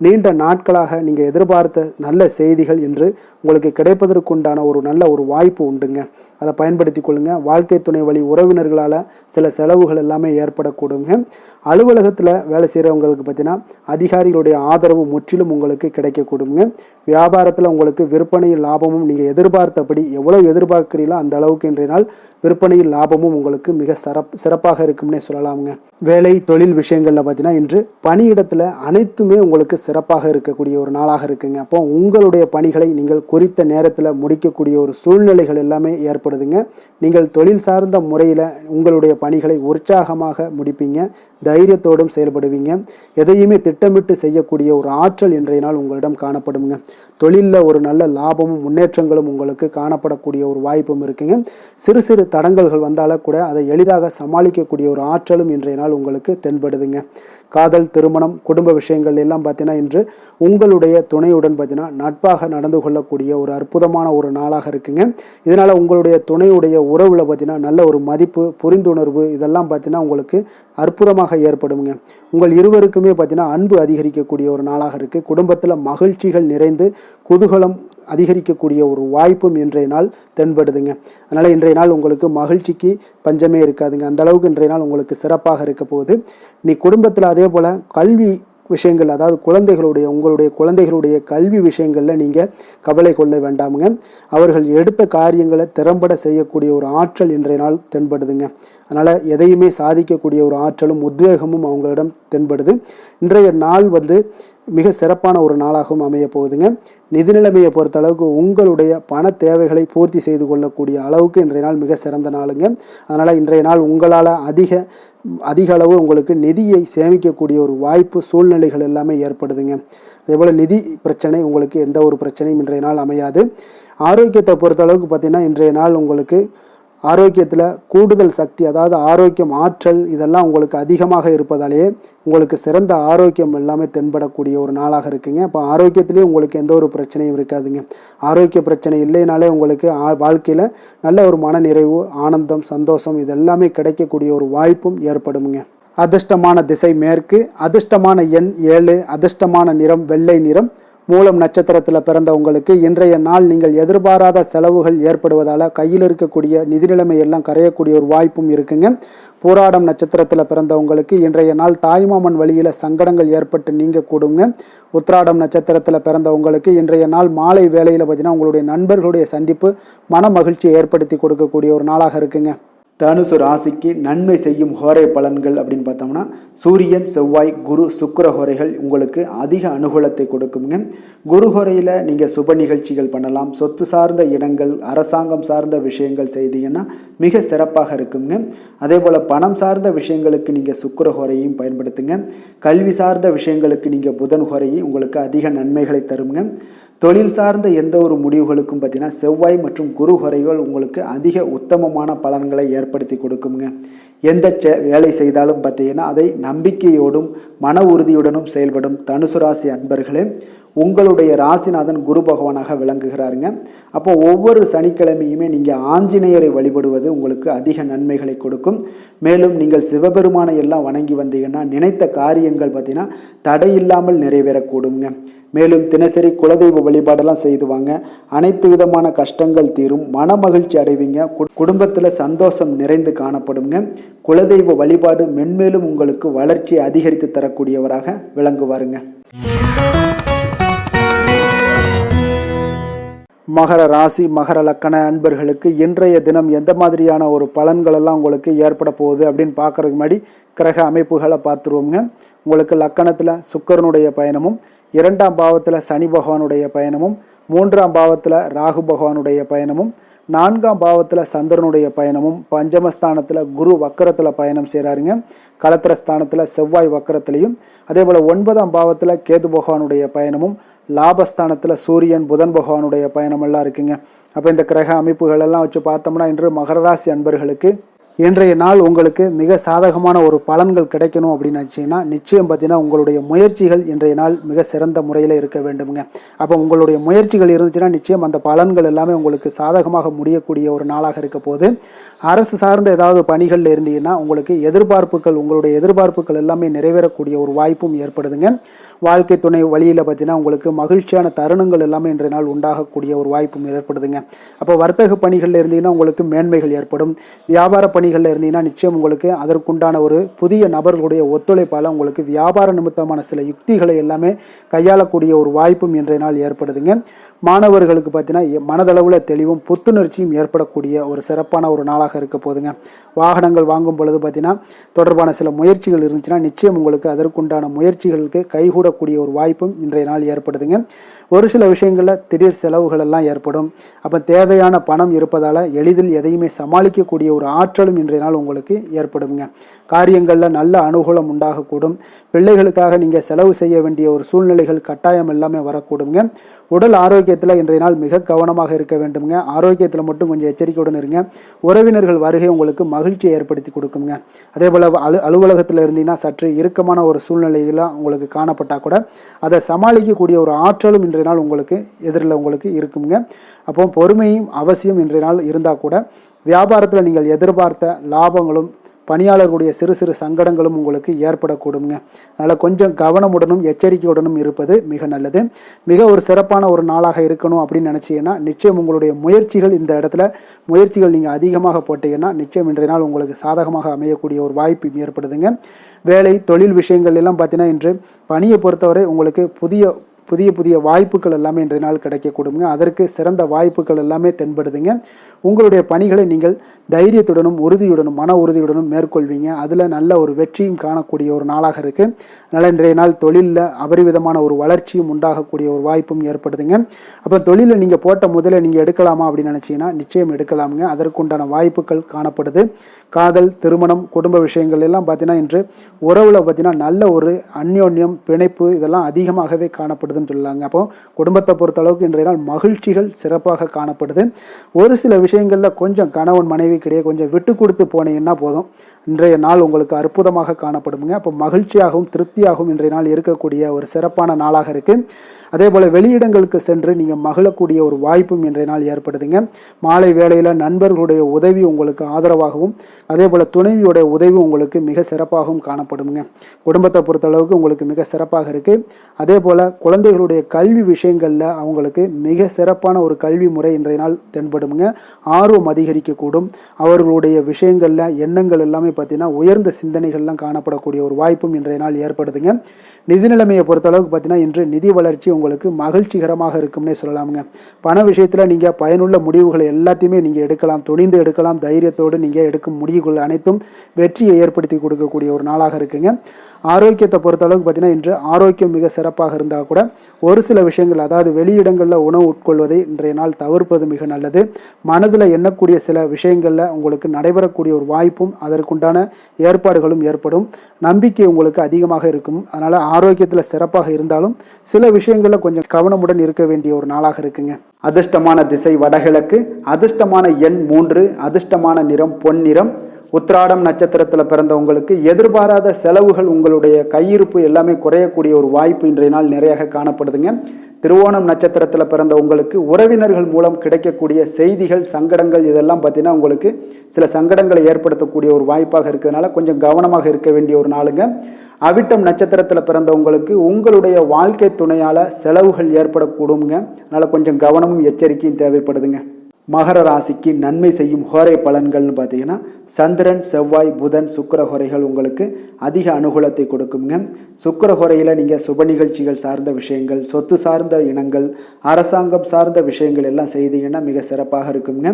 நீண்ட நாட்களாக நீங்கள் எதிர்பார்த்த நல்ல செய்திகள் இன்று உங்களுக்கு கிடைப்பதற்குண்டான ஒரு நல்ல ஒரு வாய்ப்பு உண்டுங்க. அதை பயன்படுத்தி கொள்ளுங்க. வாழ்க்கை துணை வழி உறவினர்களால் சில செலவுகள் எல்லாமே ஏற்படக்கூடுங்க. அலுவலகத்தில் வேலை செய்கிறவங்களுக்கு பார்த்தீங்கன்னா அதிகாரிகளுடைய ஆதரவு முற்றிலும் உங்களுக்கு கிடைக்கக்கூடுங்க. வியாபாரத்தில் உங்களுக்கு விற்பனையில் லாபமும் நீங்கள் எதிர்பார்த்தபடி எவ்வளவு எதிர்பார்க்கிறீங்களோ அந்த அளவுக்கு இன்றைய நாள் விற்பனையில் லாபமும் உங்களுக்கு மிக சிறப்பாக இருக்கும்னே சொல்லலாமுங்க. வேலை தொழில் விஷயங்களில் பார்த்தீங்கன்னா இன்று பணியிடத்தில் அனைத்துமே உங்களுக்கு சிறப்பாக இருக்கக்கூடிய ஒரு நாளாக இருக்குங்க. அப்போ உங்களுடைய பணிகளை நீங்கள் குறித்த நேரத்தில் முடிக்கக்கூடிய ஒரு சூழ்நிலைகள் எல்லாமே ஏற்படுதுங்க. நீங்கள் தொழில் சார்ந்த முறையில் உங்களுடைய பணிகளை உற்சாகமாக முடிப்பீங்க. தைரியத்தோடும் செயல்படுவீங்க. எதையுமே திட்டமிட்டு செய்யக்கூடிய ஒரு ஆற்றல் இன்றைய நாள் உங்களிடம் காணப்படுங்க. தொழிலில் ஒரு நல்ல லாபமும் முன்னேற்றங்களும் உங்களுக்கு காணப்படக்கூடிய ஒரு வாய்ப்பும் இருக்குங்க. சிறு சிறு தடங்கல்கள் வந்தாலும் கூட அதை எளிதாக சமாளிக்கக்கூடிய ஒரு ஆற்றலும் இன்றைய நாள் உங்களுக்கு தென்படுதுங்க. காதல், திருமணம், குடும்ப விஷயங்கள் எல்லாம் பார்த்தீங்கன்னா இன்று உங்களுடைய துணையுடன் பார்த்தீங்கன்னா நட்பாக நடந்து கொள்ளக்கூடிய ஒரு அற்புதமான ஒரு நாளாக இருக்குங்க. இதனால் உங்களுடைய துணையுடைய உறவில் பார்த்தீங்கன்னா நல்ல ஒரு மதிப்பு, புரிந்துணர்வு இதெல்லாம் பார்த்தீங்கன்னா உங்களுக்கு அற்புதமாக ஏற்படுங்க. உங்கள் இருவருக்குமே பார்த்தீங்கன்னா அன்பு அதிகரிக்கக்கூடிய ஒரு நாளாக இருக்குது. குடும்பத்தில் மகிழ்ச்சிகள் நிறைந்து குதூகலம் அதிகரிக்கக்கூடிய ஒரு வாய்ப்பும் இன்றைய நாள் தென்படுதுங்க. அதனால் இன்றைய நாள் உங்களுக்கு மகிழ்ச்சிக்கு பஞ்சமே இருக்காதுங்க. அந்த அளவுக்கு இன்றைய நாள் உங்களுக்கு சிறப்பாக இருக்க போகுது. நீ குடும்பத்தில் அதே போல் கல்வி விஷயங்கள், அதாவது உங்களுடைய குழந்தைகளுடைய கல்வி விஷயங்களில் நீங்கள் கவலை கொள்ள வேண்டாமுங்க. அவர்கள் எடுத்த காரியங்களை திறம்பட செய்யக்கூடிய ஒரு ஆற்றல் இன்றைய நாள் தென்படுதுங்க. அதனால் எதையுமே சாதிக்கக்கூடிய ஒரு ஆற்றலும் உத்வேகமும் அவங்களிடம் தென்படுது. இன்றைய நாள் மிக சிறப்பான ஒரு நாளாகவும் அமைய போகுதுங்க. நிதி நிலைமையை பொறுத்த அளவுக்கு உங்களுடைய பண தேவைகளை பூர்த்தி செய்து கொள்ளக்கூடிய அளவுக்கு இன்றைய நாள் மிக சிறந்த நாளுங்க. அதனால் இன்றைய நாள் உங்களால் அதிக அளவு உங்களுக்கு நிதியை சேமிக்கக்கூடிய ஒரு வாய்ப்பு, சூழ்நிலைகள் எல்லாமே ஏற்படுதுங்க. அதேபோல் நிதி பிரச்சனை உங்களுக்கு எந்த ஒரு பிரச்சனையும் இன்றைய நாள் அமையாது. ஆரோக்கியத்தை பொறுத்த அளவுக்கு பார்த்தீங்கன்னா இன்றைய நாள் உங்களுக்கு ஆரோக்கியத்தில் கூடுதல் சக்தி, அதாவது ஆரோக்கியம், ஆற்றல் இதெல்லாம் உங்களுக்கு அதிகமாக இருப்பதாலேயே உங்களுக்கு சிறந்த ஆரோக்கியம் எல்லாமே தென்படக்கூடிய ஒரு நாளாக இருக்குங்க. அப்போ ஆரோக்கியத்திலேயே உங்களுக்கு எந்த ஒரு பிரச்சனையும் இருக்காதுங்க. ஆரோக்கிய பிரச்சனை இல்லைனாலே உங்களுக்கு வாழ்க்கையில் நல்ல ஒரு மன நிறைவு, ஆனந்தம், சந்தோஷம் இதெல்லாமே கிடைக்கக்கூடிய ஒரு வாய்ப்பும் ஏற்படுமுங்க. அதிர்ஷ்டமான திசை மேற்கு, அதிர்ஷ்டமான எண் 7, அதிர்ஷ்டமான நிறம் வெள்ளை நிறம். மூலம் நட்சத்திரத்தில் பிறந்த உங்களுக்கு இன்றைய நாள் நீங்கள் எதிர்பாராத செலவுகள் ஏற்படுவதால் கையில் இருக்கக்கூடிய நிதி நிலைமை எல்லாம் கரையக்கூடிய ஒரு வாய்ப்பும் இருக்குங்க. பூராடம் நட்சத்திரத்தில் பிறந்த உங்களுக்கு இன்றைய நாள் தாய்மாமன் வழியில் சங்கடங்கள் ஏற்பட்டு நீங்க கூடுங்க. உத்திராடம் நட்சத்திரத்தில் பிறந்த உங்களுக்கு இன்றைய நாள் மாலை வேளையில் பார்த்தீங்கன்னா உங்களுடைய நண்பர்களுடைய சந்திப்பு மன மகிழ்ச்சியை ஏற்படுத்தி கொடுக்கக்கூடிய ஒரு நாளாக இருக்குங்க. தனுசு ராசிக்கு நன்மை செய்யும் ஹோரை பலன்கள் அப்படின்னு பார்த்தோம்னா சூரியன், செவ்வாய், குரு, சுக்கிர ஹோரைகள் உங்களுக்கு அதிக அனுகூலத்தை கொடுக்குங்க. குரு ஹோரையில் நீங்கள் சுப நிகழ்ச்சிகள் பண்ணலாம். சொத்து சார்ந்த இடங்கள், அரசாங்கம் சார்ந்த விஷயங்கள் செய்தீங்கன்னா மிக சிறப்பாக இருக்குங்க. அதே போல் பணம் சார்ந்த விஷயங்களுக்கு நீங்கள் சுக்கிர ஹோரையும் பயன்படுத்துங்க. கல்வி சார்ந்த விஷயங்களுக்கு நீங்கள் புதன் ஹோரையும் உங்களுக்கு அதிக நன்மைகளை தருங்க. தொழில் சார்ந்த எந்த ஒரு முடிவுகளுக்கும் பார்த்தீங்கன்னா செவ்வாய் மற்றும் குரு ஹோரைகள் உங்களுக்கு அதிக உத்தமமான பலன்களை ஏற்படுத்தி கொடுக்குங்க. எந்த வேலை செய்தாலும் பார்த்தீங்கன்னா அதை நம்பிக்கையோடும் மன உறுதியுடனும் செயல்படும் தனுசு ராசி அன்பர்களே, உங்களுடைய ராசிநாதன் குரு பகவானாக விளங்குகிறாருங்க. அப்போ ஒவ்வொரு சனிக்கிழமையுமே நீங்கள் ஆஞ்சநேயரை வழிபடுவது உங்களுக்கு அதிக நன்மைகளை கொடுக்கும். மேலும் நீங்கள் சிவபெருமானை எல்லாம் வணங்கி வந்தீங்கன்னா நினைத்த காரியங்கள் பார்த்தீங்கன்னா தடையில்லாமல் நிறைவேறக்கூடுங்க. மேலும் தினசரி குலதெய்வ வழிபாடெல்லாம் செய்துவாங்க. அனைத்து விதமான கஷ்டங்கள் தீரும், மன மகிழ்ச்சி அடைவீங்க. குடும்பத்தில் சந்தோஷம் நிறைந்து காணப்படுங்க. குலதெய்வ வழிபாடு மென்மேலும் உங்களுக்கு வளர்ச்சியை அதிகரித்து தரக்கூடியவராக விளங்குவாருங்க. மகர ராசி, மகர லக்கண அன்பர்களுக்கு இன்றைய தினம் எந்த மாதிரியான ஒரு பலன்கள் எல்லாம் உங்களுக்கு ஏற்பட போகுது அப்படின்னு பார்க்கறதுக்கு முன்னாடி கிரக அமைப்புகளை பார்த்துருவோங்க. உங்களுக்கு லக்கணத்தில் சுக்கிரனுடைய பயணமும், 2ஆம் பாவத்தில் சனி பகவானுடைய பயணமும், 3ஆம் பாவத்தில் ராகு பகவானுடைய பயணமும், 4ஆம் பாவத்தில் சந்திரனுடைய பயணமும், பஞ்சமஸ்தானத்தில் குரு வக்கரத்தில் பயணம் செய்கிறாருங்க. களத்திரஸ்தானத்தில் செவ்வாய் வக்கரத்திலையும், அதே போல் 9ஆம் பாவத்தில் கேது பகவானுடைய பயணமும், லாபஸ்தானத்தில் சூரியன் புதன் பகவானுடைய பயணமெல்லாம் இருக்குங்க. அப்போ இந்த கிரக அமைப்புகள் எல்லாம் வச்சு பார்த்தோம்னா இன்று மகர ராசி அன்பர்களுக்கு இன்றைய நாள் உங்களுக்கு மிக சாதகமான ஒரு பலன்கள் கிடைக்கணும் அப்படின்னு நினச்சிங்கன்னா நிச்சயம் பார்த்தீங்கன்னா உங்களுடைய முயற்சிகள் இன்றைய நாள் மிக சிறந்த முறையில் இருக்க வேண்டுமுங்க. அப்போ உங்களுடைய முயற்சிகள் இருந்துச்சுன்னா நிச்சயம் அந்த பலன்கள் எல்லாமே உங்களுக்கு சாதகமாக முடியக்கூடிய ஒரு நாளாக இருக்க போது. அரசு சார்ந்த ஏதாவது பணிகளில் இருந்தீங்கன்னா உங்களுக்கு உங்களுடைய எதிர்பார்ப்புகள் எல்லாமே நிறைவேறக்கூடிய ஒரு வாய்ப்பும் ஏற்படுதுங்க. வாழ்க்கை துணை வழியில் பார்த்தீங்கன்னா உங்களுக்கு மகிழ்ச்சியான தருணங்கள் எல்லாமே இன்றைய நாள் உண்டாகக்கூடிய ஒரு வாய்ப்பும் ஏற்படுதுங்க. அப்போ வர்த்தக பணிகளில் இருந்தீங்கன்னா உங்களுக்கு மேன்மைகள் ஏற்படும். வியாபார பணிகளில் இருந்தீங்கன்னா நிச்சயம் உங்களுக்கு அதற்குண்டான ஒரு புதிய நபர்களுடைய ஒத்துழைப்பால் உங்களுக்கு வியாபார நிமித்தமான சில யுக்திகளை எல்லாமே கையாளக்கூடிய ஒரு வாய்ப்பும் இன்றைய நாள் ஏற்படுதுங்க. மாணவர்களுக்கு பார்த்தீங்கன்னா மனதளவில் தெளிவும் புத்துணர்ச்சியும் ஏற்படக்கூடிய ஒரு சிறப்பான ஒரு நாளாக இருக்க போதுங்க. வாகனங்கள் வாங்கும் பொழுது பார்த்தீங்கன்னா தொடர்பான சில முயற்சிகள் இருந்துச்சுன்னா நிச்சயம் உங்களுக்கு அதற்குண்டான முயற்சிகளுக்கு கைகூடக்கூடிய ஒரு வாய்ப்பும் இன்றைய நாள் ஏற்படுதுங்க. ஒரு சில விஷயங்களில் திடீர் செலவுகள் எல்லாம் ஏற்படும். அப்போ தேவையான பணம் இருப்பதால் எளிதில் எதையுமே சமாளிக்கக்கூடிய ஒரு ஆற்றலும் இன்றைய நாள் உங்களுக்கு ஏற்படுங்க. காரியங்களில் நல்ல அனுகூலம் உண்டாகக்கூடும். பிள்ளைகளுக்காக நீங்கள் செலவு செய்ய வேண்டிய ஒரு சூழ்நிலைகள் கட்டாயம் எல்லாமே வரக்கூடுங்க. உடல் ஆரோக்கியத்தில் இன்றைய நாள் மிக கவனமாக இருக்க வேண்டுங்க. ஆரோக்கியத்தில் மட்டும் கொஞ்சம் எச்சரிக்கையுடன் இருங்க. உறவினர்கள் வருகை உங்களுக்கு மகிழ்ச்சியை ஏற்படுத்தி கொடுக்குங்க. அதே போல் அலுவலகத்தில் இருந்தீங்கன்னா சற்று இறுக்கமான ஒரு சூழ்நிலையெல்லாம் உங்களுக்கு காணப்பட்டால் கூட அதை சமாளிக்கக்கூடிய ஒரு ஆற்றலும் இன்றைய நாள் உங்களுக்கு எதிரில் உங்களுக்கு இருக்குங்க. அப்போ பொறுமையும் அவசியம் இன்றைய நாள் இருந்தால் கூட வியாபாரத்தில் நீங்கள் எதிர்பார்த்த லாபங்களும் பணியாளர்களுடைய சிறு சிறு சங்கடங்களும் உங்களுக்கு ஏற்படக்கூடுங்க. அதனால் கொஞ்சம் கவனமுடனும் எச்சரிக்கையுடனும் இருப்பது மிக நல்லது. மிக ஒரு சிறப்பான ஒரு நாளாக இருக்கணும் அப்படின்னு நினச்சிங்கன்னா நிச்சயம் உங்களுடைய இந்த இடத்துல முயற்சிகள் நீங்கள் அதிகமாக போட்டீங்கன்னா நிச்சயம் இன்றைய நாள் உங்களுக்கு சாதகமாக அமையக்கூடிய ஒரு வாய்ப்பு ஏற்படுதுங்க. வேலை தொழில் விஷயங்கள் எல்லாம் பார்த்தீங்கன்னா இன்று பணியை பொறுத்தவரை உங்களுக்கு புதிய வாய்ப்புகள் எல்லாமே இன்றைய நாள் கிடைக்கக்கூடுங்க. அதற்கு சிறந்த வாய்ப்புகள் எல்லாமே தென்படுதுங்க. உங்களுடைய பணிகளை நீங்கள் தைரியத்துடனும் மன உறுதியுடனும் மேற்கொள்வீங்க. அதில் நல்ல ஒரு வெற்றியும் காணக்கூடிய ஒரு நாளாக இருக்குது. அதனால் இன்றைய நாள் தொழிலில் அபரிவிதமான ஒரு வளர்ச்சியும் உண்டாகக்கூடிய ஒரு வாய்ப்பும் ஏற்படுதுங்க. அப்போ தொழிலில் நீங்கள் போட்ட முதல்ல நீங்கள் எடுக்கலாமா அப்படின்னு நினச்சிங்கன்னா நிச்சயம் எடுக்கலாமுங்க. அதற்குண்டான வாய்ப்புகள் காணப்படுது. காதல், திருமணம், குடும்ப விஷயங்கள் எல்லாம் பார்த்தீங்கன்னா இன்று உறவில் பார்த்தீங்கன்னா நல்ல ஒரு அந்யோன்யம், பிணைப்பு இதெல்லாம் அதிகமாகவே காணப்படுதுன்னு சொல்லலாங்க. அப்போ குடும்பத்தை பொறுத்தளவுக்கு இன்றைய நாள் மகிழ்ச்சிகள் சிறப்பாக காணப்படுது. ஒரு சில விஷயங்களில் கொஞ்சம் கணவன் மனைவிக்கிடையே கொஞ்சம் விட்டு கொடுத்து போனீங்கன்னா போதும், இன்றைய நாள் உங்களுக்கு அற்புதமாக காணப்படுங்க. அப்போ மகிழ்ச்சியாகவும் திருப்தியாகவும் இன்றைய நாள் இருக்கக்கூடிய ஒரு சிறப்பான நாளாக இருக்குது. அதே போல் வெளியிடங்களுக்கு சென்று நீங்கள் மகிழக்கூடிய ஒரு வாய்ப்பும் இன்றைய நாள் ஏற்படுதுங்க. மாலை வேளையில் நண்பர்களுடைய உதவி உங்களுக்கு ஆதரவாகவும் அதே போல் துணைவியோடைய உதவி உங்களுக்கு மிக சிறப்பாகவும் காணப்படுங்க. குடும்பத்தை பொறுத்தளவுக்கு உங்களுக்கு மிக சிறப்பாக இருக்குது. அதே போல் குழந்தைகளுடைய கல்வி விஷயங்களில் அவங்களுக்கு மிக சிறப்பான ஒரு கல்வி முறை இன்றைய நாள் தென்படுங்க. ஆர்வம் அதிகரிக்கக்கூடும். அவர்களுடைய விஷயங்களில் எண்ணங்கள் எல்லாமே பார்த்தீங்கன்னா உயர்ந்த சிந்தனைகள்லாம் காணப்படக்கூடிய ஒரு வாய்ப்பும் இன்றைய நாள் ஏற்படுதுங்க. நிதி நிலைமையை பொறுத்தளவுக்கு பார்த்தீங்கன்னா இன்று நிதி வளர்ச்சி உங்களுக்கு மகிழ்ச்சிகரமாக இருக்கும்னே சொல்லலாமுங்க. பண விஷயத்தில் நீங்கள் பயனுள்ள முடிவுகளை எல்லாத்தையுமே நீங்கள் எடுக்கலாம், துணிந்து எடுக்கலாம். தைரியத்தோடு நீங்கள் எடுக்கும் முடிவுகள் அனைத்தும் வெற்றியை ஏற்படுத்தி கொடுக்கக்கூடிய ஒரு நாளாக இருக்குங்க. ஆரோக்கியத்தை பொறுத்தளவுக்கு பார்த்தீங்கன்னா இன்று ஆரோக்கியம் மிக சிறப்பாக இருந்தால் கூட ஒரு சில விஷயங்கள், அதாவது வெளியிடங்களில் உணவு உட்கொள்வதை இன்றைய நாள் தவிர்ப்பது மிக நல்லது. மனதில் எண்ணக்கூடிய சில விஷயங்களில் உங்களுக்கு நடைபெறக்கூடிய ஒரு வாய்ப்பும் அதற்குண்டான ஏற்பாடுகளும் ஏற்படும். நம்பிக்கை உங்களுக்கு அதிகமாக இருக்கும். அதனால் ஆரோக்கியத்தில் சிறப்பாக இருந்தாலும் சில விஷயங்களில் கொஞ்சம் கவனமுடன் இருக்க வேண்டிய ஒரு நாளாக இருக்குங்க. அதிர்ஷ்டமான திசை வடகிழக்கு, அதிர்ஷ்டமான எண் 3, அதிர்ஷ்டமான நிறம் பொன்னிறம். உத்திராடம் நட்சத்திரத்தில் பிறந்தவங்களுக்கு எதிர்பாராத செலவுகள், உங்களுடைய கையிருப்பு எல்லாமே குறையக்கூடிய ஒரு வாய்ப்பு இன்றைய நாள் நிறைய காணப்படுதுங்க. திருவோணம் நட்சத்திரத்தில் பிறந்த உங்களுக்கு உறவினர்கள் மூலம் கிடைக்கக்கூடிய செய்திகள், சங்கடங்கள் இதெல்லாம் பார்த்தீங்கன்னா உங்களுக்கு சில சங்கடங்களை ஏற்படுத்தக்கூடிய ஒரு வாய்ப்பாக இருக்கிறதுனால கொஞ்சம் கவனமாக இருக்க வேண்டிய ஒரு நாளுங்க. அவிட்டம் நட்சத்திரத்தில் பிறந்தவங்களுக்கு உங்களுடைய வாழ்க்கை துணையால் செலவுகள் ஏற்படக்கூடுங்க. அதனால் கொஞ்சம் கவனமும் எச்சரிக்கையும் தேவைப்படுதுங்க. மகர ராசிக்கு நன்மை செய்யும் ஹோரை பலன்கள்னு பார்த்தீங்கன்னா சந்திரன், செவ்வாய், புதன், சுக்கிர ஹோரைகள் உங்களுக்கு அதிக அனுகூலத்தை கொடுக்குங்க. சுக்கிர ஹோரையில் நீங்கள் சுப நிகழ்ச்சிகள் சார்ந்த விஷயங்கள், சொத்து சார்ந்த இனங்கள், அரசாங்கம் சார்ந்த விஷயங்கள் எல்லாம் செய்தீங்கன்னா மிக சிறப்பாக இருக்குங்க.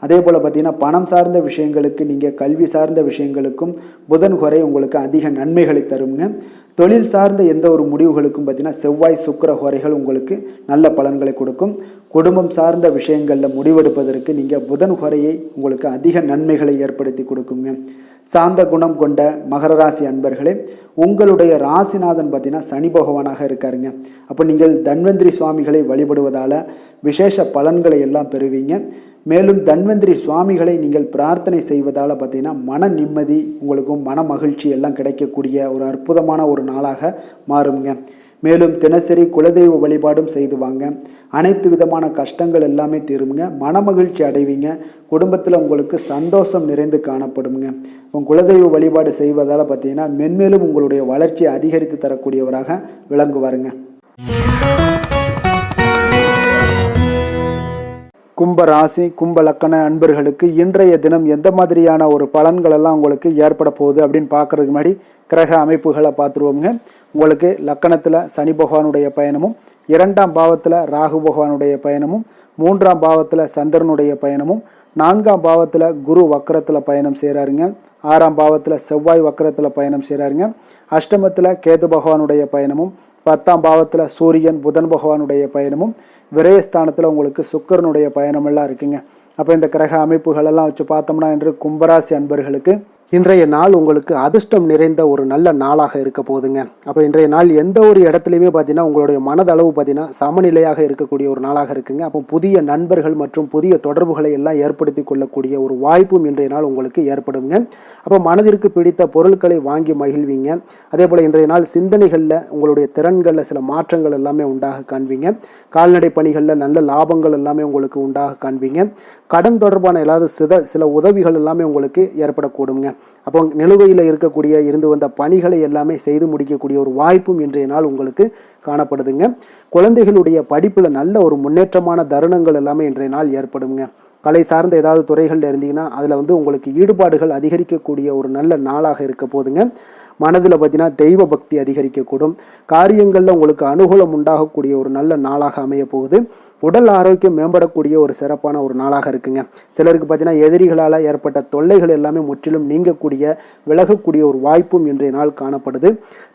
அதே போல் பார்த்தீங்கன்னா பணம் சார்ந்த விஷயங்களுக்கு, நீங்கள் கல்வி சார்ந்த விஷயங்களுக்கும் புதன் ஹோரை உங்களுக்கு அதிக நன்மைகளை தருங்க. தொழில் சார்ந்த எந்த ஒரு முடிவுகளுக்கும் பார்த்தீங்கன்னா செவ்வாய் சுக்கிர ஹோரைகள் உங்களுக்கு நல்ல பலன்களை கொடுக்கும். குடும்பம் சார்ந்த விஷயங்களில் முடிவெடுப்பதற்கு நீங்கள் புதன் ஹோரையை உங்களுக்கு அதிக நன்மைகளை ஏற்படுத்தி கொடுக்குங்க. சாந்த குணம் கொண்ட மகர ராசி அன்பர்களே, உங்களுடைய ராசிநாதன் பார்த்தீங்கன்னா சனி பகவானாக இருக்காருங்க. அப்போ நீங்கள் தன்வந்திரி சுவாமிகளை வழிபடுவதால் விசேஷ பலன்களை எல்லாம் பெறுவீங்க. மேலும் தன்வந்திரி சுவாமிகளை நீங்கள் பிரார்த்தனை செய்வதால் பார்த்தீங்கன்னா மன நிம்மதி உங்களுக்கும் மன மகிழ்ச்சி எல்லாம் கிடைக்கக்கூடிய ஒரு அற்புதமான ஒரு நாளாக மாறுங்க. மேலும் தினசரி குலதெய்வ வழிபாடும் செய்து வாங்க. அனைத்து விதமான கஷ்டங்கள் எல்லாமே தீருங்க. மனமகிழ்ச்சி அடைவீங்க. குடும்பத்தில் உங்களுக்கு சந்தோஷம் நிறைந்து காணப்படுங்க. குலதெய்வ வழிபாடு செய்வதால் பார்த்தீங்கன்னா மென்மேலும் உங்களுடைய வளர்ச்சியை அதிகரித்து தரக்கூடியவராக விளங்குவாருங்க. கும்ப ராசி கும்ப லக்கண அன்பர்களுக்கு இன்றைய தினம் எந்த மாதிரியான ஒரு பலன்கள் எல்லாம் உங்களுக்கு ஏற்பட போகுது அப்படின்னு பார்க்கறதுக்கு முன்னாடி கிரக அமைப்புகளை பார்த்துருவோங்க. உங்களுக்கு லக்கணத்தில் சனி பகவானுடைய பயணமும், 2ஆம் பாவத்தில் ராகு பகவானுடைய பயணமும், 3ஆம் பாவத்தில் சந்திரனுடைய பயணமும், 4ஆம் பாவத்தில் குரு வக்கரத்தில் பயணம் செய்கிறாருங்க, 6ஆம் பாவத்தில் செவ்வாய் வக்கரத்தில் பயணம் செய்கிறாருங்க, அஷ்டமத்தில் கேது பகவானுடைய பயணமும், 10ஆம் பாவத்தில் சூரியன் புதன் பகவானுடைய பயணமும், விரயஸ்தானத்தில் உங்களுக்கு சுக்கிரனுடைய பயணமெல்லாம் இருக்குங்க. அப்போ இந்த கிரக அமைப்புகளெல்லாம் வச்சு பார்த்தோம்னா இன்று கும்பராசி அன்பர்களுக்கு இன்றைய நாள் உங்களுக்கு அதிர்ஷ்டம் நிறைந்த ஒரு நல்ல நாளாக இருக்க போகுதுங்க. அப்போ இன்றைய நாள் எந்த ஒரு இடத்துலையுமே பார்த்தீங்கன்னா உங்களுடைய மனதளவு பார்த்தீங்கன்னா சமநிலையாக இருக்கக்கூடிய ஒரு நாளாக இருக்குங்க. அப்போ புதிய நண்பர்கள் மற்றும் புதிய தொடர்புகளை எல்லாம் ஏற்படுத்தி கொள்ளக்கூடிய ஒரு வாய்ப்பும் இன்றைய நாள் உங்களுக்கு ஏற்படுங்க. அப்போ மனதிற்கு பிடித்த பொருட்களை வாங்கி மகிழ்வீங்க. அதே போல் இன்றைய நாள் சிந்தனைகளில் உங்களுடைய திறன்களில் சில மாற்றங்கள் எல்லாமே உண்டாக காண்பீங்க. கால்நடை பணிகளில் நல்ல லாபங்கள் எல்லாமே உங்களுக்கு உண்டாக காண்பீங்க. கடன் தொடர்பான ஏதாவது சில உதவிகள் எல்லாமே உங்களுக்கு ஏற்படக்கூடுங்க. அப்போ நிலுவையில் இருந்து வந்த பணிகளை எல்லாமே செய்து முடிக்கக்கூடிய ஒரு வாய்ப்பும் இன்றைய நாள் உங்களுக்கு காணப்படுதுங்க. குழந்தைகளுடைய படிப்பில் நல்ல ஒரு முன்னேற்றமான தருணங்கள் எல்லாமே இன்றைய நாள் ஏற்படுங்க. கலை சார்ந்த ஏதாவது துறைகளில் இருந்தீங்கன்னா அதில் உங்களுக்கு ஈடுபாடுகள் அதிகரிக்கக்கூடிய ஒரு நல்ல நாளாக இருக்க போதுங்க. மனதில் பார்த்தீங்கன்னா தெய்வ பக்தி அதிகரிக்கக்கூடும். காரியங்களில் உங்களுக்கு அனுகூலம் உண்டாகக்கூடிய ஒரு நல்ல நாளாக அமைய போகுது. உடல் ஆரோக்கியம் மேம்படக்கூடிய ஒரு சிறப்பான ஒரு நாளாக இருக்குங்க. சிலருக்கு பார்த்தீங்கன்னா எதிரிகளால் ஏற்பட்ட தொல்லைகள் எல்லாமே முற்றிலும் நீங்கக்கூடிய விலகக்கூடிய ஒரு வாய்ப்பும் இன்றைய நாள் காணப்படுது.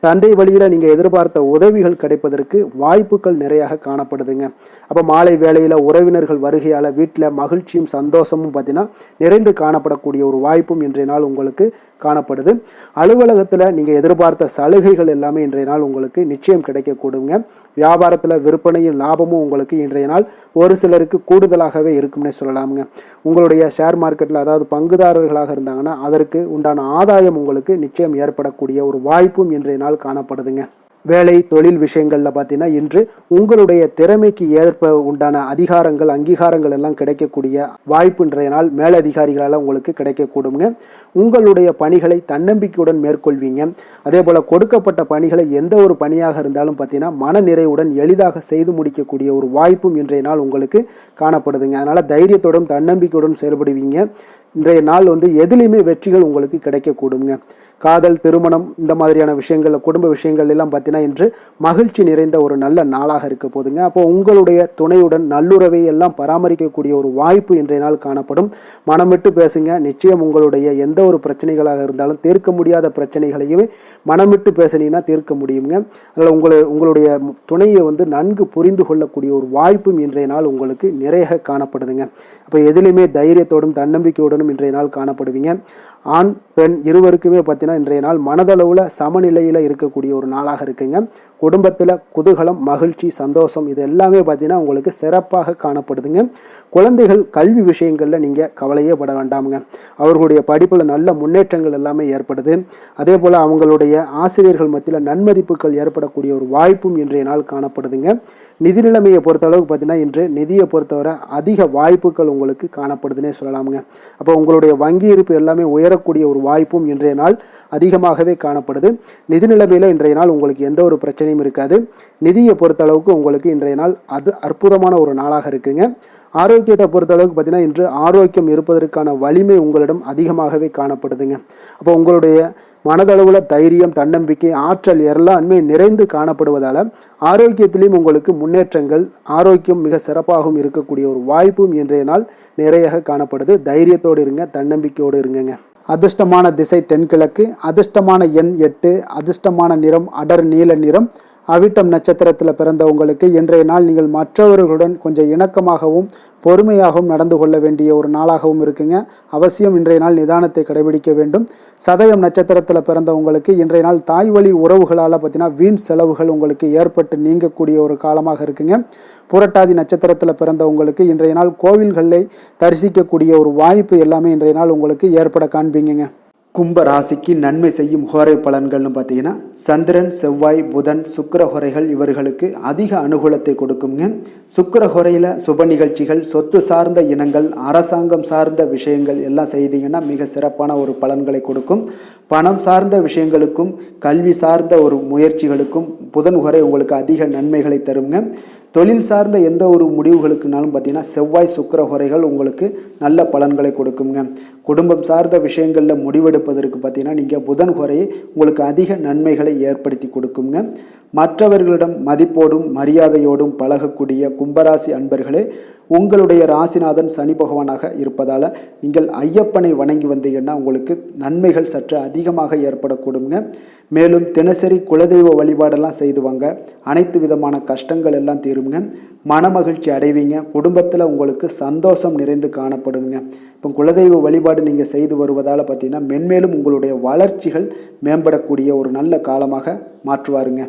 தந்தை வழியில் நீங்கள் எதிர்பார்த்த உதவிகள் கிடைப்பதற்கு வாய்ப்புகள் நிறையாக காணப்படுதுங்க. அப்போ மாலை வேளையில் உறவினர்கள் வருகையால் வீட்டில் மகிழ்ச்சியும் சந்தோஷமும் பார்த்தீங்கன்னா நிறைந்து காணப்படக்கூடிய ஒரு வாய்ப்பும் இன்றைய நாள் உங்களுக்கு காணப்படுது. அலுவலகத்தில் நீங்கள் எதிர்பார்த்த சலுகைகள் எல்லாமே இன்றைய நாள் உங்களுக்கு நிச்சயம் கிடைக்கக்கூடுங்க. வியாபாரத்தில் விற்பனையும் லாபமும் உங்களுக்கு இன்றைய நாள் ஒரு சிலருக்கு கூடுதலாகவே இருக்கும்னே சொல்லலாமுங்க. உங்களுடைய ஷேர் மார்க்கெட்டில் அதாவது பங்குதாரர்களாக இருந்தாங்கன்னா அதற்கு உண்டான ஆதாயம் உங்களுக்கு நிச்சயம் ஏற்படக்கூடிய ஒரு வாய்ப்பும் இன்றைய நாள் காணப்படுதுங்க. வேலை தொழில் விஷயங்களில் பார்த்தீங்கன்னா இன்று உங்களுடைய திறமைக்கு ஏற்ப உண்டான அதிகாரங்கள் அங்கீகாரங்கள் எல்லாம் கிடைக்கக்கூடிய வாய்ப்பு இன்றைய நாள் மேலதிகாரிகளால் உங்களுக்கு கிடைக்கக்கூடுங்க. உங்களுடைய பணிகளை தன்னம்பிக்கையுடன் மேற்கொள்வீங்க. அதே போல் கொடுக்கப்பட்ட பணிகளை எந்த ஒரு பணியாக இருந்தாலும் பார்த்தீங்கன்னா மன நிறைவுடன் எளிதாக செய்து முடிக்கக்கூடிய ஒரு வாய்ப்பும் இன்றைய நாள் உங்களுக்கு காணப்படுதுங்க. அதனால் தைரியத்தோடும் தன்னம்பிக்கையுடன் செயல்படுவீங்க. இன்றைய நாள் எதுலேயுமே வெற்றிகள் உங்களுக்கு கிடைக்கக்கூடுங்க. காதல் திருமணம் இந்த மாதிரியான விஷயங்கள் குடும்ப விஷயங்கள் எல்லாம் பார்த்தீங்கன்னா இன்று மகிழ்ச்சி நிறைந்த ஒரு நல்ல நாளாக இருக்க போதுங்க. அப்போ உங்களுடைய துணையுடன் நல்லுறவை எல்லாம் பராமரிக்கக்கூடிய ஒரு வாய்ப்பு இன்றைய நாள் காணப்படும். மனம் விட்டு பேசுங்க. நிச்சயம் உங்களுடைய எந்த ஒரு பிரச்சனைகளாக இருந்தாலும் தீர்க்க முடியாத பிரச்சனைகளையுமே மனம் விட்டு பேசினீங்கன்னா தீர்க்க முடியுங்க. அதனால் உங்களுடைய துணையை நன்கு புரிந்து கொள்ளக்கூடிய ஒரு வாய்ப்பும் இன்றைய நாள் உங்களுக்கு நிறைய காணப்படுதுங்க. அப்போ எதிலுமே தைரியத்தோடும் தன்னம்பிக்கையுடனும் இன்றைய நாள் காணப்படுவீங்க. ஆண் பெண் இருவருக்குமே பார்த்தீங்கன்னா இன்றைய நாள் மனதளவில் சமநிலையில் இருக்கக்கூடிய ஒரு நாளாக இருக்குங்க. குடும்பத்தில் குதூகலம் மகிழ்ச்சி சந்தோஷம் இது எல்லாமே பார்த்தீங்கன்னா உங்களுக்கு சிறப்பாக காணப்படுதுங்க. குழந்தைகள் கல்வி விஷயங்களில் நீங்கள் கவலையே பட வேண்டாமுங்க. அவர்களுடைய படிப்பில் நல்ல முன்னேற்றங்கள் எல்லாமே ஏற்படுது. அதே போல் அவங்களுடைய ஆசிரியர்கள் மத்தியில் நன்மதிப்புகள் ஏற்படக்கூடிய ஒரு வாய்ப்பும் இன்றைய நாள் காணப்படுதுங்க. நிதி நிலைமையை பொறுத்தளவுக்கு பார்த்தீங்கன்னா இன்று நிதியை பொறுத்தவரை அதிக வாய்ப்புகள் உங்களுக்கு காணப்படுதுன்னே சொல்லலாமுங்க. அப்போ உங்களுடைய வங்கி இருப்பு எல்லாமே உயரக்கூடிய ஒரு வாய்ப்பும் இன்றைய நாள் அதிகமாகவே காணப்படுது. நிதி நிலைமையில் இன்றைய நாள் உங்களுக்கு எந்த ஒரு பிரச்சனையும் இருக்காது. நிதியை பொறுத்தளவுக்கு உங்களுக்கு இன்றைய நாள் அது அற்புதமான ஒரு நாளாக இருக்குங்க. ஆரோக்கியத்தை பொறுத்தளவுக்கு பார்த்தீங்கன்னா இன்று ஆரோக்கியம் இருப்பதற்கான வலிமை உங்களிடம் அதிகமாகவே காணப்படுதுங்க. அப்போ உங்களுடைய மனதளவில் தைரியம் தன்னம்பிக்கை ஆற்றல் எல்லாமே நிறைந்து காணப்படுவதால் ஆரோக்கியத்திலையும் உங்களுக்கு முன்னேற்றங்கள் ஆரோக்கியம் மிக சிறப்பாகவும் இருக்கக்கூடிய ஒரு வாய்ப்பும் இன்றைய நாள் நிறைய காணப்படுது. தைரியத்தோடு இருங்க, தன்னம்பிக்கையோடு இருங்க. அதிர்ஷ்டமான திசை தென்கிழக்கு, அதிர்ஷ்டமான எண் 8, அதிர்ஷ்டமான நிறம் அடர் நீல நிறம். அவிட்டம் நட்சத்திரத்தில் பிறந்தவங்களுக்கு இன்றைய நாள் நீங்கள் மற்றவர்களுடன் கொஞ்சம் இணக்கமாகவும் பொறுமையாகவும் நடந்து கொள்ள வேண்டிய ஒரு நாளாகவும் இருக்குங்க. அவசியம் இன்றைய நாள் நிதானத்தை கடைபிடிக்க வேண்டும். சதயம் நட்சத்திரத்தில் பிறந்தவங்களுக்கு இன்றைய நாள் தாய் வழி உறவுகளால் பார்த்தீங்கன்னா வீண் செலவுகள் உங்களுக்கு ஏற்பட்டு நீங்கக்கூடிய ஒரு காலமாக இருக்குங்க. புரட்டாதி நட்சத்திரத்தில் பிறந்தவங்களுக்கு இன்றைய நாள் கோவில்களை தரிசிக்கக்கூடிய ஒரு வாய்ப்பு எல்லாமே இன்றைய நாள் உங்களுக்கு ஏற்பட காண்பீங்க. கும்ப ராசிக்கு நன்மை செய்யும் ஹோரை பலன்கள்னு பார்த்தீங்கன்னா சந்திரன், செவ்வாய், புதன், சுக்கிர ஹோரைகள் இவர்களுக்கு அதிக அனுகூலத்தை கொடுக்குங்க. சுக்கிர ஹோரையில் சுப நிகழ்ச்சிகள், சொத்து சார்ந்த இனங்கள், அரசாங்கம் சார்ந்த விஷயங்கள் எல்லாம் செய்தீங்கன்னா மிக சிறப்பான ஒரு பலன்களை கொடுக்கும். பணம் சார்ந்த விஷயங்களுக்கும் கல்வி சார்ந்த ஒரு முயற்சிகளுக்கும் புதன் ஹோரை உங்களுக்கு அதிக நன்மைகளை தருங்க. தொழில் சார்ந்த எந்த ஒரு முடிவுகளுக்குனாலும் பார்த்தீங்கன்னா செவ்வாய், சுக்கிர ஹோரைகள் உங்களுக்கு நல்ல பலன்களை கொடுக்குங்க. குடும்பம் சார்ந்த விஷயங்களில் முடிவெடுப்பதற்கு பார்த்தீங்கன்னா நீங்கள் புதன் ஹோரையை உங்களுக்கு அதிக நன்மைகளை ஏற்படுத்தி கொடுக்குங்க. மற்றவர்களிடம் மதிப்போடும் மரியாதையோடும் பழகக்கூடிய கும்பராசி அன்பர்களே, உங்களுடைய ராசிநாதன் சனி பகவானாக இருப்பதால் நீங்கள் ஐயப்பனை வணங்கி வந்தீங்கன்னா உங்களுக்கு நன்மைகள் சற்று அதிகமாக ஏற்படக்கூடுங்க. மேலும் தினசரி குலதெய்வ வழிபாடெல்லாம் செய்து வாங்க, அனைத்து விதமான கஷ்டங்கள் எல்லாம் தீருங்க. மனமகிழ்ச்சி அடைவீங்க. குடும்பத்தில் உங்களுக்கு சந்தோஷம் நிறைந்து காணப்படுங்க. இப்போ குலதெய்வ வழிபாடு நீங்கள் செய்து வருவதால் பார்த்தீங்கன்னா மென்மேலும் உங்களுடைய வளர்ச்சிகள் மேம்படக்கூடிய ஒரு நல்ல காலமாக மாற்றுவாருங்க.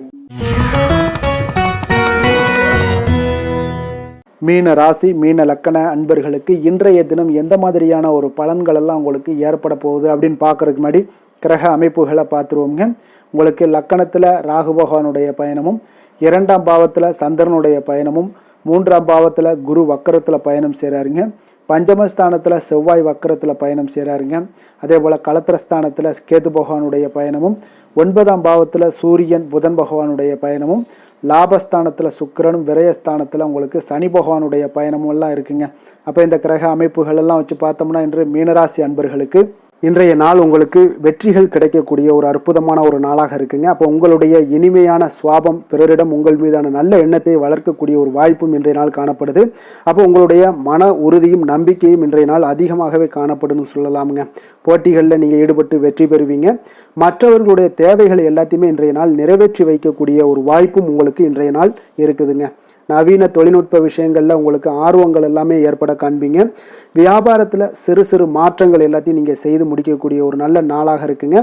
மீன ராசி, மீன லக்கண அன்பர்களுக்கு இன்றைய தினம் எந்த மாதிரியான ஒரு பலன்கள் எல்லாம் உங்களுக்கு ஏற்பட போகுது அப்படின்னு பார்க்கறதுக்கு முன்னாடி கிரக அமைப்புகளை பார்த்துருவோங்க. உங்களுக்கு லக்கணத்தில் ராகு பகவானுடைய பயணமும், 2ஆம் பாவத்தில் சந்திரனுடைய பயணமும், 3ஆம் பாவத்தில் குரு வக்கரத்தில் பயணம் செய்கிறாருங்க. பஞ்சமஸ்தானத்தில் செவ்வாய் வக்கரத்தில் பயணம் செய்கிறாருங்க. அதே போல் களத்திரஸ்தானத்தில் கேது பகவானுடைய பயணமும், 9ஆம் பாவத்தில் சூரியன் புதன் பகவானுடைய பயணமும், லாபஸ்தானத்தில் சுக்கிரனும், விரயஸ்தானத்தில் உங்களுக்கு சனி பகவானுடைய பயணமும் எல்லாம் இருக்குங்க. அப்போ இந்த கிரக அமைப்புகள் எல்லாம் வச்சு பார்த்தோம்னா இன்று மீனராசி அன்பர்களுக்கு இன்றைய நாள் உங்களுக்கு வெற்றிகள் கிடைக்கக்கூடிய ஒரு அற்புதமான ஒரு நாளாக இருக்குங்க. அப்போ உங்களுடைய இனிமையான சுவாபம், பிறரிடம் உங்கள் மீதான நல்ல எண்ணத்தை வளர்க்கக்கூடிய ஒரு வாய்ப்பும் இன்றைய நாள் காணப்படுது. அப்போ உங்களுடைய மன உறுதியும் நம்பிக்கையும் இன்றைய நாள் அதிகமாகவே காணப்படும்னு சொல்லலாமுங்க. போட்டிகளில் நீங்கள் ஈடுபட்டு வெற்றி பெறுவீங்க. மற்றவர்களுடைய தேவைகளை எல்லாத்தையுமே இன்றைய நாள் நிறைவேற்றி வைக்கக்கூடிய ஒரு வாய்ப்பும் உங்களுக்கு இன்றைய நாள் இருக்குதுங்க. நவீன தொழில்நுட்ப விஷயங்களில் உங்களுக்கு ஆர்வங்கள் எல்லாமே ஏற்பட காண்பீங்க. வியாபாரத்தில் சிறு சிறு மாற்றங்கள் எல்லாத்தையும் நீங்கள் செய்து முடிக்கக்கூடிய ஒரு நல்ல நாளாக இருக்குங்க.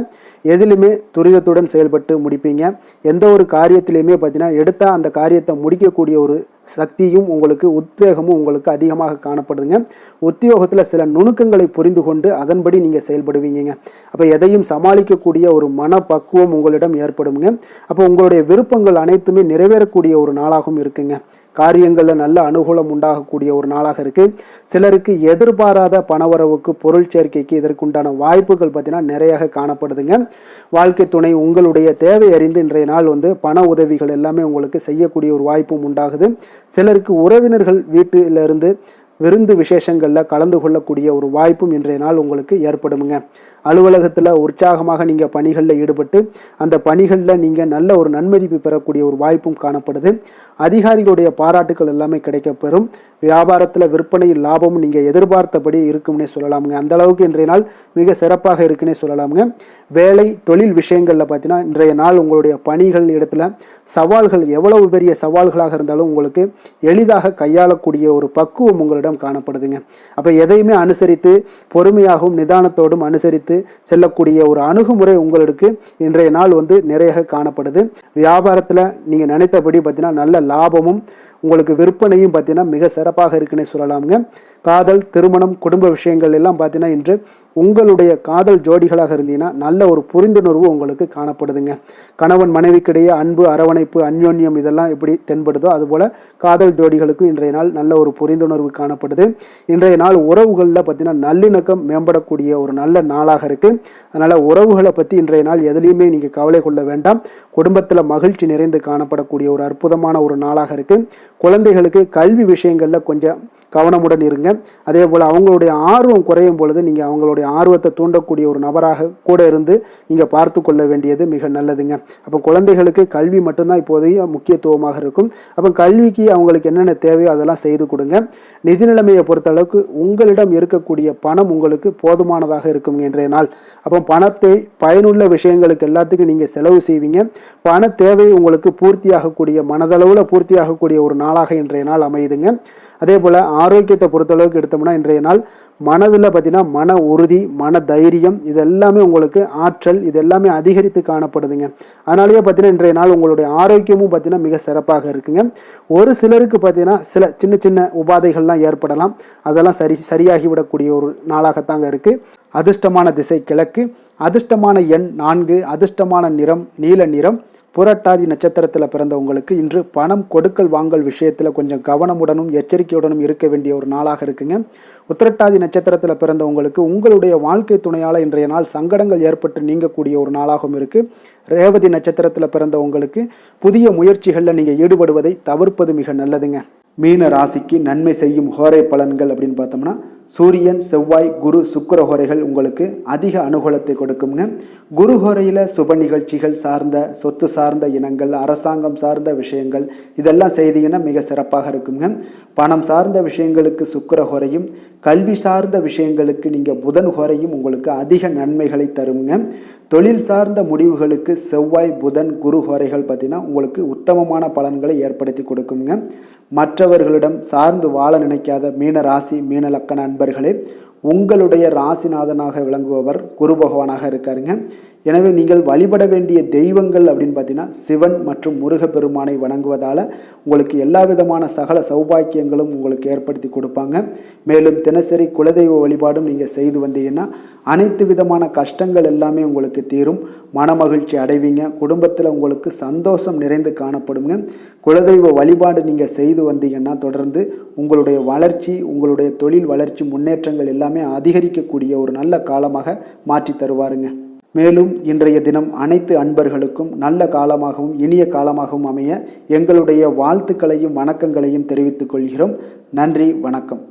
எதிலுமே துரிதத்துடன் செயல்பட்டு முடிப்பீங்க. எந்த ஒரு காரியத்திலையுமே பார்த்தீங்கன்னா எடுத்தால் அந்த காரியத்தை முடிக்கக்கூடிய ஒரு சக்தியும் உங்களுக்கு உத்வேகமும் உங்களுக்கு அதிகமாக காணப்படுதுங்க. உத்தியோகத்தில் சில நுணுக்கங்களை புரிந்து கொண்டு அதன்படி நீங்கள் செயல்படுவீங்க. அப்போ எதையும் சமாளிக்கக்கூடிய ஒரு மனப்பக்குவம் உங்களிடம் ஏற்படுங்க. அப்போ உங்களுடைய விருப்பங்கள் அனைத்துமே நிறைவேறக்கூடிய ஒரு நாளாகவும் இருக்குங்க. காரியங்களில் நல்ல அனுகூலம் உண்டாகக்கூடிய ஒரு நாளாக இருக்குது. சிலருக்கு எதிர்பாராத பணவரவுக்கு, பொருள் சேர்க்கைக்கு இதற்குண்டான வாய்ப்புகள் பார்த்தீங்கன்னா நிறைய காணப்படுதுங்க. வாழ்க்கை துணை உங்களுடைய தேவை அறிந்து இன்றைய நாள் பண உதவிகள் எல்லாமே உங்களுக்கு செய்யக்கூடிய ஒரு வாய்ப்பும் உண்டாகுது. சிலருக்கு உறவினர்கள் வீட்டிலிருந்து விருந்து விசேஷங்களில் கலந்து கொள்ளக்கூடிய ஒரு வாய்ப்பும் இன்றைய நாள் உங்களுக்கு ஏற்படுமுங்க. அலுவலகத்தில் உற்சாகமாக நீங்கள் பணிகளில் ஈடுபட்டு அந்த பணிகளில் நீங்கள் நல்ல ஒரு நன்மதிப்பு பெறக்கூடிய ஒரு வாய்ப்பும் காணப்படுது. அதிகாரிகளுடைய பாராட்டுகள் எல்லாமே கிடைக்கப்பெறும். வியாபாரத்தில் விற்பனையில் லாபமும் நீங்கள் எதிர்பார்த்தபடி இருக்கும்னே சொல்லலாமுங்க. அந்த அளவுக்கு இன்றைய நாள் மிக சிறப்பாக இருக்குன்னே சொல்லலாமுங்க. வேலை தொழில் விஷயங்களில் பார்த்தீங்கன்னா இன்றைய நாள் உங்களுடைய பணிகள் இடத்துல சவால்கள் எவ்வளவு பெரிய சவால்களாக இருந்தாலும் உங்களுக்கு எளிதாக கையாளக்கூடிய ஒரு பக்குவம் உங்களிடம் காணப்படுதுங்க. அப்போ எதையுமே அனுசரித்து பொறுமையாகவும் நிதானத்தோடும் அனுசரித்து செல்லக்கூடிய ஒரு அணுகுமுறை உங்களுக்கு இன்றைய நாள் நிறைய காணப்படுது. வியாபாரத்தில் நீங்கள் நினைத்தபடி பார்த்தீங்கன்னா நல்ல லாபமும் உங்களுக்கு விற்பனையும் பார்த்தீங்கன்னா மிக சிறப்பாக இருக்குன்னே சொல்லலாமுங்க. காதல், திருமணம், குடும்ப விஷயங்கள் எல்லாம் பார்த்தீங்கன்னா இன்று உங்களுடைய காதல் ஜோடிகளாக இருந்தீங்கன்னா நல்ல ஒரு புரிந்துணர்வு உங்களுக்கு காணப்படுதுங்க. கணவன் மனைவிக்கிடையே அன்பு, அரவணைப்பு, அந்யோன்யம் இதெல்லாம் எப்படி தென்படுதோ அதுபோல் காதல் ஜோடிகளுக்கும் இன்றைய நாள் நல்ல ஒரு புரிந்துணர்வு காணப்படுது. இன்றைய நாள் உறவுகளில் பார்த்தீங்கன்னா நல்லிணக்கம் மேம்படக்கூடிய ஒரு நல்ல நாளாக இருக்குது. அதனால் உறவுகளை பற்றி இன்றைய நாள் எதுலேயுமே நீங்கள் கவலை கொள்ள வேண்டாம். குடும்பத்தில் மகிழ்ச்சி நிறைந்து காணப்படக்கூடிய ஒரு அற்புதமான ஒரு நாளாக இருக்குது. குழந்தைகளுக்கு கல்வி விஷயங்களில் கொஞ்சம் கவனமுடன் இருங்க. அதே போல் அவங்களுடைய ஆர்வம் குறையும் பொழுது நீங்கள் அவங்களுடைய ஆர்வத்தை தூண்டக்கூடிய ஒரு நபராக கூட இருந்து நீங்கள் பார்த்து கொள்ள வேண்டியது மிக நல்லதுங்க. அப்போ குழந்தைகளுக்கு கல்வி மட்டும்தான் இப்போதைய முக்கியத்துவமாக இருக்கும். அப்போ கல்விக்கு அவங்களுக்கு என்னென்ன தேவையோ அதெல்லாம் செய்து கொடுங்க. நிதி நிலைமையை பொறுத்தளவுக்கு உங்களிடம் இருக்கக்கூடிய பணம் உங்களுக்கு போதுமானதாக இருக்கும் இன்றைய நாள். அப்போ பணத்தை பயனுள்ள விஷயங்களுக்கு எல்லாத்துக்கும் நீங்கள் செலவு செய்வீங்க. பண தேவை உங்களுக்கு பூர்த்தியாகக்கூடிய மனதளவில் பூர்த்தியாகக்கூடிய ஒரு நாளாக இன்றைய நாள் அமையுதுங்க. அதே போல் ஆரோக்கியத்தை பொறுத்தளவுக்கு எடுத்தோம்னா இன்றைய நாள் மனதில் பார்த்தீங்கன்னா மன உறுதி, மன தைரியம், இது எல்லாமே உங்களுக்கு ஆற்றல், இது எல்லாமே அதிகரித்து காணப்படுதுங்க. அதனாலேயே பார்த்தீங்கன்னா இன்றைய நாள் உங்களுடைய ஆரோக்கியமும் பார்த்தீங்கன்னா மிக சிறப்பாக இருக்குங்க. ஒரு சிலருக்கு பார்த்தீங்கன்னா சில சின்ன சின்ன உபாதைகள்லாம் ஏற்படலாம். அதெல்லாம் சரியாகிவிடக்கூடிய ஒரு நாளாகத்தாங்க இருக்குது. அதிர்ஷ்டமான திசை கிழக்கு, அதிர்ஷ்டமான எண் 4, அதிர்ஷ்டமான நிறம் நீல நிறம். புரட்டாதி நட்சத்திரத்தில் பிறந்தவங்களுக்கு இன்று பணம் கொடுக்கல் வாங்கல் விஷயத்தில் கொஞ்சம் கவனமுடனும் எச்சரிக்கையுடனும் இருக்க வேண்டிய ஒரு நாளாக இருக்குங்க. உத்திரட்டாதி நட்சத்திரத்தில் பிறந்தவங்களுக்கு உங்களுடைய வாழ்க்கை துணையால் இன்றைய நாள் சங்கடங்கள் ஏற்பட்டு நீங்கக்கூடிய ஒரு நாளாகவும் இருக்குது. ரேவதி நட்சத்திரத்தில் பிறந்தவங்களுக்கு புதிய முயற்சிகளில் நீங்கள் ஈடுபடுவதை தவிர்ப்பது மிக நல்லதுங்க. மீன ராசிக்கு நன்மை செய்யும் ஹோரை பலன்கள் அப்படின்னு பார்த்தோம்னா சூரியன், செவ்வாய், குரு, சுக்கிர ஹோரைகள் உங்களுக்கு அதிக அனுகூலத்தை கொடுக்குங்க. குரு ஹோரையில் சுப நிகழ்ச்சிகள் சார்ந்த, சொத்து சார்ந்த இனங்கள், அரசாங்கம் சார்ந்த விஷயங்கள் இதெல்லாம் செய்தீங்கன்னா மிக சிறப்பாக இருக்குங்க. பணம் சார்ந்த விஷயங்களுக்கு சுக்கிர ஹோரையும், கல்வி சார்ந்த விஷயங்களுக்கு நீங்கள் புதன் ஹோரையும் உங்களுக்கு அதிக நன்மைகளை தருங்க. தொழில் சார்ந்த முடிவுகளுக்கு செவ்வாய், புதன், குரு ஹோரைகள் பார்த்தீங்கன்னா உங்களுக்கு உத்தமமான பலன்களை ஏற்படுத்தி கொடுக்குங்க. மற்றவர்களிடம் சார்ந்து வாழ நினைக்காத மீன ராசி, மீன லக்கண அன்பர்களே, உங்களுடைய ராசிநாதனாக விளங்குபவர் குரு பகவானாக இருக்காருங்க. எனவே நீங்கள் வழிபட வேண்டிய தெய்வங்கள் அப்படின்னு பார்த்தீங்கன்னா சிவன் மற்றும் முருகப்பெருமானை வணங்குவதால் உங்களுக்கு எல்லா விதமான சகல சௌபாக்கியங்களும் உங்களுக்கு ஏற்படுத்தி கொடுப்பாங்க. மேலும் தினசரி குலதெய்வ வழிபாடும் நீங்கள் செய்து வந்தீங்கன்னா அனைத்து விதமான கஷ்டங்கள் எல்லாமே உங்களுக்கு தீரும். மனமகிழ்ச்சி அடைவீங்க. குடும்பத்தில் உங்களுக்கு சந்தோஷம் நிறைந்து காணப்படுங்க. குலதெய்வ வழிபாடு நீங்கள் செய்து வந்தீங்கன்னா தொடர்ந்து உங்களுடைய வளர்ச்சி, உங்களுடைய தொழில் வளர்ச்சி, முன்னேற்றங்கள் எல்லாமே அதிகரிக்கக்கூடிய ஒரு நல்ல காலமாக மாற்றி தருவாருங்க. மேலும் இன்றைய தினம் அனைத்து அன்பர்களுக்கும் நல்ல காலமாகவும் இனிய காலமாகவும் அமைய எங்களுடைய வாழ்த்துக்களையும் வணக்கங்களையும் தெரிவித்துக் கொள்கிறோம். நன்றி, வணக்கம்.